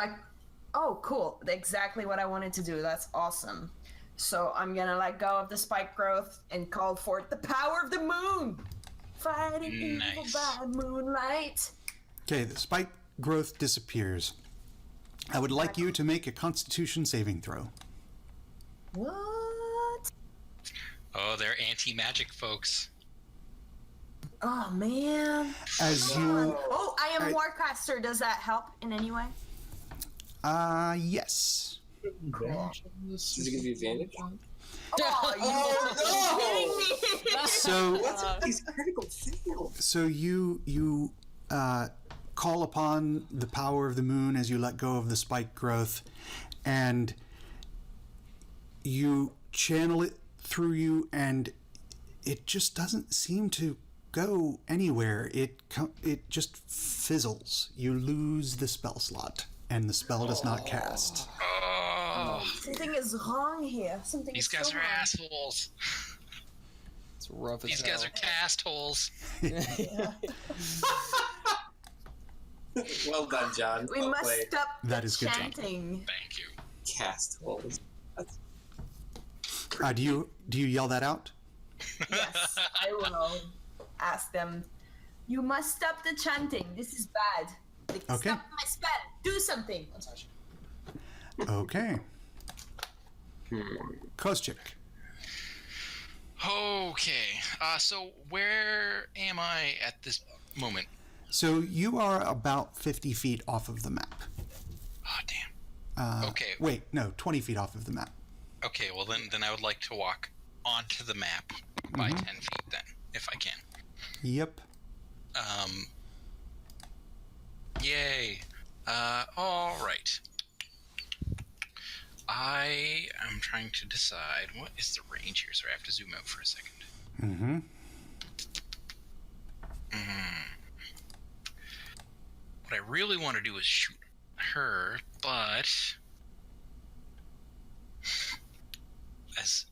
oh, cool. Exactly what I wanted to do. That's awesome. So I'm gonna let go of the spike growth and call forth the power of the moon. Fighting evil by moonlight. Okay, the spike growth disappears. I would like you to make a Constitution saving throw. What? Oh, they're anti-magic folks. Oh man. As you, Oh, I am Warcaster. Does that help in any way? yes. Cool. Is it gonna be advantage? Oh, you So, What's with these critical fails? so you call upon the power of the moon as you let go of the spike growth, and you channel it through you, and it just doesn't seem to go anywhere. It just fizzles. You lose the spell slot, and the spell does not cast. Oh, Something is wrong here. Something these is guys so are wrong. assholes. It's rough as These hell. guys are cast holes. Well done, John. We Well must played. stop That the is good, John. chanting. Thank you. Cast holes. Do you yell that out? Yes, I will ask them. You must stop the chanting. This is bad. Like, Okay. Stop my spell. Do something. I'm sorry. Okay. Koscheck. Okay. So where am I at this moment? So you are about 50 feet off of the map. Oh, damn. Okay. Wait, no, 20 feet off of the map. Okay. Well, then I would like to walk onto the map by 10 feet then, if I can. Yep. Yay. All right. I am trying to decide what is the range here, so I have to zoom out for a second. Mm-hmm. What I really want to do is shoot her, but as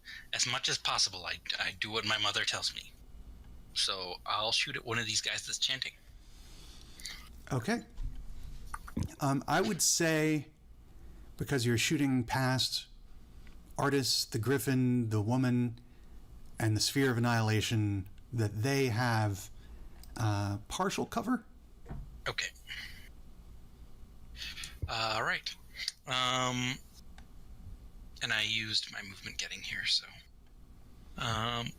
much as possible, I do what my mother tells me. So I'll shoot at one of these guys that's chanting. Okay. I would say, because you're shooting past Artis, the Griffin, the woman, and the Sphere of Annihilation, that they have partial cover. Okay. All right. And I used my movement getting here, so I'm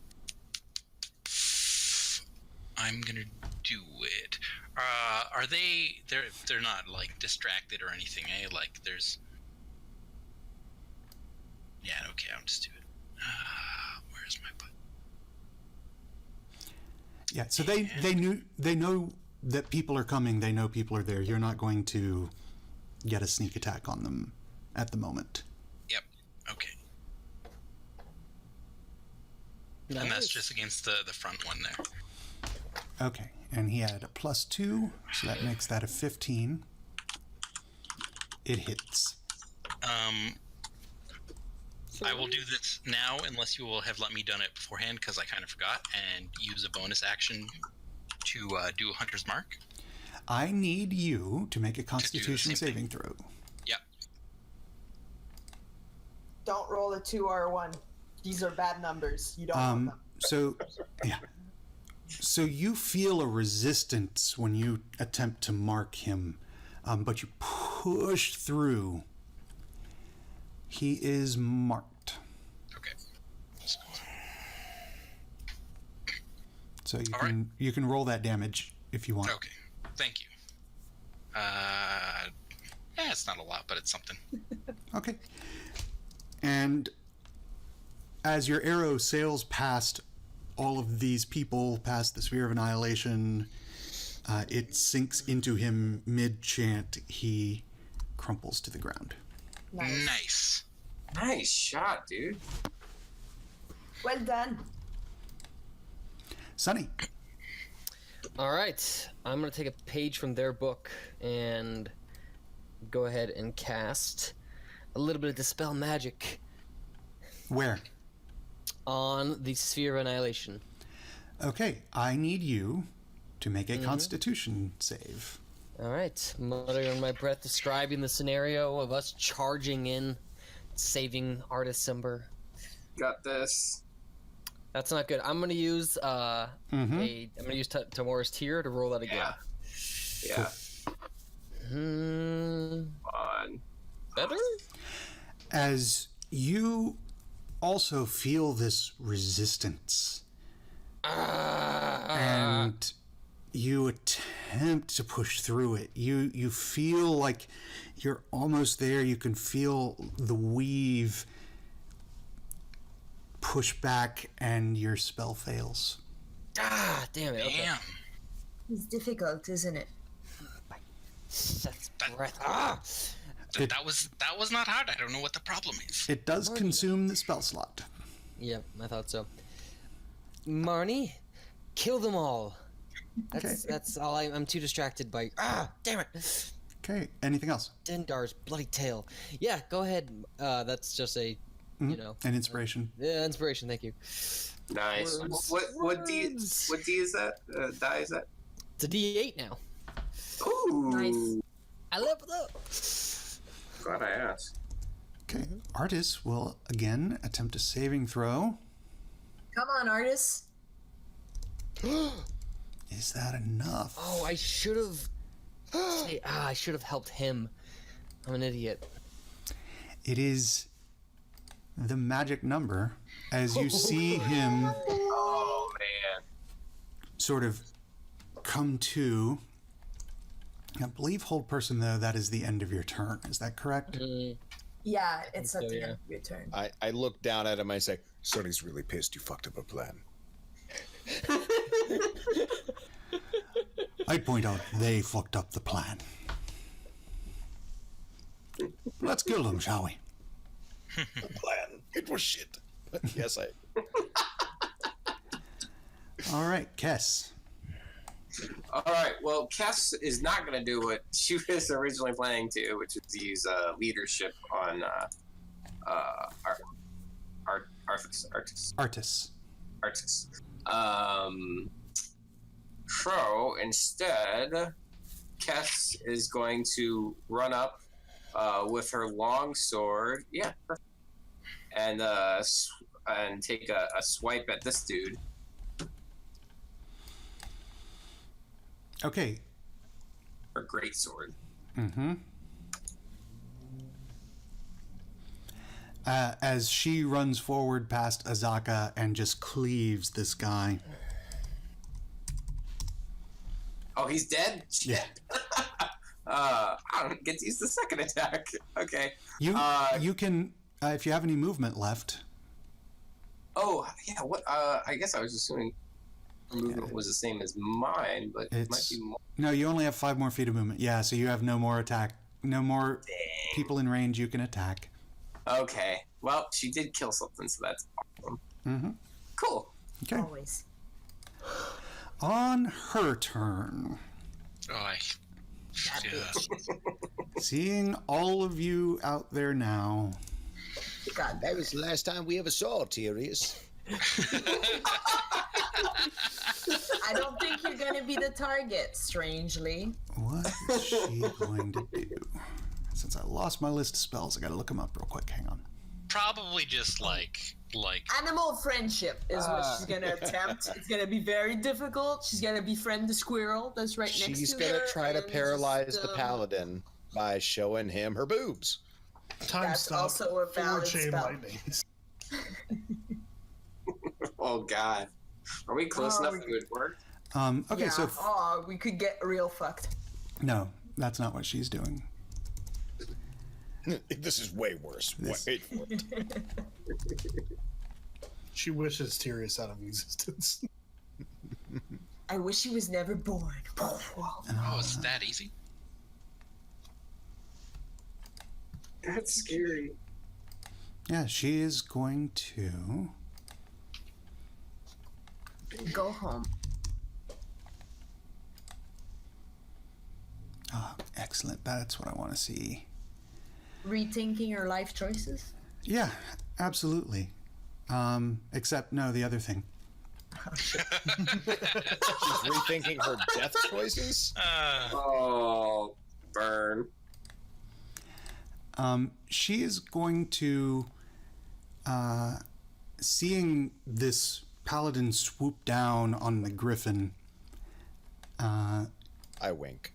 gonna do it. Are they? They're not like distracted or anything, eh? Like there's. Yeah. Okay. I'll just do it. Where's my button? Yeah. So they know that people are coming. They know people are there. You're not going to get a sneak attack on them at the moment. Yep. Okay. And that's just against the front one there. Okay. And he had a +2, so that makes that a 15. It hits. I will do this now, unless you will have let me done it beforehand, because I kind of forgot, and use a bonus action to do a Hunter's Mark. I need you to make a Constitution same saving throw. Yep. Don't roll a 2 or a 1. These are bad numbers. You don't want them. So, yeah. So you feel a resistance when you attempt to mark him, but you push through. He is marked. Okay. So All you can roll that damage if you want. Okay. Thank you. It's not a lot, but it's something. Okay. And as your arrow sails past all of these people, past the Sphere of Annihilation, it sinks into him mid-chant. He crumples to the ground. Nice. Nice shot, dude. Well done. Sonny. All right, I'm gonna take a page from their book and go ahead and cast a little bit of Dispel Magic Where? on the Sphere of Annihilation. Okay, I need you to make a Constitution save. All right, muttering under my breath, describing the scenario of us charging in, saving Artist Simber. Got this. That's not good. I'm gonna use I'm gonna use Tamora's Tear to roll that again. Yeah. Hmm. On. Better? As you also feel this resistance, and you attempt to push through it, you feel like you're almost there. You can feel the weave push back, and your spell fails. Damn it. Okay. Damn. It's difficult, isn't it? That's breath. That was not hard. I don't know what the problem is. It does consume the spell slot. Yep, I thought so. Marnie, kill them all. That's all. I'm too distracted by. Damn it. Okay, anything else? Dendar's bloody tail. Yeah, go ahead. That's just a, An inspiration. inspiration. Thank you. Nice. Words. What D is that? Die is that? It's a D8 now. Ooh. Nice. I leveled up. Glad I asked. Okay, Artis will again attempt a saving throw. Come on, artists. Is that enough? Oh, I should have. I should have helped him. I'm an idiot. It is the magic number as you see him Oh man. sort of come to. I believe hold person, though, that is the end of your turn. Is that correct? Yeah, it's at so, the yeah. end of your turn. I look down at him. I say, Sonny's really pissed you fucked up a plan. I'd point out they fucked up the plan. Let's kill them, shall we? plan. It was shit. But yes, I. All right, Kess. All right. Well, Kess is not going to do what she was originally planning to, which is use leadership on Artis. So instead, Kess is going to run up with her long sword. Yeah. And take a swipe at this dude. Okay. Her great sword. Mm-hmm. As she runs forward past Azaka and just cleaves this guy. Oh, he's dead? Yeah. I don't get to use the second attack. Okay. You can, if you have any movement left. Oh, yeah. What? I guess I was assuming her movement was the same as mine, but it might be more. No, you only have 5 more feet of movement. Yeah, so you have no more attack. No more people in range you can attack. Okay. Well, she did kill something, so that's awesome. Mm-hmm. Cool. Okay. Always. On her turn. Seeing all of you out there now. God, That was the last time we ever saw Tyrius. I don't think you're going to be the target, strangely. What is she going to do? Since I lost my list of spells, I gotta look them up real quick. Hang on. Probably just like Animal friendship is what she's going to attempt. It's going to be very difficult. She's going to befriend the squirrel that's right next to her. She's gonna try to and paralyze just, the paladin by showing him her boobs. Time That's stop. also a 4 valid chain spell. lightning. Oh, God. Are we close enough that it would work? Okay, yeah. so Oh, we could get real fucked. no, that's not what she's doing. This is way worse. Wait for it. She wishes Tyrius out of existence. I wish he was never born. Oh, is it that easy? That's scary. Yeah, she is going to. Go home. Oh, excellent. That's what I want to see. Rethinking your life choices? Yeah, absolutely. Except, no, the other thing. She's rethinking her death choices. Oh, burn. She is going to, seeing this paladin swoop down on the griffin. I wink.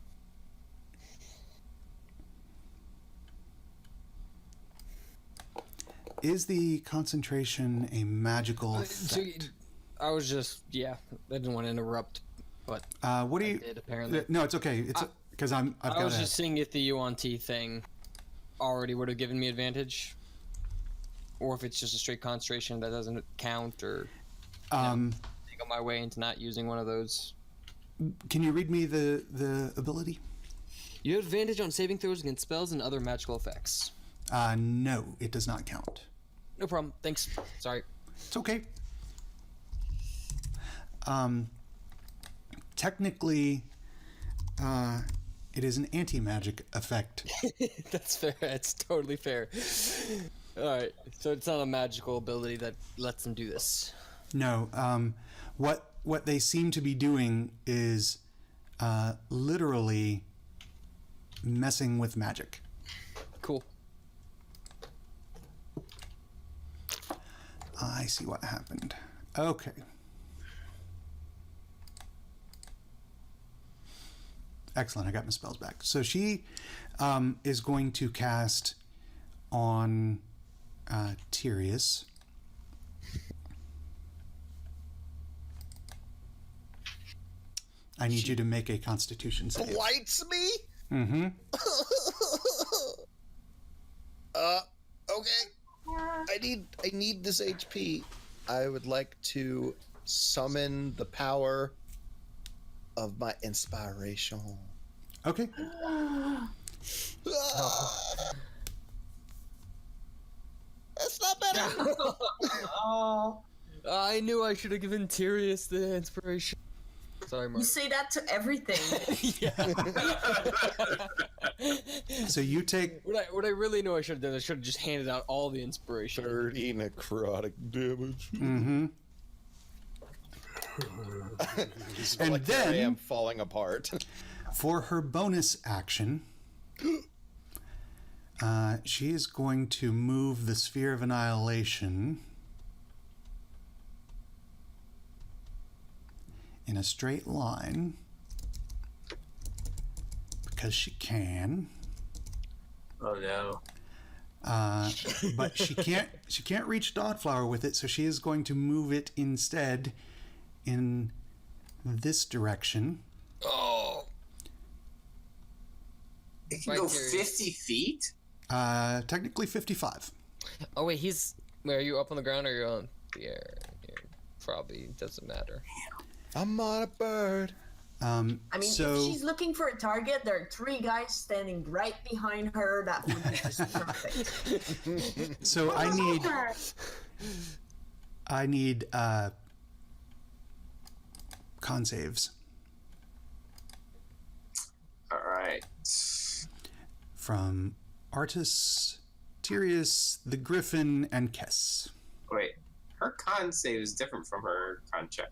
Is the concentration a magical effect? I was just, I didn't want to interrupt, but What do you? did apparently. No, it's okay. It's because I've I got was just seeing if the UNT thing already would have given me advantage, or if it's just a straight concentration that doesn't count, or take on my way into not using one of those. Can you read me the ability? You have advantage on saving throws against spells and other magical effects. No, it does not count. No problem. Thanks. Sorry. It's okay. Technically, it is an anti-magic effect. That's fair. That's totally fair. All right. So it's not a magical ability that lets them do this. No. What they seem to be doing is literally messing with magic. Cool. I see what happened. Okay. Excellent. I got my spells back. So she is going to cast on Tyrius. I need you to make a Constitution save. Blights me? Mm-hmm. Okay. I need this HP. I would like to summon the power of my inspiration. Okay. That's not better. Oh. I knew I should have given Tyrius the inspiration. Sorry, You Mark. say that to everything. So you take. What I really know I should have done, I should have just handed out all the inspiration. 30 necrotic damage. Mm-hmm. And Like, there I then- am falling apart. For her bonus action, she is going to move the Sphere of Annihilation in a straight line because she can. Oh no. But she can't reach Dogflower with it, so she is going to move it instead in this direction. Oh. It can Right, go Tyrius. 50 feet? Technically 55. Oh wait, are you up on the ground or are you on the air? Probably doesn't matter. I'm not a bird. I mean, so if she's looking for a target, there are 3 guys standing right behind her. That would be just perfect. so I need con saves Alright. from Artis, Tyrius, the Griffin, and Kess. Wait. Her con save is different from her con check.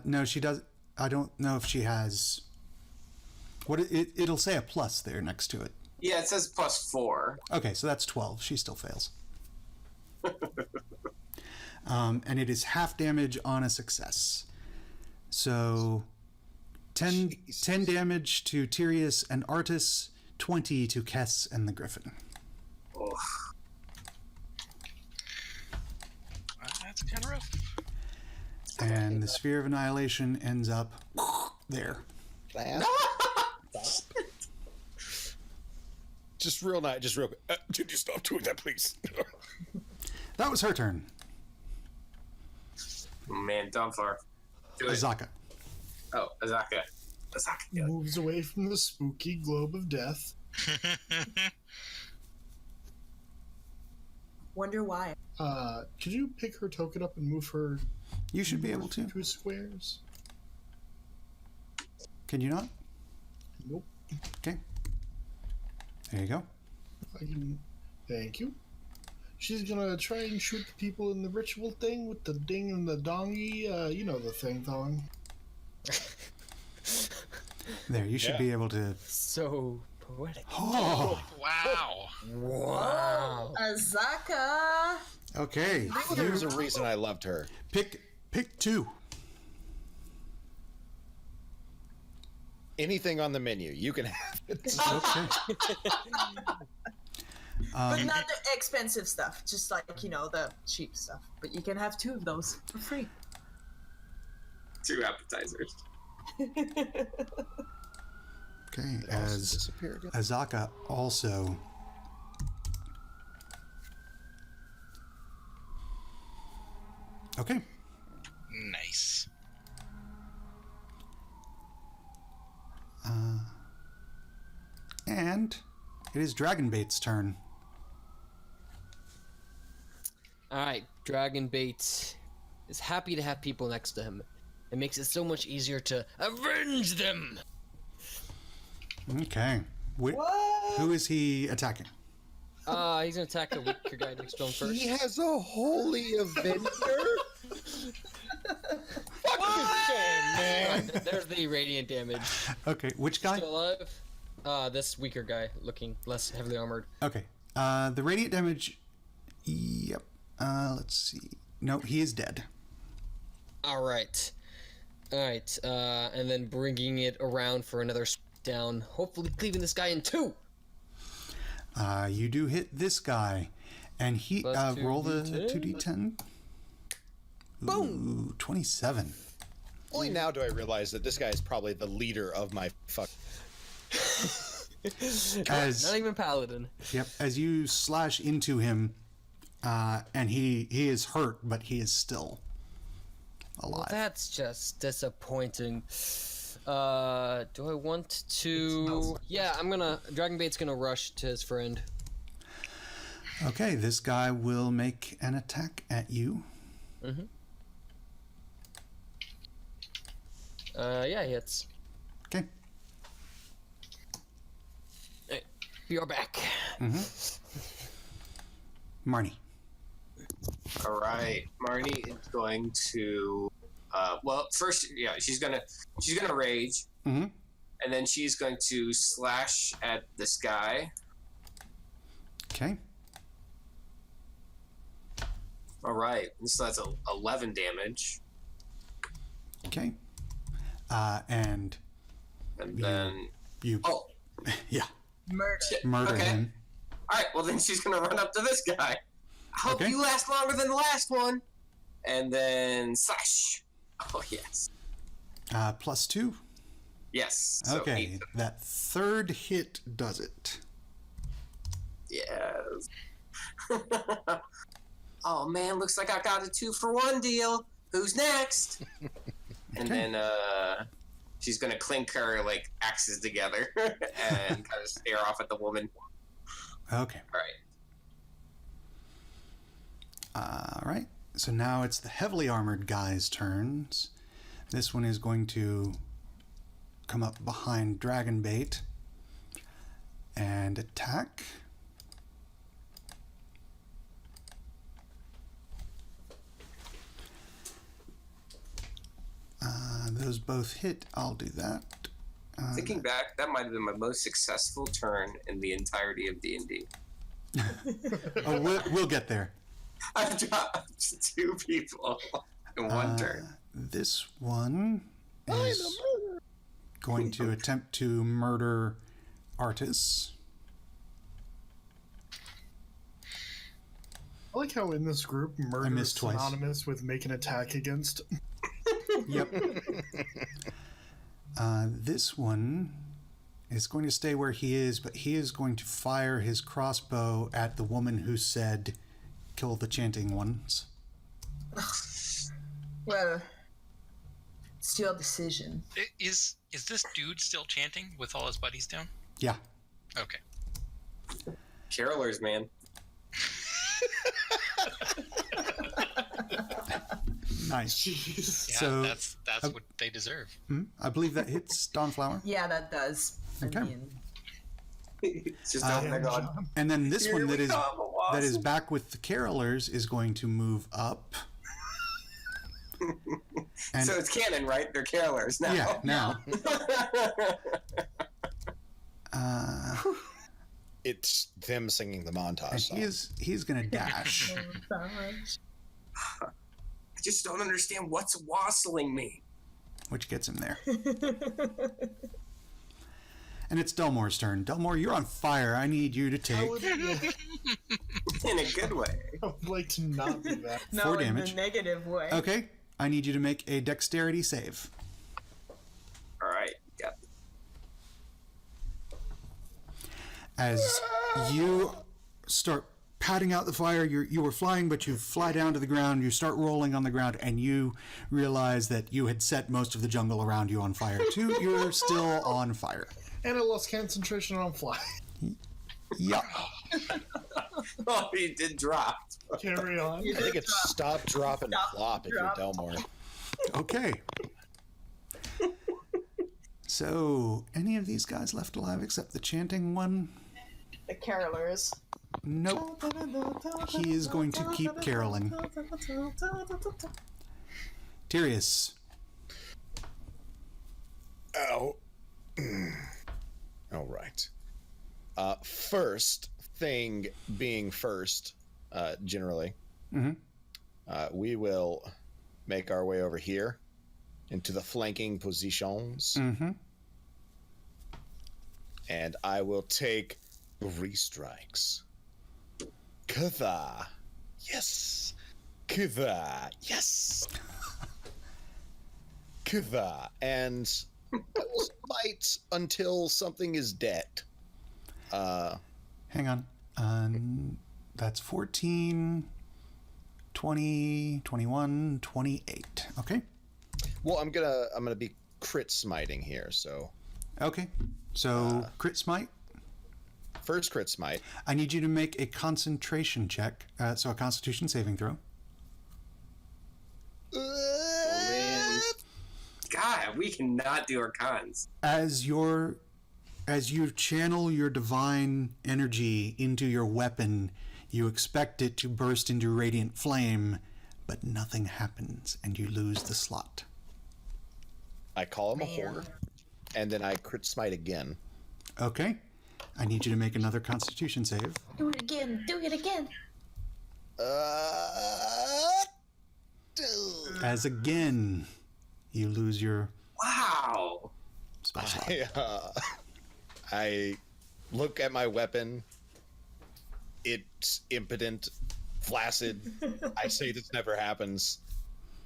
No, she does. I don't know if she has. It'll say a plus there next to it. Yeah, it says +4. Okay, so that's 12. She still fails. And it is half damage on a success. So 10 damage to Tyrius and Artis, 20 to Kess and the Griffin. Oh. That's kind of rough. And the Sphere of Annihilation ends up there. Just real nice, just real quick. Could you stop doing that, please? That was her turn. Man, Dunfar. Do it. Azaka. Oh, Azaka. Azaka, do it. Moves away from the spooky globe of death. Wonder why. Could you pick her token up and move her You should be able to. 2 squares? Can you not? Nope. Okay. There you go. I can... Thank you. She's gonna try and shoot the people in the ritual thing with the ding and the dongy. You know the thing thong. There, you should be able to. So poetic. Oh, Wow. Wow. Azaka! okay. There's a reason I loved her. Pick 2. Anything on the menu, you can have it. Okay. But not the expensive stuff, just like, the cheap stuff. But you can have 2 of those for free. 2 appetizers. Okay. It also As disappeared. Azaka also. Okay. Nice. And it is Dragonbait's turn. All right, Dragonbait is happy to have people next to him. It makes it so much easier to avenge them. Okay. Who is he attacking? He's gonna attack the weaker guy next to him first. He has a holy avenger? Fuck this game, man! There's the radiant damage. Okay. Which guy? Still alive? This weaker guy, looking less heavily armored. Okay. The radiant damage. Yep. Let's see. No, he is dead. All right. And then bringing it around for another down, hopefully cleaving this guy in 2. You do hit this guy, and he Plus roll the 2d10. 2d10. Boom! Ooh, 27. Only now do I realize that this guy is probably the leader of my fuck. Not even paladin. Yep. As you slash into him, and he is hurt, but he is still alive. Well, that's just disappointing. Do I want to? Yeah, Dragonbait's gonna rush to his friend. Okay, this guy will make an attack at you. Mm-hmm. Yeah, he hits. Okay. Hey, you're back. Marnie. All right, Marnie is going to. Well, first, she's gonna rage, Mm-hmm. and then she's going to slash at this guy. Okay. All right, so that's 11 damage, Okay. And then you. oh, Yeah. Murder. Murder Okay. him. all right. Well, then she's gonna run up to this guy. I hope Okay. you last longer than the last one, and then slash. Oh yes, +2. yes. So Okay. 8. That third hit does it. Yes. Oh man, looks like I got a 2-for-1 deal. Who's next? And then she's gonna clink her like axes together and kind of stare off at the woman. Okay. All right. All right. So now it's the heavily armored guy's turns. This one is going to come up behind Dragonbait and attack. Those both hit. I'll do that. Thinking back, that might have been my most successful turn in the entirety of D&D. Oh, we'll get there. I've dropped 2 people in one turn. This one is going to attempt to murder Artis. I like how in this group, murder is missed twice. synonymous with make an attack against. Yep. This one is going to stay where he is, but he is going to fire his crossbow at the woman who said, "Kill the chanting ones." Well, it's your decision. Is this dude still chanting with all his buddies down? Yeah. Okay. Carolers, man. Nice. Jeez. Yeah, So- that's what they deserve. I believe that hits Dawnflower. Yeah, that does. Okay. I mean, It's just Uh, oh my god. And then this Here one we that is come, a wasp. that is back with the carolers is going to move up. And So it's canon, right? They're carolers now. yeah, now. It's them singing the montage And song. he's going to dash. I just don't understand what's wassailing me. Which gets him there. And it's Delmore's turn. Delmore, you're on fire. I need you to take In a good way. I would like to not do that. no, 4 in damage. the negative way. Okay. I need you to make a dexterity save. All right. Got As you start patting out the fire, you were flying, but you fly down to the ground, you start rolling on the ground, and you realize that you had set most of the jungle around you on fire too. You're still on fire. And I lost concentration on fly. Yeah. Oh, he did drop. Carry on. I think it's stop, drop, and Stop, flop if drop. you're Delmore. Okay. So, any of these guys left alive except the chanting one? The carolers. Nope. He is going to keep caroling. Tyrius. Ow. All right. First thing being first, generally, we will make our way over here into the flanking positions. And I will take 3 strikes. Kutha. Yes. Kutha. Yes. Kutha. And I will smite until something is dead. Hang on. That's 14, 20, 21, 28. Okay. Well, I'm gonna be crit smiting here, so Okay. So, crit smite. first crit smite. I need you to make a concentration check. So, a constitution saving throw. Man. God, we cannot do our cons. As you channel your divine energy into your weapon, you expect it to burst into radiant flame, but nothing happens, and you lose the slot. I call him a whore, and then I crit smite again. Okay. I need you to make another constitution save. Do it again. Do it again. As again, you lose your Wow. spell slot. I look at my weapon. It's impotent, flaccid. I say this never happens.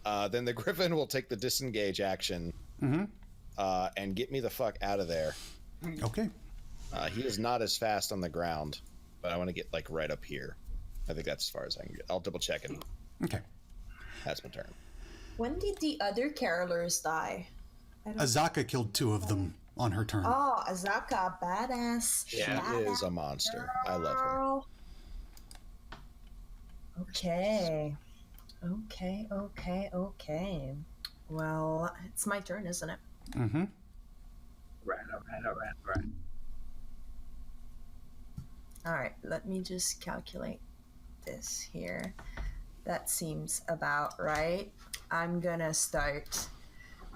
Then the Griffin will take the disengage action and get me the fuck out of there. Okay. He is not as fast on the ground, but I want to get like right up here. I think that's as far as I can get. I'll double check it. Okay. That's my turn. When did the other carolers die? Azaka killed 2 of them on her turn. Oh, Azaka, badass. Yeah. She is a monster. I love her. Girl. Okay. Okay. Well, it's my turn, isn't it? Mm-hmm. Right. All right, let me just calculate this here. That seems about right. I'm gonna start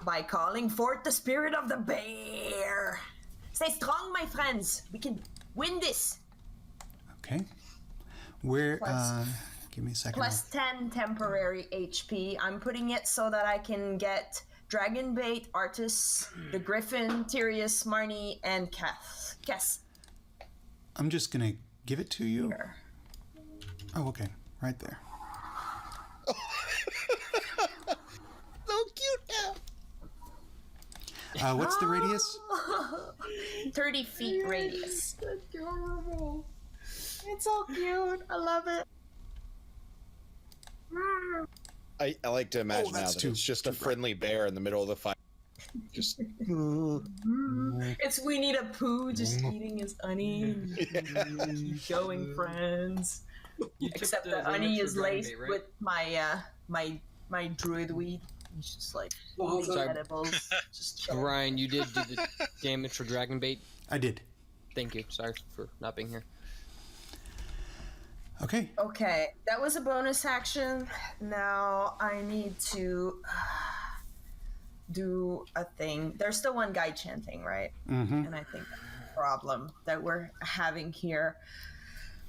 by calling forth the spirit of the bear. Stay strong, my friends. We can win this. Okay. Where, Plus- give me a second. Plus 10 temporary HP. I'm putting it so that I can get Dragonbait, Artis, the Griffin, Tyrius, Marnie, and Cass. I'm just going to give it to you. Here. Oh, okay. Right there. So cute now. What's the radius? 30 feet radius. Adorable. It's so cute. I love it. I like to imagine now that's that too- it's just a too bright. friendly bear in the middle of the fire. Just It's Winnie the Pooh just eating his honey. Going friends. You took Except the damage honey for is dragon laced bait, right? with my druid weed. He's just like eating Sorry. edibles. Just chilling. Ryan, you did do the damage for dragon bait. I did. Thank you. Sorry for not being here. Okay. Okay, that was a bonus action. Now I need to do a thing. There's still one guy chanting, right? Mm-hmm. And I think that's the problem that we're having here.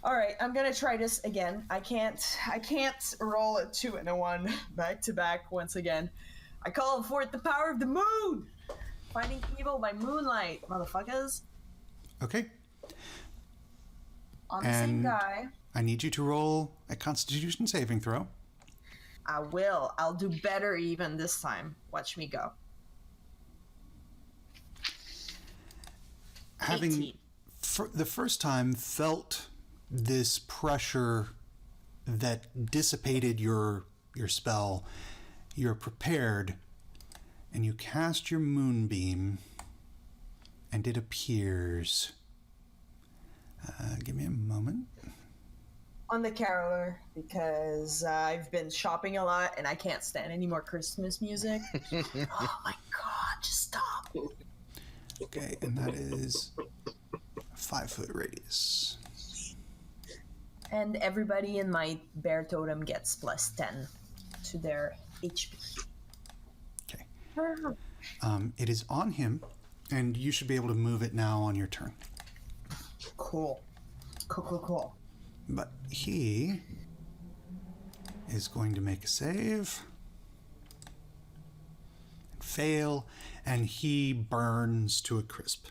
All right, I'm gonna try this again. I can't roll a 2 and a 1 back to back once again. I call forth the power of the moon, fighting evil by moonlight, motherfuckers. Okay. On the same And- guy. I need you to roll a Constitution saving throw. I will. I'll do better even this time. Watch me go. Having 18. for the first time felt this pressure that dissipated your spell, you're prepared, and you cast your moonbeam, and it appears. Give me a moment. On the caroler, because I've been shopping a lot and I can't stand any more Christmas music. Oh my god, just stop. Okay, and that is a 5-foot radius. And everybody in my bear totem gets plus 10 to their HP. Okay. It is on him, and you should be able to move it now on your turn. Cool. Cool. But he is going to make a save, fail, and he burns to a crisp.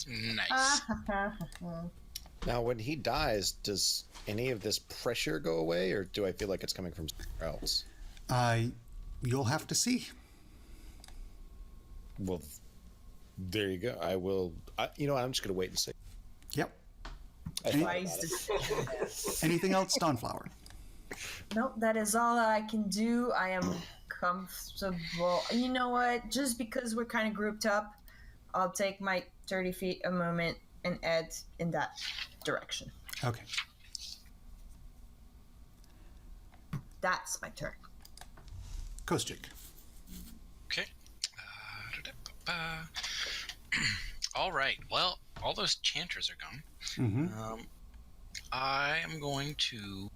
Nice. now, when he dies, does any of this pressure go away, or do I feel like it's coming from somewhere else? You'll have to see. Well, there you go. I will. You know what? I'm just going to wait and see. Yep. I thought Wise about it. decision. Anything else, Dawnflower? Nope, that is all that I can do. I am comfortable. You know what? Just because we're kind of grouped up, I'll take my 30 feet a moment and head in that direction. Okay. That's my turn. Kostik. Okay. All right. Well, all those chanters are gone. Mm-hmm. I am going to.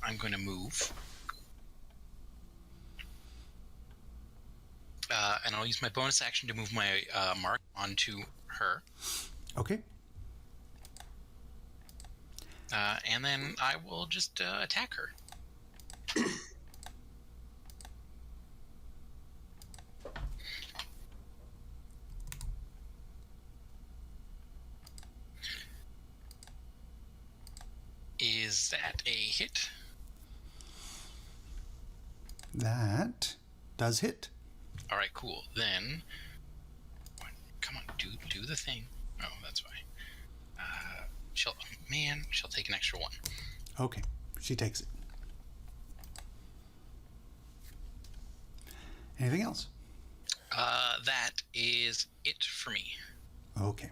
I'm going to move. And I'll use my bonus action to move my mark onto her. Okay. And then I will just attack her. Is that a hit? That does hit. All right, cool. Then, come on, do the thing. Oh, that's why. She'll take an extra 1. Okay. She takes it. Anything else? That is it for me. Okay.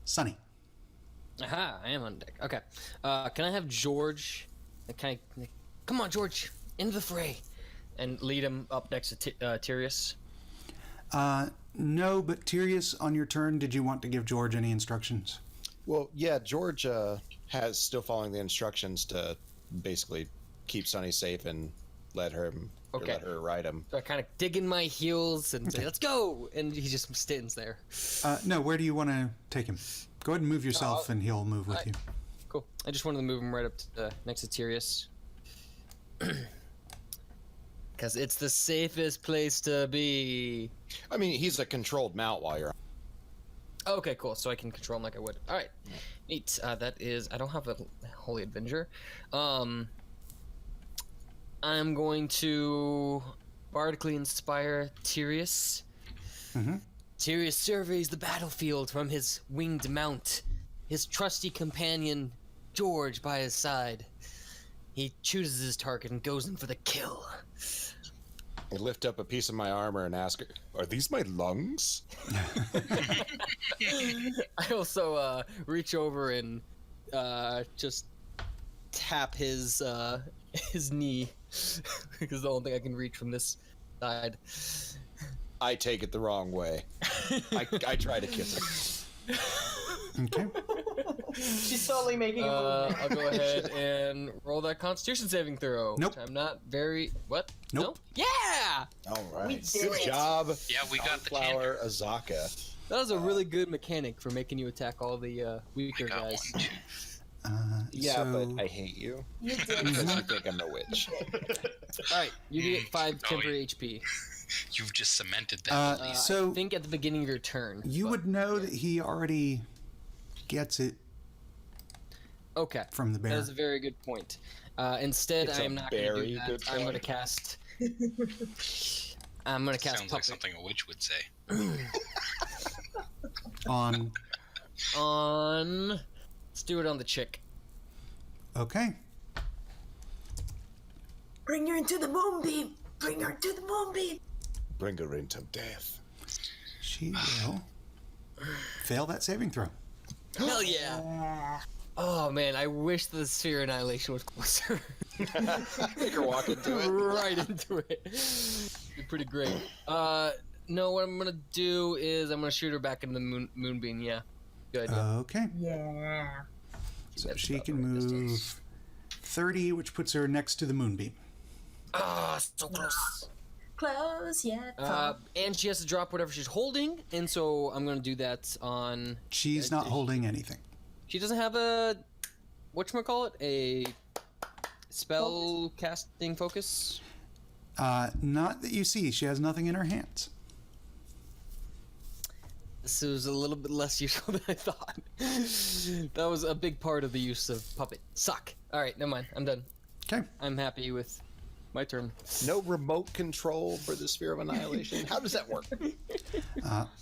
Sunny. Aha, I am on deck. Okay. Can I have George? Come on, George, into the fray, and lead him up next to Tyrius. No, but Tyrius, on your turn, did you want to give George any instructions? Well, yeah, George has still following the instructions to basically keep Sunny safe and let her ride him. So I kind of dig in my heels and say, "Let's go!" And he just stands there. No, where do you want to take him? Go ahead and move yourself, and he'll move with you. Cool. I just wanted to move him right up to, next to Tyrius. Because it's the safest place to be. I mean, he's a controlled mount while you're. Okay, cool. So I can control him like I would. All right, neat. That is. I don't have a Holy Avenger. I'm going to bardically inspire Tyrius. Mm-hmm. Tyrius surveys the battlefield from his winged mount, his trusty companion George by his side. He chooses his target and goes in for the kill. I lift up a piece of my armor and ask her, "Are these my lungs?" I also reach over and just tap his knee because the only thing I can reach from this side. I take it the wrong way. I try to kiss her. Okay. She's slowly making a movement. I'll go ahead and roll that Constitution saving throw. Nope. Which I'm not very. What? Nope. No? Yeah! All We right. did Good it. job. Yeah, we got the Flower Azaka. That was a really good mechanic for making you attack all the weaker I got guys. one too. Yeah, so, but I hate you You did because it. you think I'm a witch. Alright, you get 5 Oh, temporary HP. You've just cemented that. I so think at the beginning of your turn. you but- would know that he already gets it Okay. from the That bear. is a very good point. Instead, It's a I'm not going to very do that. good I'm going to point. cast. I'm going to cast Sounds like puppet something a witch would say. On. on. Let's do it on the chick. Okay. Bring her into the moonbeam. Bring her to the moonbeam. Bring her into death. She will fail that saving throw. Hell yeah! Oh man, I wish the sphere annihilation was closer. Make her walk into it. Right into it. Be pretty great. No, what I'm gonna do is I'm gonna shoot her back in the moonbeam. Yeah, good. Okay. Yeah. So That's she about can the right distance. move 30, which puts her next to the moonbeam. Ah, so close. Close yet. And she has to drop whatever she's holding, and so I'm gonna do that on. She's not holding anything. She doesn't have a whatchamacallit? A spell casting focus? Not that you see. She has nothing in her hands. This was a little bit less useful than I thought. That was a big part of the use of puppet. Suck. Alright, never mind. I'm done. Okay. I'm happy with my turn. No remote control for the Sphere of Annihilation. How does that work?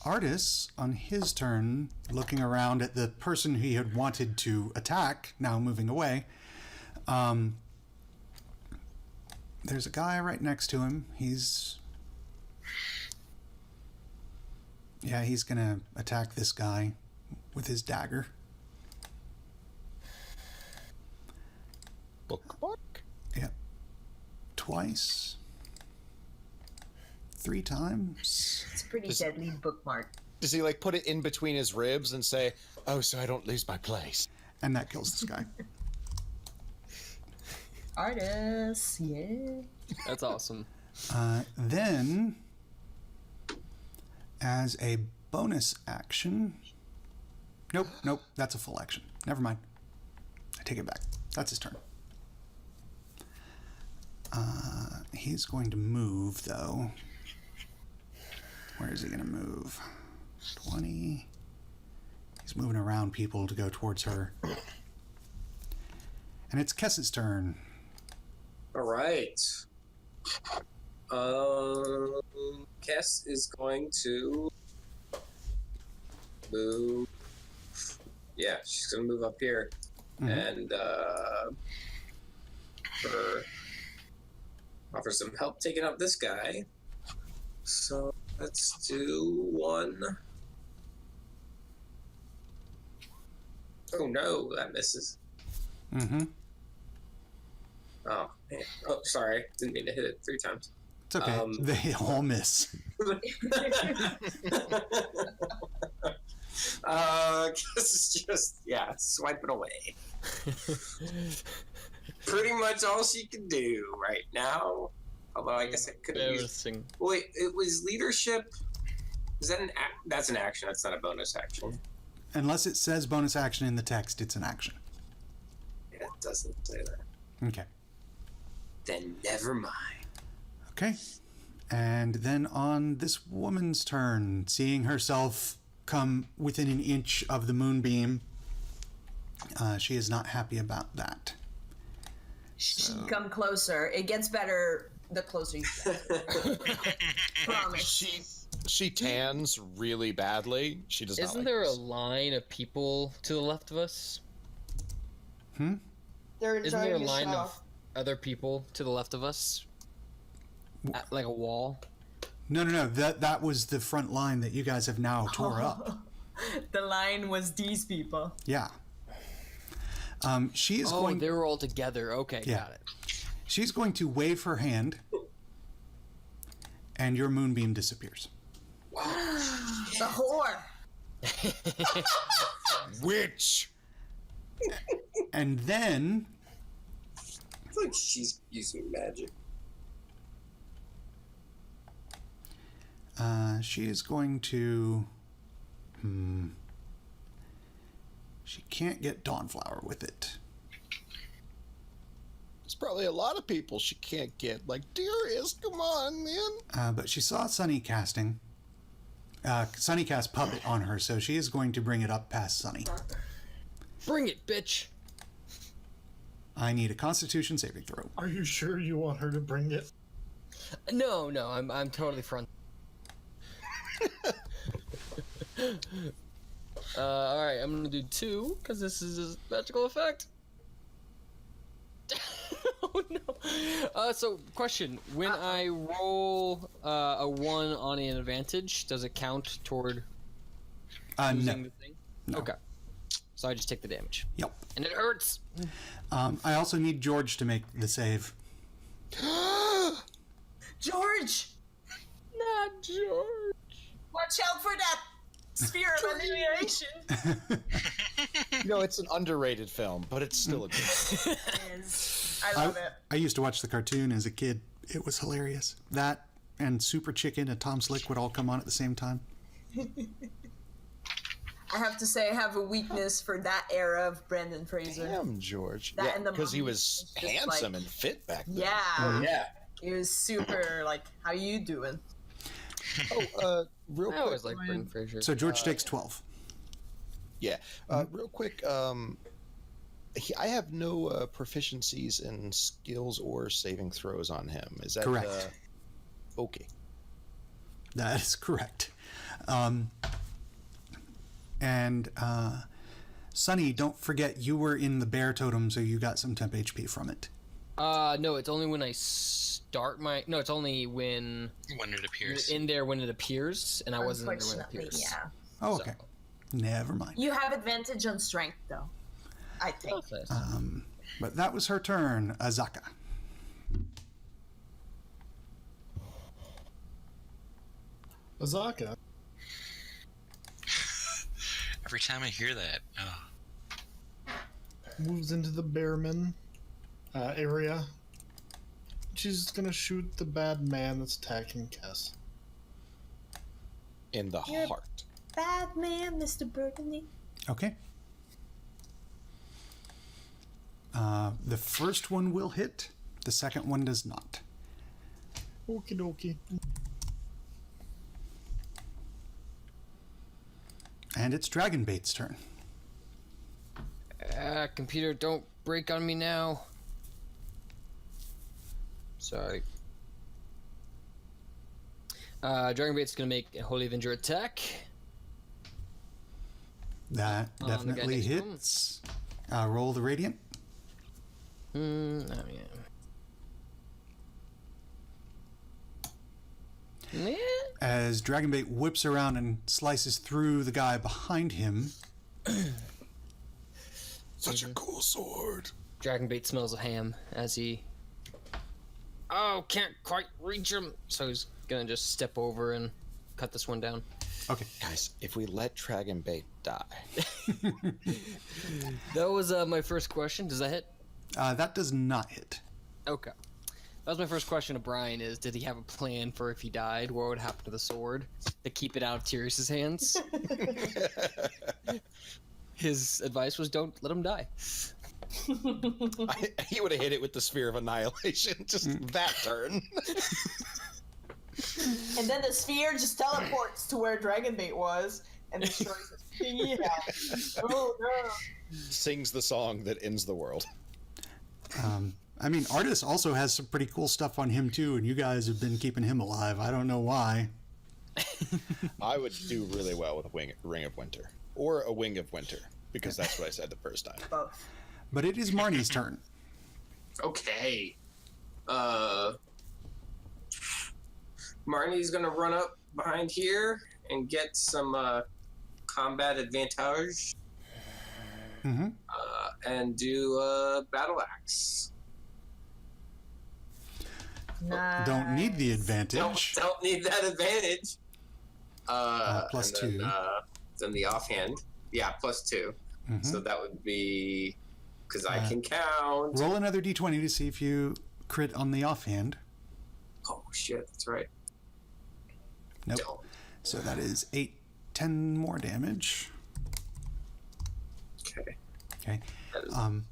Artis, on his turn, looking around at the person he had wanted to attack, now moving away. There's a guy right next to him. He's gonna attack this guy with his dagger. Bookmark? Yep. Twice. 3 times. It's a pretty Does- deadly bookmark. Does he like put it in between his ribs and say, "Oh, so I don't lose my place"? And that kills this guy. Artists, yeah. That's awesome. Then, as a bonus action... Nope, that's a full action. Never mind. I take it back. That's his turn. He's going to move, though. Where is he going to move? 20. He's moving around people to go towards her. And it's Kess's turn. All right. Kess is going to move. Yeah, she's gonna move up here, and offer some help taking out this guy. So let's do one. Oh no, that misses. Mm-hmm. Oh man. Oh, sorry, didn't mean to hit it 3 times. It's okay. They all miss. This is just swipe it away. Pretty much all she can do right now. Although I guess I could have used. Embarrassing. Wait, it was leadership. Is that that's an action? That's not a bonus action. Unless it says bonus action in the text, it's an action. Yeah, it doesn't say that. Okay. Then never mind. Okay. And then on this woman's turn, seeing herself come within an inch of the moonbeam, she is not happy about that. Come closer. It gets better the closer you get. Promise. She tans really badly. She does not. Isn't like there this. a line of people to the left of us? They're Isn't there a enjoying the line show. of other people to the left of us? Like a wall? No. That was the front line that you guys have now tore up. The line was these people. Yeah. She is Oh, going. they were all together. Okay, Yeah. got it. She's going to wave her hand, and your moonbeam disappears. The whore. Witch. And then It's like she's using magic. she is going to. She can't get Dawnflower with it. There's probably a lot of people she can't get. Like, dearest, come on, man. But she saw Sunny casting. Sunny cast Puppet on her, so she is going to bring it up past Sunny. Bring it, bitch! I need a Constitution saving throw. Are you sure you want her to bring it? No, I'm totally front. Alright, I'm gonna do 2, because this is a magical effect. Oh no. So, question. When I roll a 1 on an advantage, does it count toward using No. the thing? No. Okay. So I just take the damage. Yep. And it hurts! I also need George to make the save. George! Not George! Watch out for that sphere of annihilation. You know, it's an underrated film, but it's still a good film. I love it. I used to watch the cartoon as a kid. It was hilarious. That and Super Chicken and Tom Slick would all come on at the same time. I have to say, I have a weakness for that era of Brendan Fraser. Damn, George. That Yeah, and the because he Mummy. was It's just handsome like- and fit back then. Yeah. Yeah. He was super, like, how you doing? Oh, real I quick, always like Ryan. Brendan Fraser. So George takes 12. Yeah. Real quick, I have no proficiencies in skills or saving throws on him. Is that Correct. Okay? That is correct. Sunny, don't forget you were in the bear totem, so you got some temp HP from it. No, it's only when I start my... No, it's only when When it appears. in there when it appears, and I wasn't in there when it Unfortunately, appears. yeah. Oh, okay. Never mind. You have advantage on strength, though. I think. Nice. But that was her turn, Azaka. Azaka. Every time I hear that, oh, Moves into the Bearman area. She's gonna shoot the bad man that's attacking Cass. In the You're- heart. Bad man, Mr. Burgundy. Okay. The first one will hit. The second one does not. Okie dokie. And it's Dragonbait's turn. Computer, don't break on me now. Sorry. Dragonbait's gonna make a Holy Avenger attack. That the guy definitely next to him. hits. Roll the Radiant. Oh yeah. Yeah. As Dragonbait whips around and slices through the guy behind him. Such a cool sword. Dragonbait smells of ham as he... Oh, can't quite reach him. So he's gonna just step over and cut this one down. Okay. Guys, if we let Dragonbait die, That was my first question. Does that hit? That does not hit. Okay. That was my first question to Brian is, did he have a plan for if he died? What would happen to the sword? To keep it out of Tyrus's hands? His advice was don't let him die. he would have hit it with the Sphere of Annihilation. Just that turn. And then the sphere just teleports to where Dragonbait was and destroys his yeah. Oh no. Sings the song that ends the world. I mean, Artis also has some pretty cool stuff on him too, and you guys have been keeping him alive. I don't know why. I would do really well with a Ring of Winter. Or a Wing of Winter, because that's what I said the first time. Both. But it is Marnie's turn. Okay. Marnie's gonna run up behind here and get some combat advantage. Mm-hmm. And do a battle axe. Nice. Don't need the advantage. Don't need that advantage. Plus and 2. Then the offhand. Yeah, plus 2. Mhm. So that would be because I can count. Roll another d20 to see if you crit on the offhand. Oh shit, that's right. Nope. Don't. So that is 10 more damage. Okay. Okay. And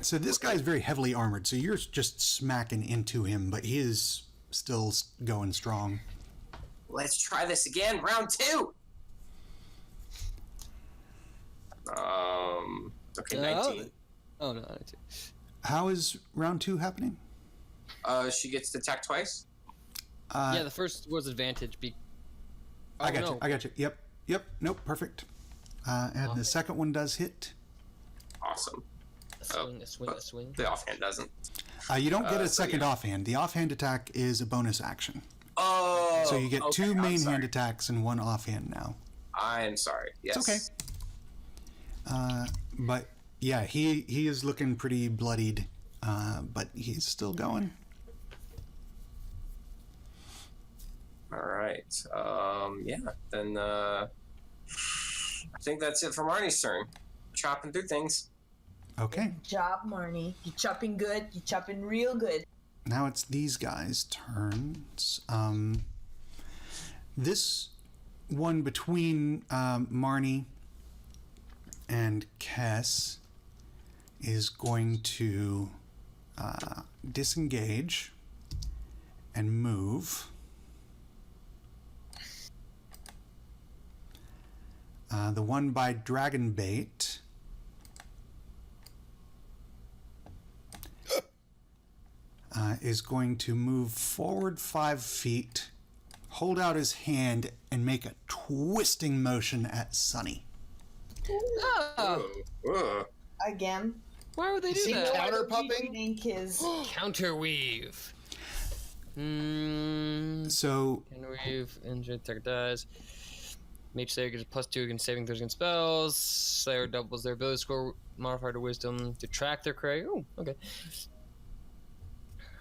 So this guy is very heavily armored, so you're just smacking into him, but he is still going strong. let's try this again. Round 2. Okay, 19. Oh, no, 19. How is round 2 happening? She gets to attack twice. Yeah, the first was advantage. I got you. Yep. Nope. Perfect. And the second one does hit. Awesome. A swing. The offhand doesn't. You don't get a second offhand. The offhand attack is a bonus action. Oh. So you get okay, 2 I'm main sorry. hand attacks and 1 offhand now. I'm sorry. Yes. It's okay. But yeah, he is looking pretty bloodied, but he's still going. All right. Yeah. Then I think that's it for Marnie's turn. Chopping through things. Okay. Good job, Marnie. You're chopping good. You're chopping real good. Now it's these guys' turns. This one between Marnie and Kess is going to disengage and move. The one by Dragon Bait is going to move forward 5 feet, hold out his hand, and make a twisting motion at Sunny. Oh, Ugh. Again. why would they do he that? counter What do you pupping? think is Counterweave. So Counterweave, injured, attacker dies. Mage Slayer gets +2 against saving throws against spells. Slayer doubles their ability score modifier to wisdom to track their prey. Oh, okay.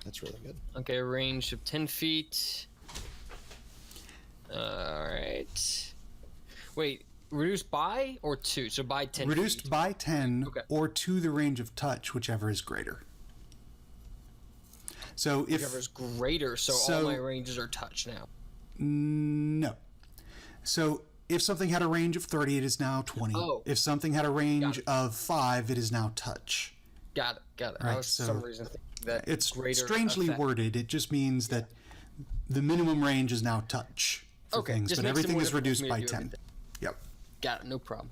That's really good. Okay, a range of 10 feet. Alright. Wait, reduced by or 2? So by 10 reduced feet. by 10 Okay. or to the range of touch, whichever is greater. So if Whichever is greater, so all my ranges are touch now. no. So if something had a range of 30, it is now 20. Oh. If something had a range of 5, it is now touch. Got it. Right, I was for so some reason thinking that It's greater strangely effect. worded. It just means that the minimum range is now touch for Okay, things, just but makes it everything more is difficult for reduced me to by do 10. everything. Yep. Got it, no problem.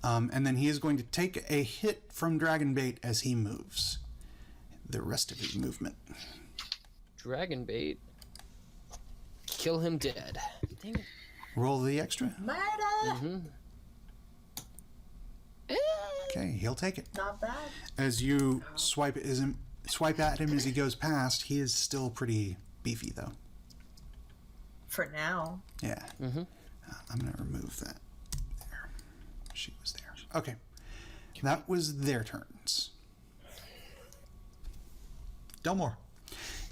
And then he is going to take a hit from Dragon Bait as he moves. The rest of his movement. Dragon bait. Kill him dead. Dang it. Roll the extra. murder. Okay, he'll take it. Not bad. As you swipe at him as he goes past, he is still pretty beefy, though. For now. Yeah. I'm going to remove that. There. She was there. Okay. That was their turns. Delmore,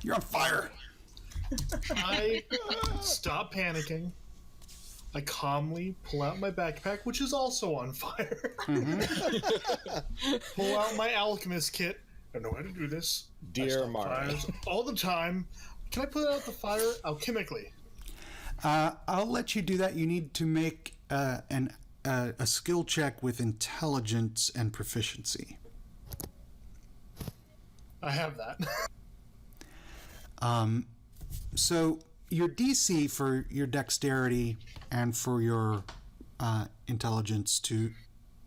you're on fire. I stop panicking. I calmly pull out my backpack, which is also on fire. Pull out my alchemist kit. I know how to do this. Dear I start Marnie. fires all the time. Can I put out the fire alchemically? I'll let you do that. You need to make a skill check with intelligence and proficiency. I have that. So your DC for your dexterity and for your intelligence to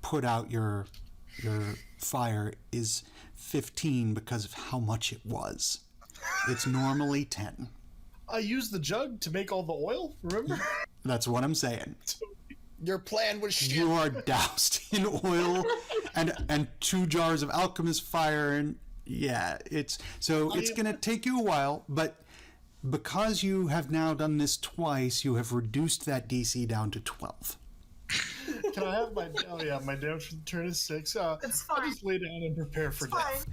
put out your fire is 15 because of how much it was. It's normally 10. I used the jug to make all the oil, remember? That's what I'm saying. Your plan was shit. You are doused in oil and 2 jars of alchemist fire, and it's gonna take you a while, but because you have now done this twice, you have reduced that DC down to 12. Can I have my... Oh, yeah, my damage for the turn is 6. It's fine. I'll just lay down and prepare for It's death.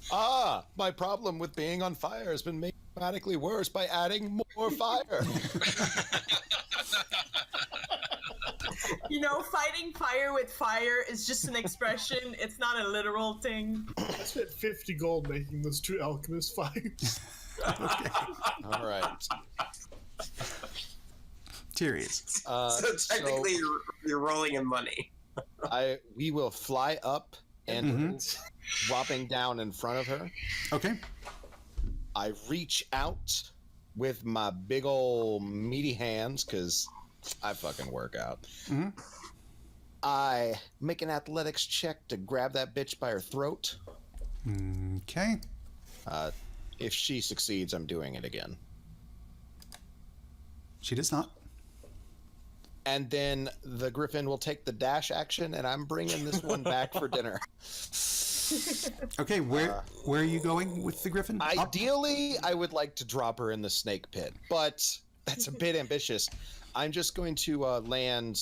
fine. My problem with being on fire has been made dramatically worse by adding more fire. You know, fighting fire with fire is just an expression. It's not a literal thing. I spent 50 gold making those 2 alchemist fires. All right. Serious. So technically, you're rolling in money. We will fly up and dropping down in front of her. Okay. I reach out with my big ol' meaty hands because I fucking work out. Mm-hmm. I make an athletics check to grab that bitch by her throat. Okay. If she succeeds, I'm doing it again. She does not. And then the Griffin will take the dash action, and I'm bringing this one back for dinner. Okay, where are you going with the Griffin? Up? Ideally, I would like to drop her in the snake pit, but that's a bit ambitious. I'm just going to land...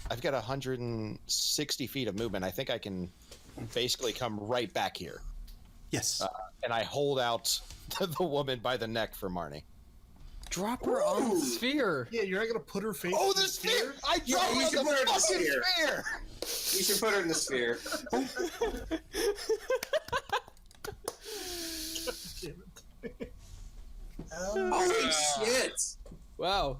I've got 160 feet of movement. I think I can basically come right back here. Yes. And I hold out the woman by the neck for Marnie. Drop her on the sphere. Yeah, you're not gonna put her face Oh, in the sphere! I Yeah, dropped you her should on the put her in the fucking sphere. sphere! You should put her in the sphere. Holy shit! Wow,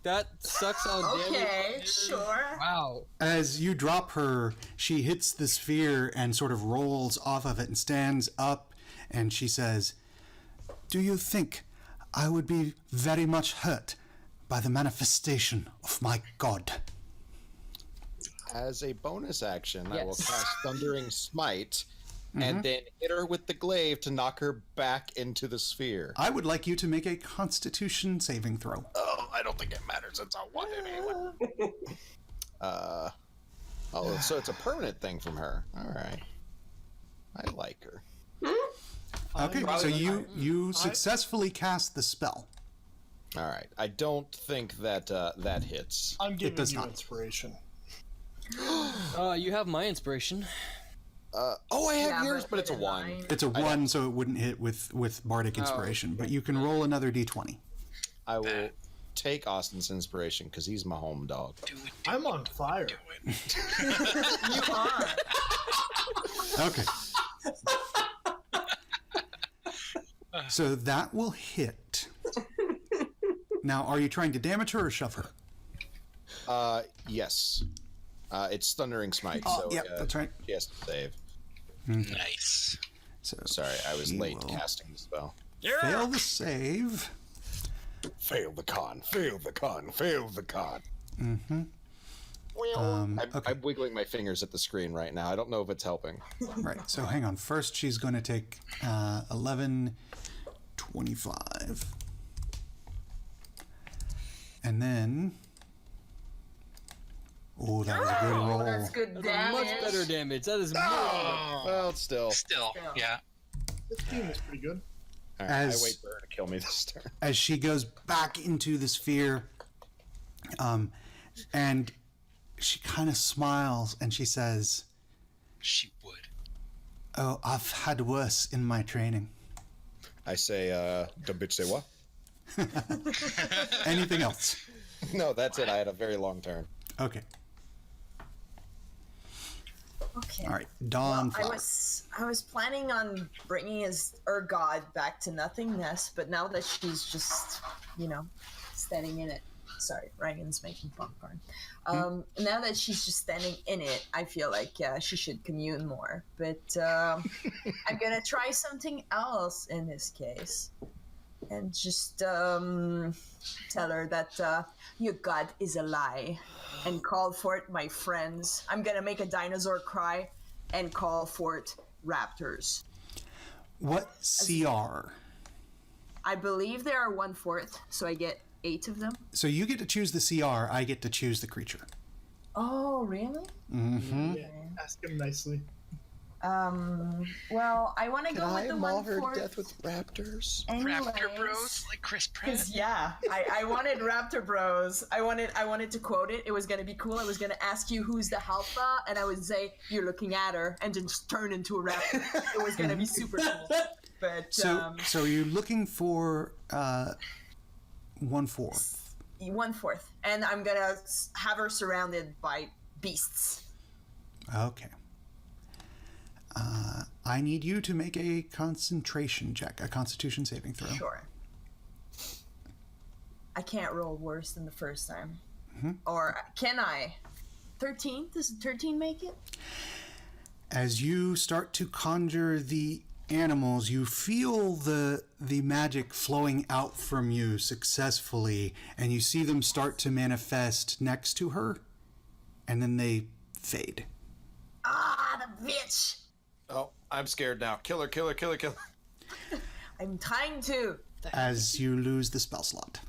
that sucks on damage. Okay, sure. Wow. As you drop her, she hits the sphere and sort of rolls off of it and stands up, and she says, "Do you think I would be very much hurt by the manifestation of my god?" As a bonus action, I will Yes. cast Thundering Smite and then hit her with the glaive to knock her back into the sphere. I would like you to make a Constitution saving throw. Oh, I don't think it matters since I want it anyway. So it's a permanent thing from her. All right. I like her. Okay, so you successfully cast the spell. All right. I don't think that that hits. I'm giving does you not. inspiration. You have my inspiration. I have yours, but it's a with 1. 9. It's a 1, so it wouldn't hit with Bardic Inspiration, but you can roll another d20. I will take Austin's inspiration because he's my home dog. Do it. I'm on fire. Do it. You are. Okay. So that will hit. Now, are you trying to damage her or shove her? Yes. It's Thundering Smite, so Yep, that's right. she has to save. Nice. So Sorry, I was she late will casting the spell. fail the save. Fail the con, fail the con, fail the con. Okay. I'm wiggling my fingers at the screen right now. I don't know if it's helping. Right, so hang on. First, she's going to take 11, 25. And then... Oh, that was a good roll. That's good That's damage. much better damage. That is more. Well, it's still. Still, yeah. This team is pretty good. All right, As- I wait for her to kill me this turn. As she goes back into the sphere, and she kind of smiles and she says, She would. "Oh, I've had worse in my training." I say, the bitch say what? Anything else? No, that's it. I had a very long turn. Okay. Okay. All right. Dawn Well, Flower. I was planning on bringing her god back to nothingness, but now that she's just, standing in it. Sorry, Reagan's making popcorn. Now that she's just standing in it, I feel like she should commune more. But I'm gonna try something else in this case, and just tell her that your god is a lie, and call for it, my friends. I'm gonna make a dinosaur cry, and call forth raptors. What CR? I believe there are 1/4, so I get 8 of them. So you get to choose the CR. I get to choose the creature. Oh, really? Mm-hmm. Yeah, ask him nicely. Well, I want to Can go with I the maul her to 1/4. death with raptors? Raptor Bros, like Chris Pratt. Because I wanted Raptor Bros. I wanted to quote it. It was gonna be cool. I was gonna ask you who's the alpha, and I would say you're looking at her, and then just turn into a raptor. It was gonna be super cool. But So you're looking for 1/4. 1/4, and I'm gonna have her surrounded by beasts. Okay. I need you to make a concentration check, a Constitution saving throw. Sure. I can't roll worse than the first time. Mm-hmm. Or can I? 13? Does 13 make it? As you start to conjure the animals, you feel the magic flowing out from you successfully, and you see them start to manifest next to her, and then they fade. Ah, the bitch! Oh, I'm scared now. Kill her, kill her, kill her, kill her. I'm trying to. As you lose the spell slot.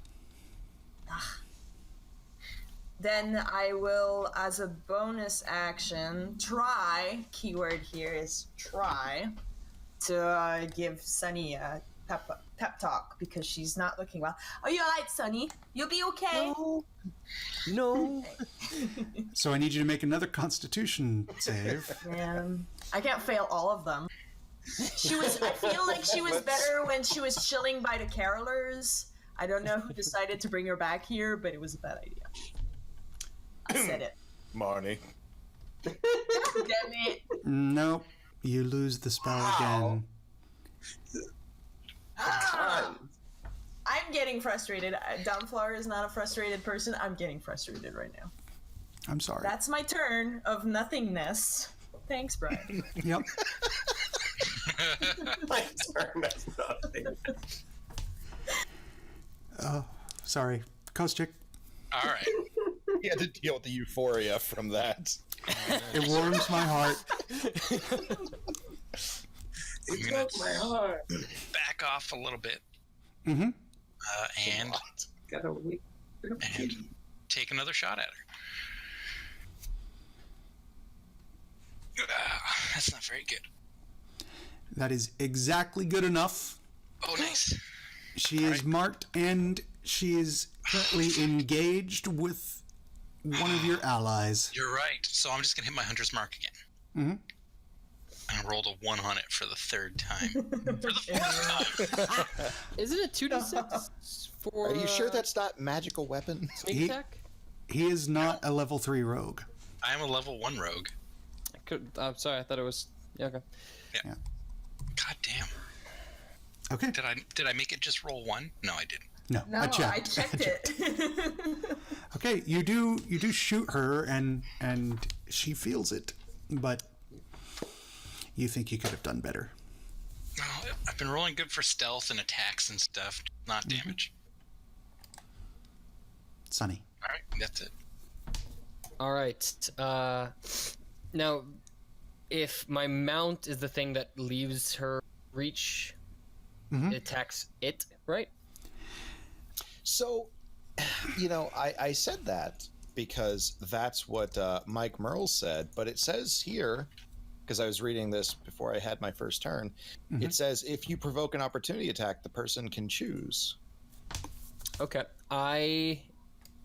Then I will, as a bonus action, try, keyword here is try, to give Sunny a pep talk because she's not looking well. Are you alright, Sunny? You'll be okay? No. So I need you to make another Constitution save. I can't fail all of them. I feel like she was better when she was chilling by the carolers. I don't know who decided to bring her back here, but it was a bad idea. I said it. Marnie. Damn it. Nope. You lose the spell again. I'm getting frustrated. Downflower is not a frustrated person. I'm getting frustrated right now. I'm sorry. That's my turn of nothingness. Thanks, Brian. Yep. My turn is nothing. Sorry. Coast chick. All right. You had to deal with the euphoria from that. It warms my heart. It broke my heart. Back off a little bit. Mm-hmm. And Gotta wait. and take another shot at her. That's not very good. That is exactly good enough. Oh, nice. She is marked, and she is currently engaged with one of your allies. You're right. So I'm just gonna hit my hunter's mark again. Mm-hmm. And I rolled a 1 on it for the third time. For the fourth time. Isn't it 2d6 for? Are you sure that's not magical weapon? sneak He- attack? He is not a level 3 rogue. I am a level 1 rogue. I'm sorry. I thought it was. Yeah, okay. God damn. Okay. Did I make it just roll 1? No, I didn't. No, No, I I checked. checked it. Okay, you do shoot her, and she feels it, but you think you could have done better. Oh, I've been rolling good for stealth and attacks and stuff, not damage. Sunny. All right, that's it. All right. Now, if my mount is the thing that leaves her reach, it attacks it, right? So, I said that because that's what Mike Merle said, but it says here, because I was reading this before I had my first turn, it says if you provoke an opportunity attack, the person can choose. Okay. I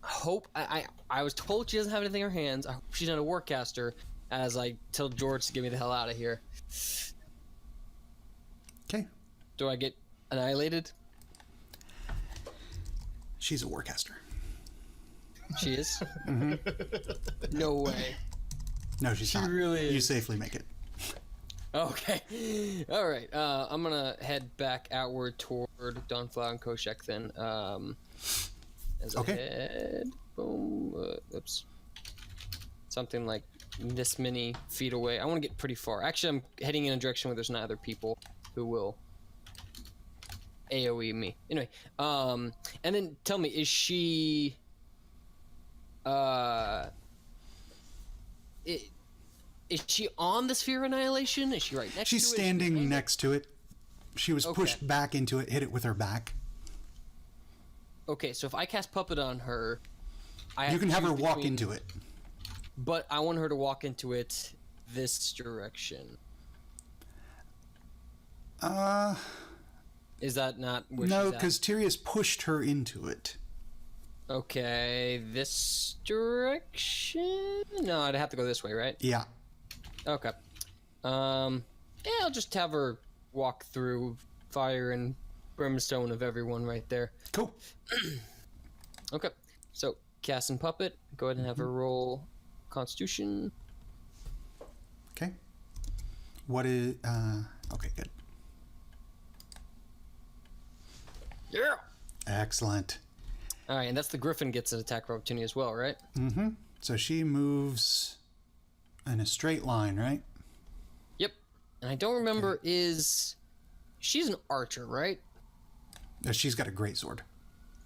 hope I was told she doesn't have anything in her hands. I hope she's not a warcaster, as I tell George to get me the hell out of here. Okay. Do I get annihilated? She's a warcaster. She is? No way. No, she's She not. really You is. safely make it. Okay. All right. I'm gonna head back outward toward Dawnflower and Koshek then. As I head, boom. Oops. Something like this many feet away. I want to get pretty far. Actually, I'm heading in a direction where there's not other people who will AoE me. Anyway, and then tell me, is she? Is she on the sphere of annihilation? Is she right next She's to it? standing next to it. She was pushed back into it, hit it with her back. Okay, so if I cast Puppet on her, You can have her walk into it. But I want her to walk into it this direction. Is that not where No, she's at? because Tyrius pushed her into it. Okay, this direction? No, I'd have to go this way, right? Yeah. Okay. Yeah, I'll just have her walk through fire and brimstone of everyone right there. Cool. Okay, so cast and puppet. Go ahead and have her roll Constitution. Okay. What is... okay, good. Yeah! Excellent. All right, and that's the Griffin gets an attack of opportunity as well, right? Mm-hmm. So she moves in a straight line, right? Yep. And I don't remember she's an archer, right? She's got a great sword.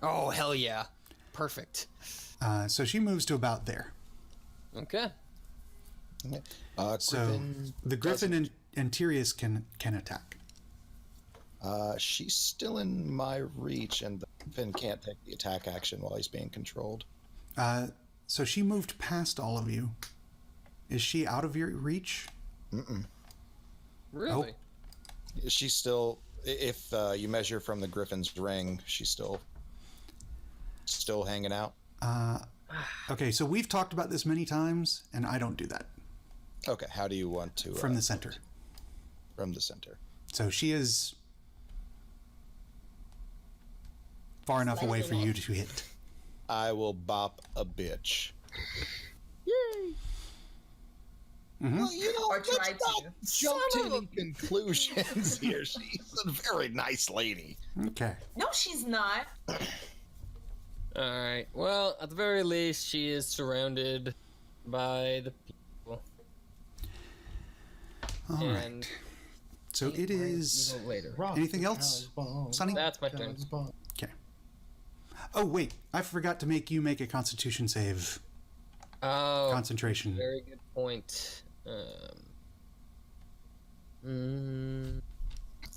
Oh, hell yeah. Perfect. So she moves to about there. Okay. So Griffin the Griffin and Tyrius can attack. She's still in my reach, and the Griffin can't take the attack action while he's being controlled. So she moved past all of you. Is she out of your reach? Mm-mm. Really? She's still, if you measure from the Griffin's ring, she's still hanging out. Okay, so we've talked about this many times, and I don't do that. Okay, how do you want to... From the center. From the center. So she is far enough away for you to hit. I will bop a bitch. Mm-hmm. Well, you know, Or let's try not to. jump to any conclusions here. She's a very nice lady. Okay. No, she's not. All right. Well, at the very least, she is surrounded by the people. All right. And So it is... later. Anything else, Sonny? That's my turn. Okay. Oh, wait. I forgot to make you make a Constitution save. Oh, Concentration. very good point.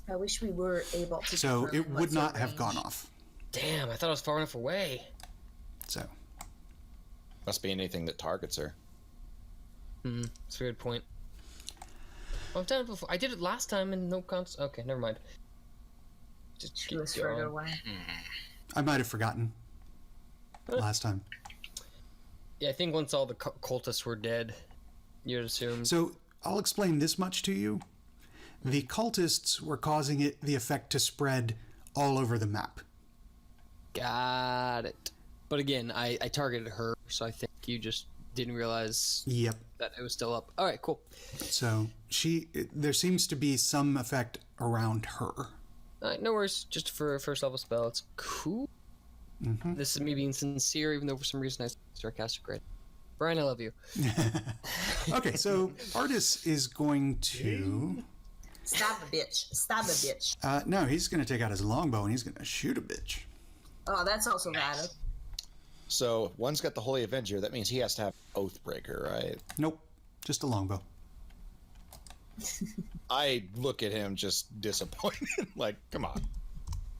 I wish we were able to. So determine it would what's not our have range. gone off. Damn, I thought I was far enough away. So Must be anything that targets her. That's a good point. I've done it before. I did it last time and no cons. Okay, never mind. Just She keep was further going. away. I might have forgotten last time. Yeah, I think once all the cultists were dead, you'd assume. So I'll explain this much to you. The cultists were causing the effect to spread all over the map. Got it. But again, I targeted her, so I think you just didn't realize Yep. that it was still up. All right, cool. So there seems to be some effect around her. All right, no worries. Just for a first level spell, it's cool. Mm-hmm. This is me being sincere, even though for some reason I sarcastic. Right, Brian, I love you. Okay, so Artis is going to... Stab a bitch. Stab a bitch. no, he's going to take out his longbow and he's going to shoot a bitch. Oh, that's also valid. So one's got the Holy Avenger. That means he has to have Oathbreaker, right? Nope, just a longbow. I look at him just disappointed. Like, come on.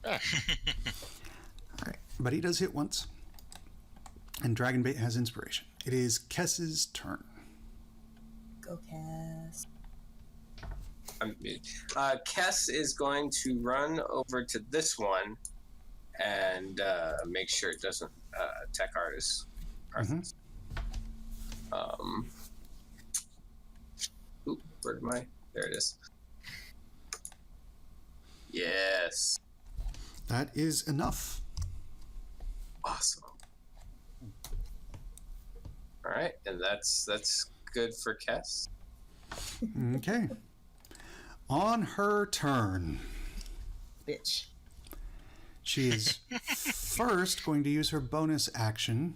All right, but he does hit once. And Dragonbait has inspiration. It is Kess's turn. Go cast. Kess is going to run over to this one and make sure it doesn't attack Artis. Ooh, where am I? There it is. Yes. That is enough. Awesome. All right, and that's good for Kess. Okay. On her turn, Bitch. she is first going to use her bonus action.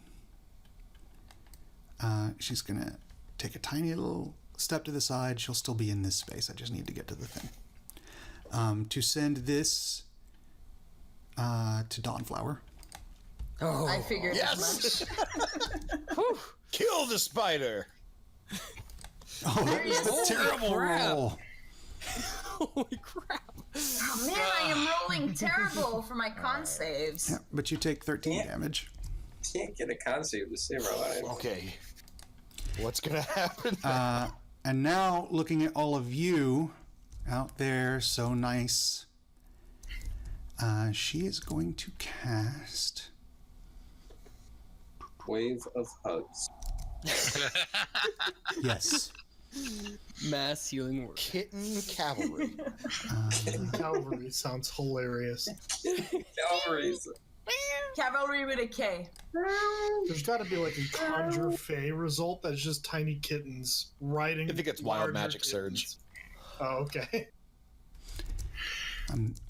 She's going to take a tiny little step to the side. She'll still be in this space. I just need to get to the thing. To send this to Dawnflower. Oh, I figured as much. Kill the spider. Oh, that was a terrible crap. roll. Holy crap! Oh man, I am rolling terrible for my con saves. Yeah, but you take 13 damage. Can't get a con save to save our lives. Okay. What's gonna happen? And now, looking at all of you out there, so nice, she is going to cast... Wave of hugs. Yes. Mass healing word. Kitten cavalry. Cavalry sounds hilarious. Cavalry's. Cavalry with a K. There's got to be like a Conjure Fey result that's just tiny kittens riding. I think it's Wild larger Magic kittens. Surge. Oh, okay.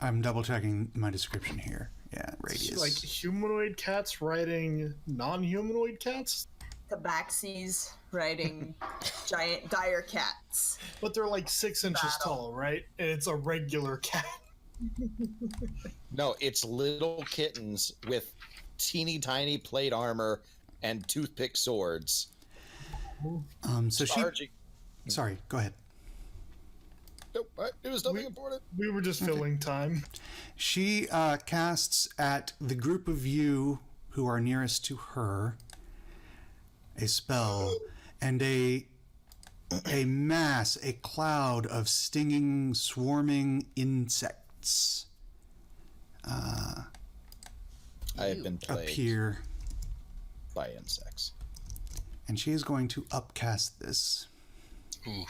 I'm double checking my description here. Yeah, radius. Like humanoid cats riding non-humanoid cats, Tabaxis riding giant dire cats. but they're like 6 inches Battle. tall, right? And it's a regular cat. No, it's little kittens with teeny tiny plate armor and toothpick swords. So she. Charging. Sorry, go ahead. Nope, it was nothing important. We were just filling time. She casts at the group of you who are nearest to her a spell, and a mass, a cloud of stinging, swarming insects I have been plagued appear, by insects. and she is going to upcast this. Ooh.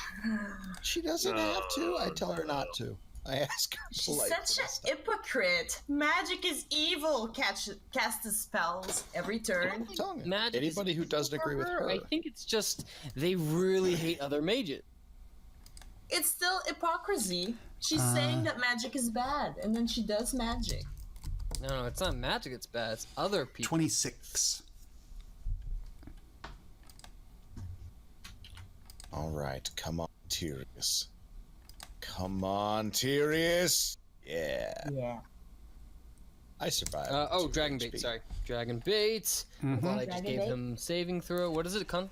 She doesn't have to. I tell her not to. I ask her She's politely. such a hypocrite. Magic is evil. Cast the spells every turn. I'm telling you, Magic anybody is who doesn't for agree with her. I think it's just they really hate other mages. It's still hypocrisy. She's saying that magic is bad, and then she does magic. No, it's not magic. It's bad. It's other people. 26. All right, come on, Tyrius. Come on, Tyrius. Yeah. Yeah. I survived. Dragon bait. HP. Sorry, dragon bait. I thought I just Dragon gave bait? him saving throw. What is it? Con.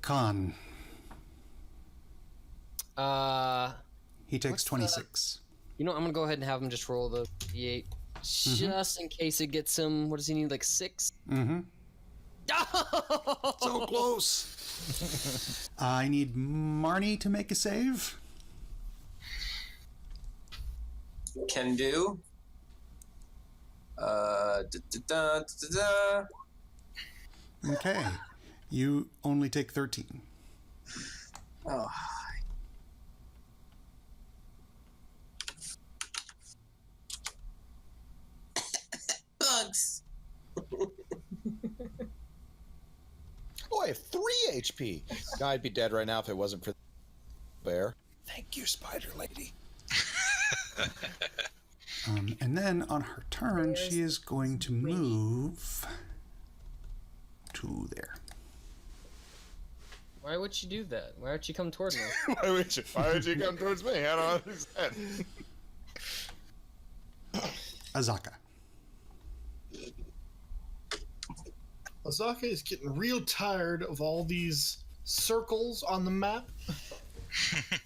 Con. He takes What's the- 26. You know, I'm gonna go ahead and have him just roll the d8, just in case it gets him. What does he need? Like 6. Mm-hmm. Oh! So close. I need Marnie to make a save. Can do. Okay. You only take 13. Oh. Bugs. Oh, I have 3 HP. God, I'd be dead right now if it wasn't for the bear. Thank you, Spider Lady. And then on her turn, she is going to move to there. Why would she do that? Why would she come toward me? Why would you come towards me? I don't understand. Azaka. Azaka is getting real tired of all these circles on the map.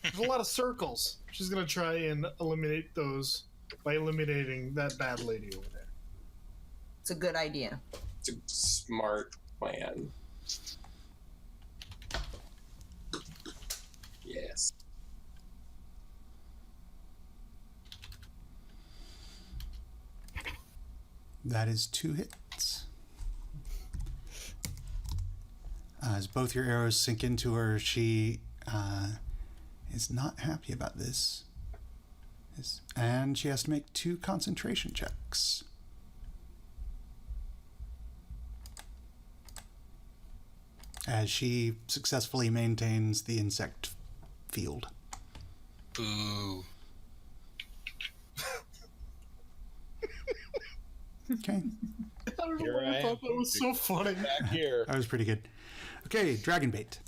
There's a lot of circles. She's gonna try and eliminate those by eliminating that bad lady over there. It's a good idea. It's a smart plan. Yes. That is 2 hits. As both your arrows sink into her, she is not happy about this. And she has to make 2 concentration checks. As she successfully maintains the insect field. Boo. Okay, I don't know Here why I I thought am. that was so funny. Back here. that was pretty good. Okay, dragon bait.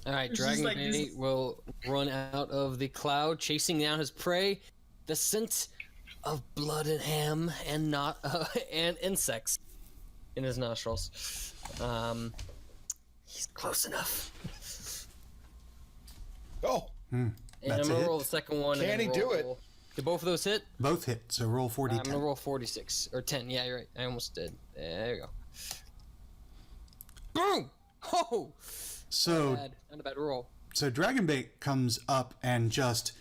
All right, It's dragon just like this- bait will run out of the cloud, chasing down his prey. The scent of blood and ham, and not and insects in his nostrils. He's close enough. Oh, And That's I'm a gonna hit. roll the second one. Can and he then do it? Did both of those hit? Both hit, so roll 40 I'm gonna roll 46 or 10. Yeah, you're right. I almost did. There you go. Boom! Oh, So not a bad roll. So Dragonbait comes up and just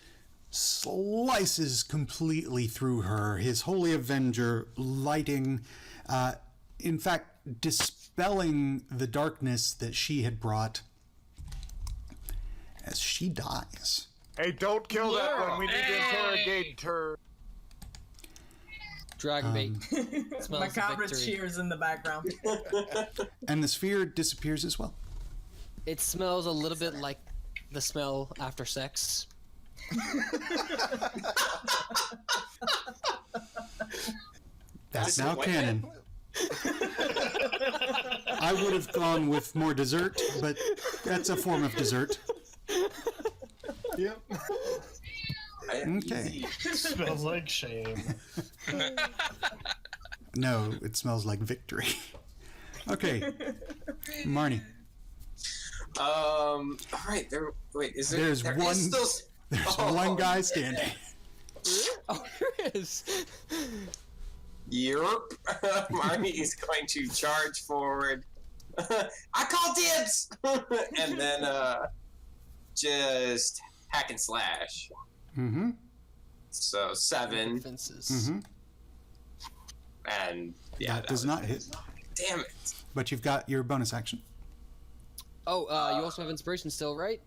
slices completely through her, his Holy Avenger lighting, in fact, dispelling the darkness that she had brought as she dies. Hey, don't kill that one. We need to interrogate her. Dragon bait. Smells of Macabre victory. cheers in the background. And the sphere disappears as well. It smells a little bit like the smell after sex. That's now canon. I would have gone with more dessert, but that's a form of dessert. Yep. Okay. Smells like shame. No, it smells like victory. Okay. Marnie. All right. Wait. Is there? There's there one- is still... There's Oh, one guy standing. Oh, there is. Yerp. Marnie is going to charge forward. I call dibs! And then just hack and slash. Mm-hmm. So 7. Fences. Mm-hmm. And yeah, That does not hit. Damn it. But you've got your bonus action. Oh, you also have inspiration still, right?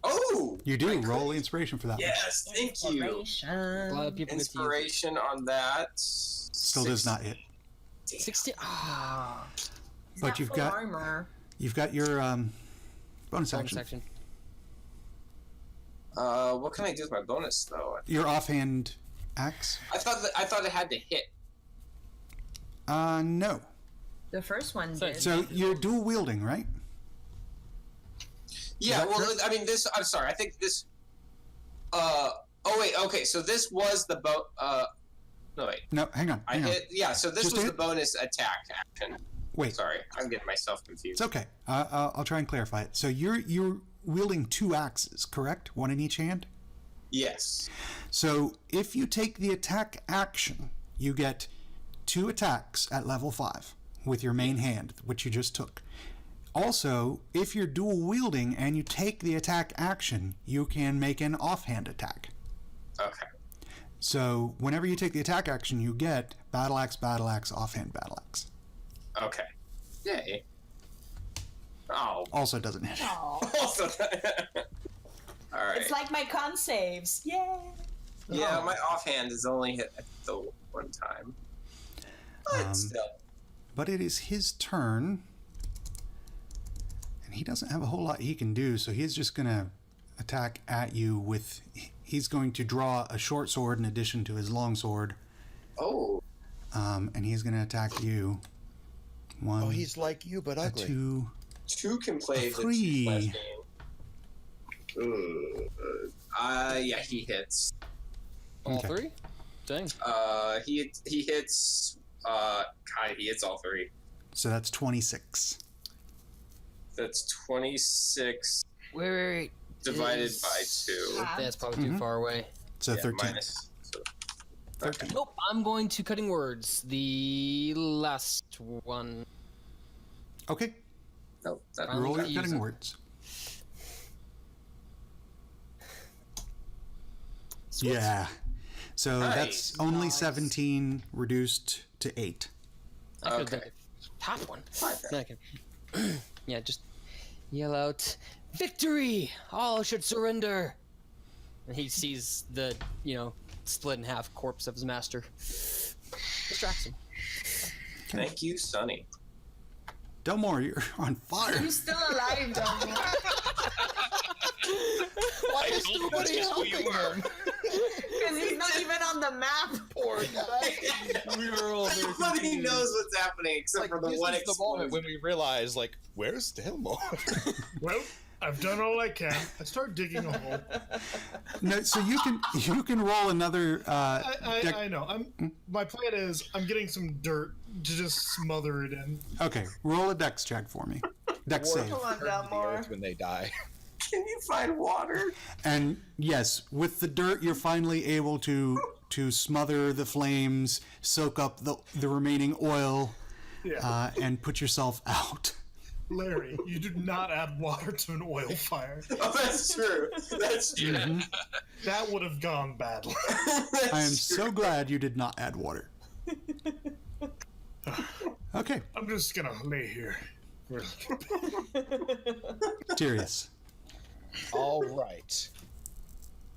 Oh! You do. Roll the inspiration for that one. Yes, thank you. A lot of people get to use Inspiration on that. Still does not hit. it. 16. Ah. But you've got your bonus Bonus action. action. What can I do with my bonus though? Your offhand axe. I thought it had to hit. No. The first one did. So you're dual wielding, right? Yeah, that well, correct? I mean, this. I'm sorry. I think this. Oh wait. Okay, so this was the no wait. No, hang on. I Hang on. hit. Yeah, so this Just was hit? the bonus attack action. Wait. Sorry, I'm getting myself confused. It's okay. I'll try and clarify it. So you're wielding 2 axes, correct? One in each hand. Yes. So if you take the attack action, you get 2 attacks at level 5 with your main hand, which you just took. Also, if you're dual wielding and you take the attack action, you can make an offhand attack. Okay. So whenever you take the attack action, you get battle axe, offhand, battle axe. Okay. Yay. Oh. Also doesn't hit. Also. All right. It's like my con saves. Yay! Yeah, my offhand is only hit the one time. But still. But it is his turn. And he doesn't have a whole lot he can do, so he's just going to attack at you with... He's going to draw a short sword in addition to his long sword. Oh. And he's going to attack you. 1, Oh, he's like you, but ugly. 2... 2 can play the 3. 2 last game. Yeah, he hits. All Okay. 3? Dang. He hits. God, he hits all 3. So that's 26. That's 26 Wait. divided by 2. That's probably too far away. So Yeah, 13. minus. So, 13. Nope, I'm going to cutting words. The last one. Okay. no, that, I'm Roll your gonna cutting use it. words. Yeah. So Nice. that's only 17 reduced to 8. I could Okay. have done the top one. Fine then. Okay. Yeah, just yell out, "Victory! All should surrender!" And he sees the, split in half corpse of his master. Distracts him. Thank you, Sonny. Delmore, you're on fire. He's still alive, Dumbo. Why is told you nobody that's who you helping were. him? Because he's not even on the map. Poor guy. We were all very Nobody confused. knows what's happening except Like, for the this one is the moment explosion. when we realize, like, where's Delmore? Well, I've done all I can. I start digging a hole. No, so you can roll another. I know. My plan is I'm getting some dirt to just smother it in. Okay, roll a dex check for me. Dex save. Come on, Turn to the Delmore. earth when they die. Can you find water? And yes, with the dirt, you're finally able to smother the flames, soak up the remaining oil, and put yourself out. Larry, you do not add water to an oil fire. Oh, that's true. That's true. Mm-hmm. That would have gone badly. I am so glad you did not add water. Okay. I'm just gonna lay here. Tyrius. All right.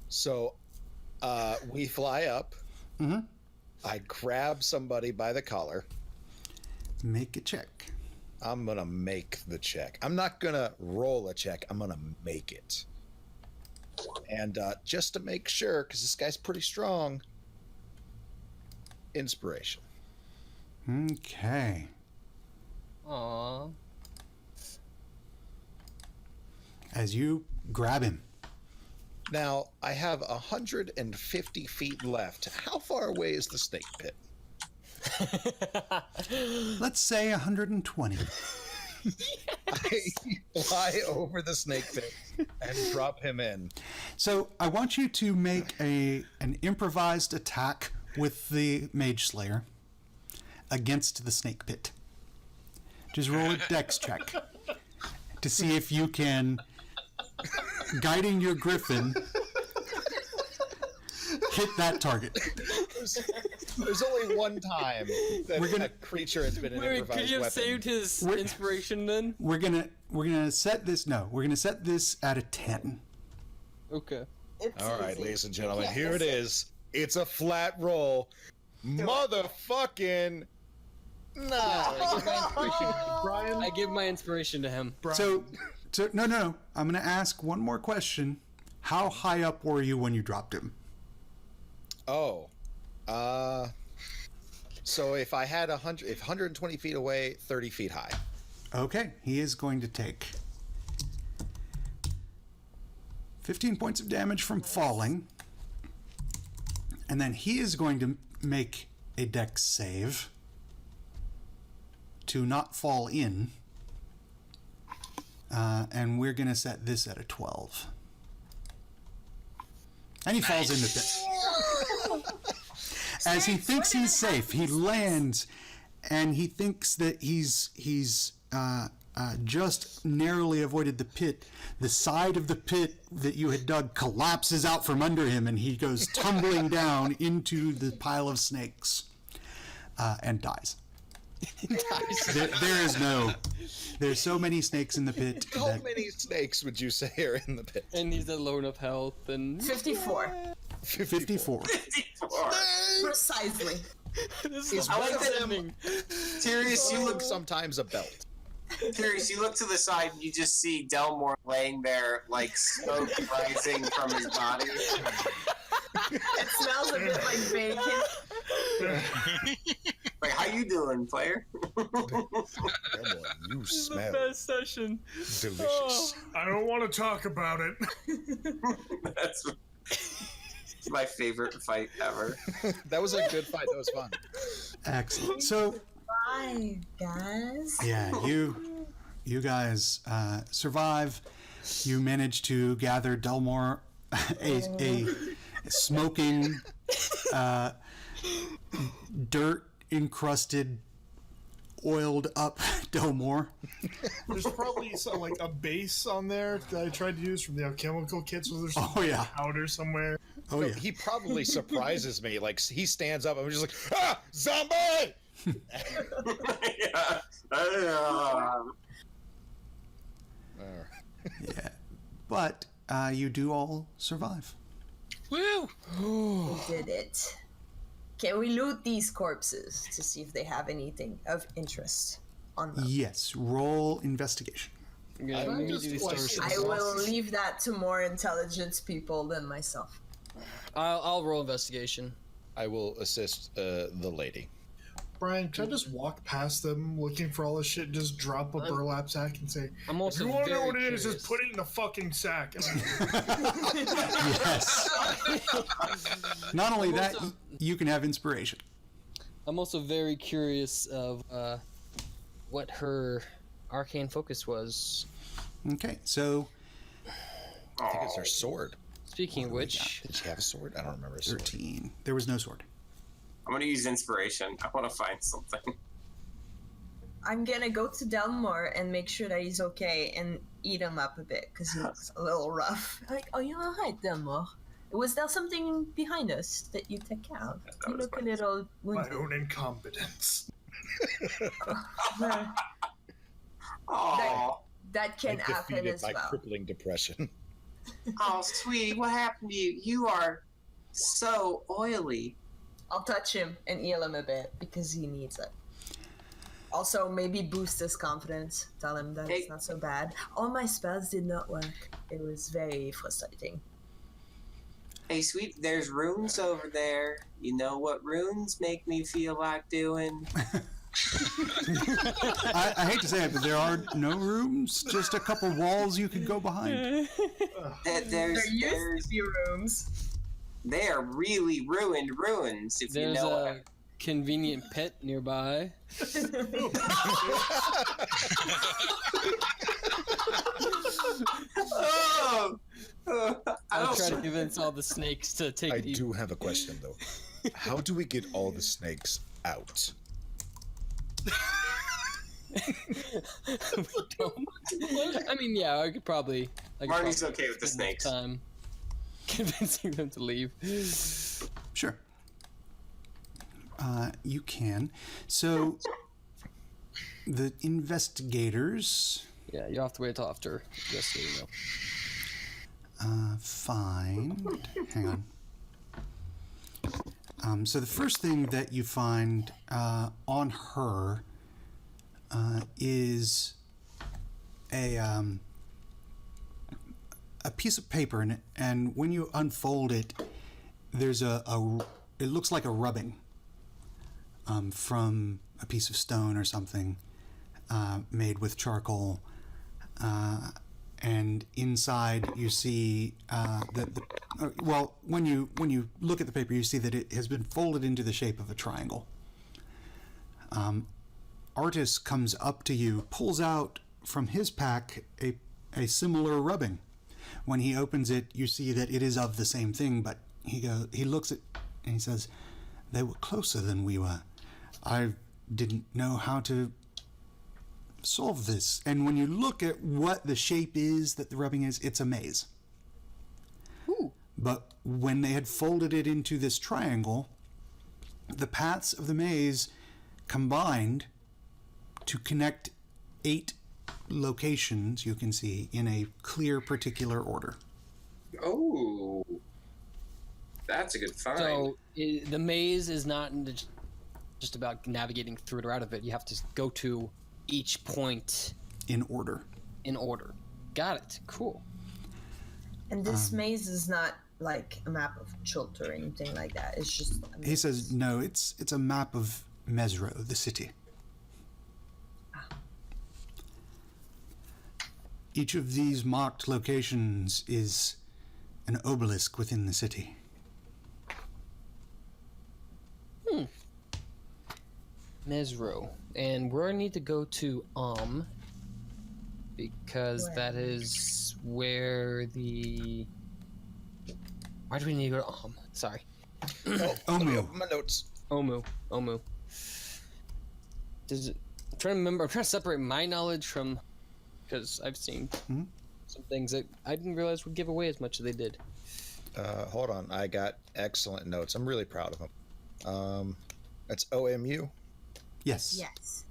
So, we fly up. Mm-hmm. I grab somebody by the collar. Make a check. I'm gonna make the check. I'm not gonna roll a check. I'm gonna make it. And just to make sure, because this guy's pretty strong, inspiration. Okay. Aww. As you grab him. Now, I have 150 feet left. How far away is the snake pit? Let's say 120. I fly over the snake pit and drop him in. So I want you to make an improvised attack with the Mage Slayer against the snake pit. Just roll a dex check to see if you can, guiding your griffin, hit that target. There's only one time that a creature has been an Wait, improvised could you have weapon. saved his inspiration then? We're gonna set this. No, we're gonna set this at a 10. Okay. It's All right, easy. ladies and gentlemen, can't here it miss is. It's a flat roll. Motherfucking no. Brian, I give my inspiration to him. So no. I'm gonna ask one more question. How high up were you when you dropped him? Oh, so if I had 120 feet away, 30 feet high. Okay, he is going to take 15 points of damage from falling, and then he is going to make a dex save to not fall in, and we're going to set this at a 12. And he falls in the pit. As he thinks he's safe, he lands, and he thinks that he's just narrowly avoided the pit. The side of the pit that you had dug collapses out from under him, and he goes tumbling down into the pile of snakes and dies. There's so many snakes in the pit. How many snakes would you say are in the pit? And he's alone of health and 54. 54. Precisely. This Is the one of best them- ending. Tyrius, you look Sometimes a belt. Tyrius, you look to the side and you just see Delmore laying there, like smoke rising from his body. It smells a bit like bacon. Like, how you doing, player? You This is the smell best session. delicious. I don't want to talk about it. That's my favorite fight ever. That was a good fight. That was fun. Excellent. So, Bye, guys. yeah, you guys survive. You manage to gather Delmore, a smoking, dirt encrusted, oiled up Delmore. There's probably like a base on there that I tried to use from the alchemical kit, so there's Oh yeah, powder somewhere. oh yeah. He probably surprises me. Like he stands up and we're just like, ah, zombie! Yeah. Yeah, but you do all survive. Woo! We did it. Can we loot these corpses to see if they have anything of interest on them? Yes, roll investigation. I'm gonna I'm immediately just start like- I will leave that to more intelligent people than myself. I'll roll investigation. I will assist the lady. Brian, can I just walk past them looking for all this shit and just drop a burlap sack and say, I'm if also you want to know very what it is, curious. just put it in the fucking sack. Yes. Not only that, you can have inspiration. I'm also very curious of what her arcane focus was. Okay, so I think it's her sword. Speaking of which, Did she have a sword? I don't remember a sword. 13. There was no sword. I'm gonna use inspiration. I want to find something. I'm gonna go to Delmore and make sure that he's okay and eat him up a bit because he looks a little rough. Like, are you alright, Delmore? Was there something behind us that you take care of? You look a little My wounded. own incompetence. Well, Oh, that can Like happen defeated as by well. crippling depression. oh, sweetie, what happened to you? You are so oily. I'll touch him and heal him a bit because he needs it. Also, maybe boost his confidence. Tell him that it's not so bad. All my spells did not work. It was very frustrating. Hey, sweet, there's runes over there. You know what runes make me feel like doing? I hate to say it, but there are no rooms, just a couple walls you could go behind. There used to be rooms. They are really ruined ruins, if you There's know a convenient pit nearby. Oh! I I'll don't try to convince all the snakes to take I it easy. do have a question though. How do we get all the snakes out? We don't. I mean, yeah, I could probably. Marty's probably okay with the spend enough snakes. Time convincing them to leave. Sure. You can. So, the investigators Yeah, you have to wait till after. Just so you know. find. Hang on. So the first thing that you find on her is a piece of paper, and when you unfold it, there's it looks like a rubbing from a piece of stone or something made with charcoal. And inside you see when you look at the paper, you see that it has been folded into the shape of a triangle. Artis comes up to you, pulls out from his pack a similar rubbing. When he opens it, you see that it is of the same thing, but he looks at and he says, "They were closer than we were. I didn't know how to solve this." And when you look at what the shape is that the rubbing is, it's a maze. Ooh. But when they had folded it into this triangle, the paths of the maze combined to connect 8 locations you can see in a clear particular order. Oh, that's a good find. So the maze is not just about navigating through it or out of it. You have to go to each point In order. in order. Got it. Cool. And this maze is not like a map of Chult or anything like that. It's just a He maze. says, no, it's a map of Mesro, the city. Each of these marked locations is an obelisk within the city. Mesro. And we need to go to because Where? that is where the. Why do we need to go to Sorry. Omu. My notes. Omu. Does it? I'm trying to remember. I'm trying to separate my knowledge from, because I've seen some things that I didn't realize would give away as much as they did. Hold on. I got excellent notes. I'm really proud of them. That's OMU. Yes. Yes.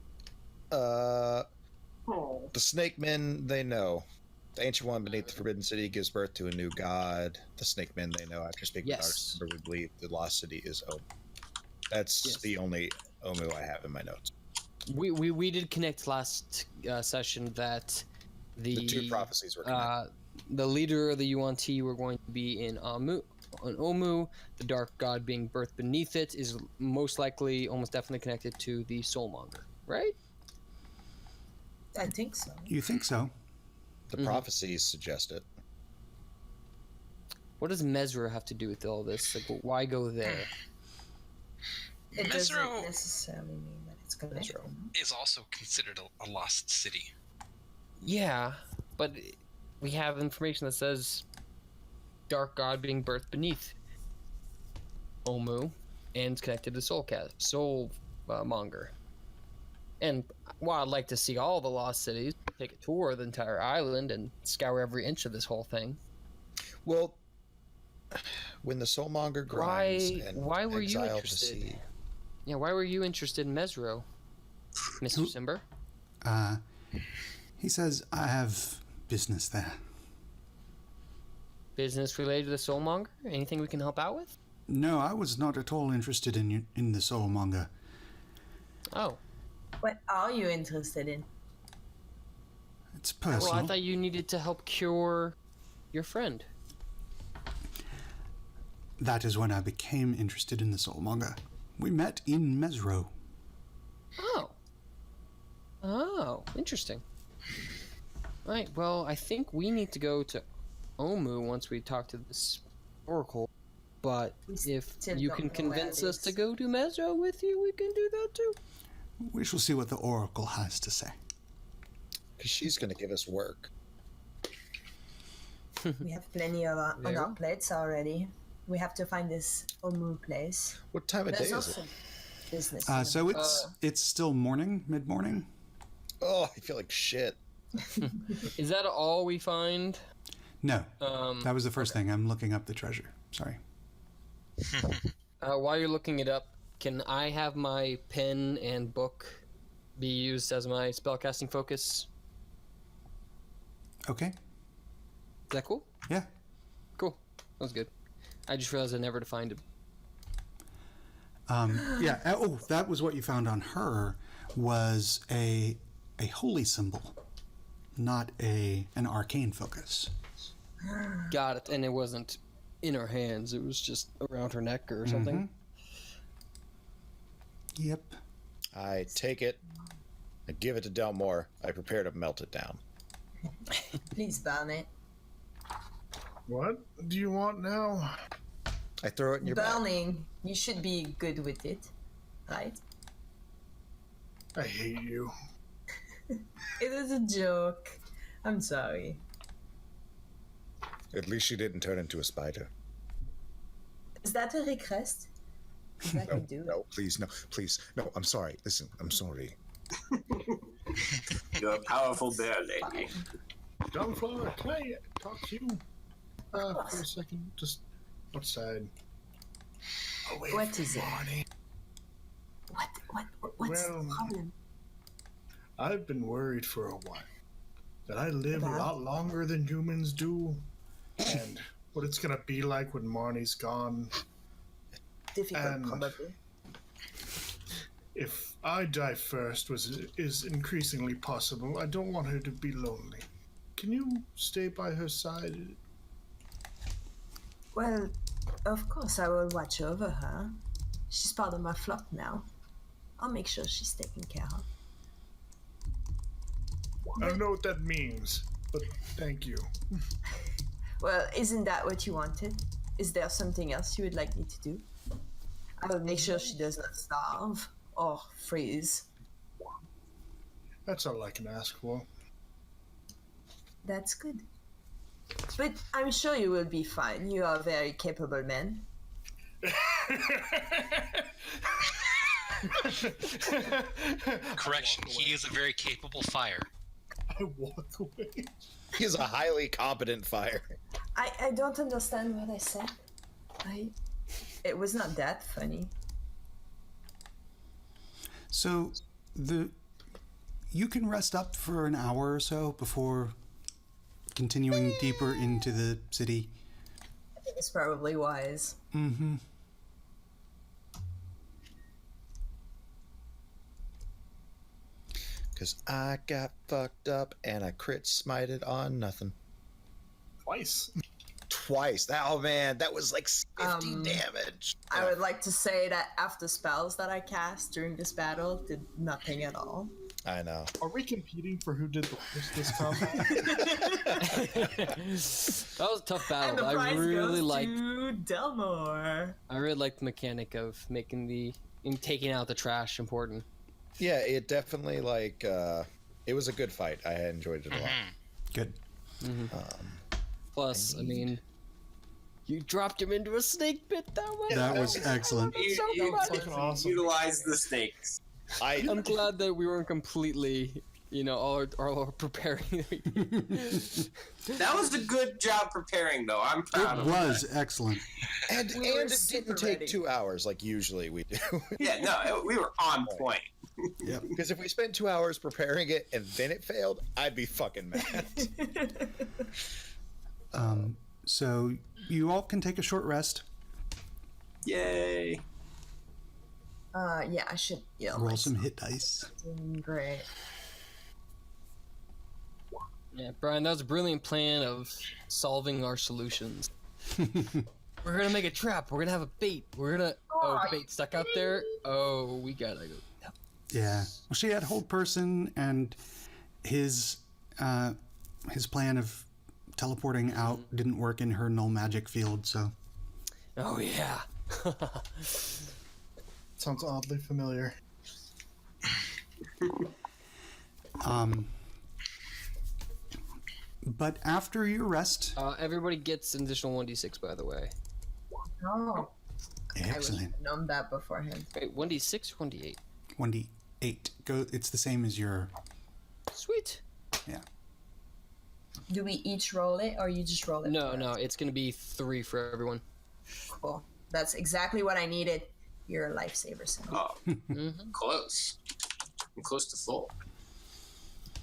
The snake men, they know. The ancient one beneath the forbidden city gives birth to a new god. The snake men, they know. After speaking with Yes. our member, we believe the lost city is Omu. That's Yes. the only Omu I have in my notes. We did connect last session that The two prophecies were connected. the leader of the UNT were going to be in Omu. The dark god being birthed beneath it is most likely, almost definitely connected to the soulmonger, right? I think so. You think so? The prophecies suggest it. What does Mesra have to do with all this? Like, why go there? It Mesro- doesn't necessarily mean that it's connected. Is also considered a lost city. Yeah, but we have information that says dark god being birthed beneath Omu and connected to Soulmonger. And while I'd like to see all the lost cities, take a tour of the entire island and scour every inch of this whole thing. Well, when the Soulmonger grinds why were you exile the interested? sea- Yeah, why were you interested in Mesro, Mr. Simber? He says I have business there. Business related to the Soulmonger? Anything we can help out with? No, I was not at all interested in the Soulmonger. Oh. What are you interested in? It's personal. Well, I thought you needed to help cure your friend. That is when I became interested in the Soulmonger. We met in Mesro. Oh. Oh, interesting. Right, well, I think we need to go to Omu once we talk to this oracle. But if still you don't can know where convince it us is. to go to Mesro with you, we can do that too. We shall see what the Oracle has to say. Because she's going to give us work. We have plenty of on There. our plates already. We have to find this Omu place. What time of day There's is also it? business. So it's still morning, mid-morning. Oh, I feel like shit. Is that all we find? No, that was the first thing. I'm looking up the treasure. Sorry. While you're looking it up, can I have my pen and book be used as my spellcasting focus? Okay. Is that cool? Yeah. Cool. That was good. I just realized I never defined it. Yeah. Oh, that was what you found on her. Was a holy symbol, not an arcane focus. Got it. And it wasn't in her hands. It was just around her neck or something. Yep. I take it. I give it to Delmore. I prepare to melt it down. Please burn it. What do you want now? I throw it in your bag. Burning. You should be good with it, right? I hate you. It is a joke. I'm sorry. At least she didn't turn into a spider. Is that a request? 'Cause I can do it. No, please, no, please. No, I'm sorry. Listen, I'm sorry. You're a powerful bear lady. Downflower, can I talk to you for a second? Just outside. Away What from is it? Bonnie. What's Well, the problem? I've been worried for a while that I live a About? lot longer than humans do, and what it's gonna be like when Marnie's gone. Difficult, and- probably. If I die first, is increasingly possible, I don't want her to be lonely. Can you stay by her side? Well, of course I will watch over her. She's part of my flock now. I'll make sure she's taken care of. I don't know what that means, but thank you. Well, isn't that what you wanted? Is there something else you would like me to do? I will make sure she does not starve or freeze. That's all I can ask for. That's good. But I'm sure you will be fine. You are a very capable man. Correction, he is a very capable fire. I walk away. He's a highly competent fire. I don't understand what I said. It was not that funny. So you can rest up for an hour or so before continuing deeper into the city. I think it's probably wise. Mm-hmm. Because I got fucked up and I crit smited on nothing. Twice. Twice. Oh man, that was like 50 damage. I would like to say that after spells that I cast during this battle did nothing at all. I know. Are we competing for who did the worst this combat? That was a tough And battle. the But prize I really goes liked. to Delmore. I really liked the mechanic of taking out the trash important. Yeah, it definitely it was a good fight. I enjoyed it a lot. Good. Plus, I mean, you dropped him into a snake pit. That was excellent. You Fucking awesome. utilize the snakes. I'm glad that we weren't completely, all preparing. That was a good job preparing, though. I'm proud It of was excellent. And We were it super didn't take ready. 2 hours like usually we do. Yeah, no, we were on point. Yep. Because if we spent 2 hours preparing it and then it failed, I'd be fucking mad. So you all can take a short rest. Yay. Yeah, I should heal Roll myself. some hit dice. Great. Yeah, Brian, that was a brilliant plan of solving our solutions. We're gonna make a trap. We're gonna have a bait. We're gonna bait stuck out there. Oh, we gotta go. Yeah. Well, she had hold person, and his plan of teleporting out didn't work in her null magic field. So Oh yeah. Sounds oddly familiar. but after your rest, Everybody gets an additional 1d6, by the way. Oh, I wish excellent. I'd known that beforehand. Wait, 1d6 or 1d8? 1d8. Go. It's the same as your. Sweet. Yeah. Do we each roll it, or you just roll it? No, for no, us? it's gonna be 3 for everyone. Cool. That's exactly what I needed. You're a lifesaver, son. Oh, close. I'm close to full.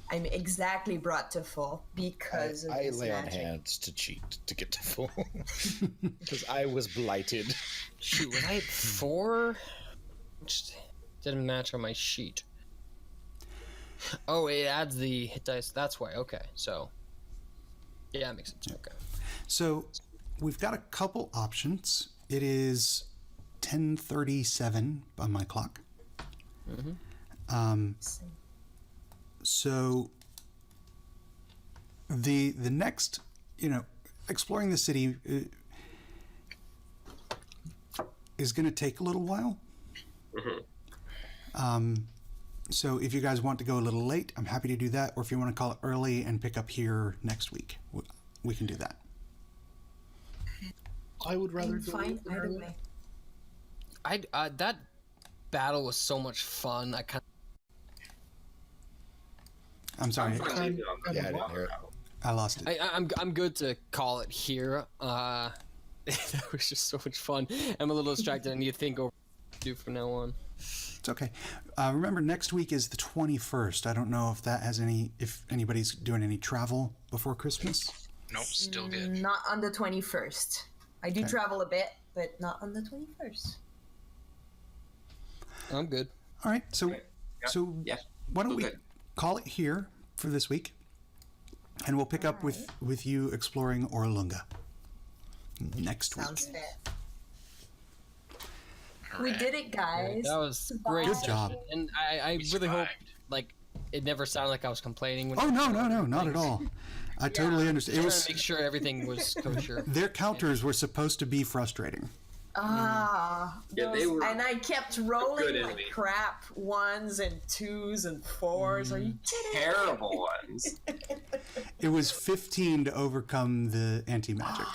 I'm exactly brought to full because of I this lay on magic. hands to cheat to get to full. Because I was blighted. Shoot, was I at 4? Which didn't match on my sheet. Oh, it adds the hit dice. That's why. Okay, so. Yeah, that makes sense. Okay. So we've got a couple options. It is 10:37 on my clock. So the next, exploring the city is going to take a little while. So if you guys want to go a little late, I'm happy to do that. Or if you want to call it early and pick up here next week, we can do that. I would rather I'm go fine either early. way. That battle was so much fun. I kind I'm sorry, Yeah, I didn't hear it. I lost it. I'm good to call it here. That was just so much fun. I'm a little distracted. I need to think over what to do from now on. It's okay. Remember, next week is the 21st. I don't know if anybody's doing any travel before Christmas. Nope, still good. Not on the 21st. I do travel a bit, but not on the 21st. I'm good. All right. So, Yeah. why don't we Okay. call it here for this week, and we'll pick up with you exploring Orolunga next Sounds week. fair. We did it, guys. That was great. Good job. And I really hope it never sounded like I was complaining. When Oh no, not at all. I totally understand. It Trying to was make sure everything was kosher. their counters were supposed to be frustrating. Ah, Yeah, they were and I kept good rolling enemy. like crap 1s and 2s and 4s. Are you kidding? terrible ones. It was 15 to overcome the anti-magic.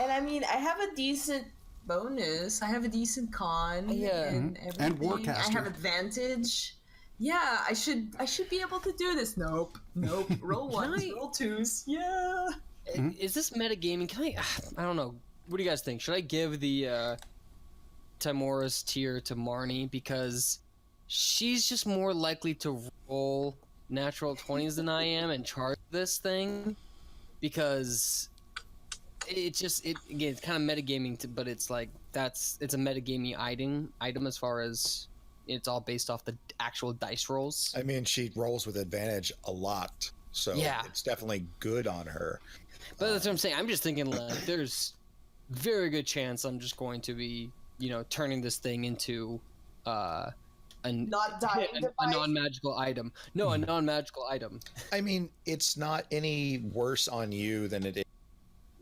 And I mean, I have a decent bonus. I have a decent con. Yeah. And And everything. I Warcaster. have advantage. Yeah, I should be able to do this. Nope. Roll 1s, roll 2s. Yeah. Is this metagaming? Can I don't know. What do you guys think? Should I give the Timora's tier to Marnie because she's just more likely to roll natural 20s than I am and charge this thing? Because again, it's kind of metagaming, but it's like it's a metagaming item as far as it's all based off the actual dice rolls. I mean, she rolls with advantage a lot, so Yeah. it's definitely good on her. But that's what I'm saying. I'm just thinking like there's very good chance I'm just going to be, turning this thing into a Not dying a to fight. non-magical item. No, a non-magical item. I mean, it's not any worse on you than it is.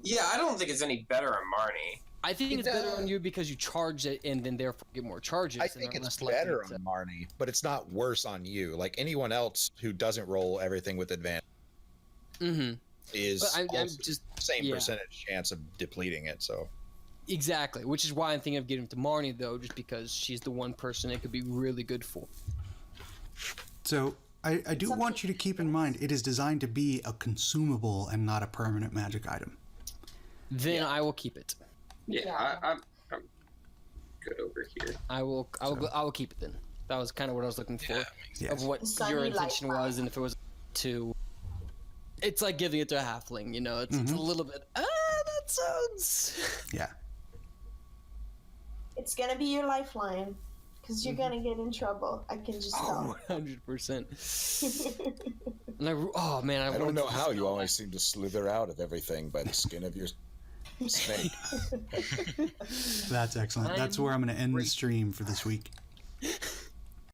Yeah, I don't think it's any better on Marnie. I think it's better on you because you charge it and then therefore get more charges. I and think are it's less likely better to- on Marnie, but it's not worse on you. Like anyone else who doesn't roll everything with advantage. Mhm. is But I'm also just same yeah. percentage chance of depleting it. So Exactly, which is why I'm thinking of giving it to Marnie, though, just because she's the one person it could be really good for. So I do want you to keep in mind it is designed to be a consumable and not a permanent magic item. Then I will keep it. Yeah, I'm good over here. I will keep it then. That was kind of what I was looking for. Yes. Of what Sunny your intention lifeline. was, and if it was to... It's like giving it to a halfling, you know? It's a little bit, that sounds... Yeah. It's gonna be your lifeline, because you're gonna get in trouble. I can just tell. 100%. And oh, man, I don't wanted know to- how you always seem to slither out of everything by the skin of your snake. That's excellent. That's where I'm going to end the stream for this week.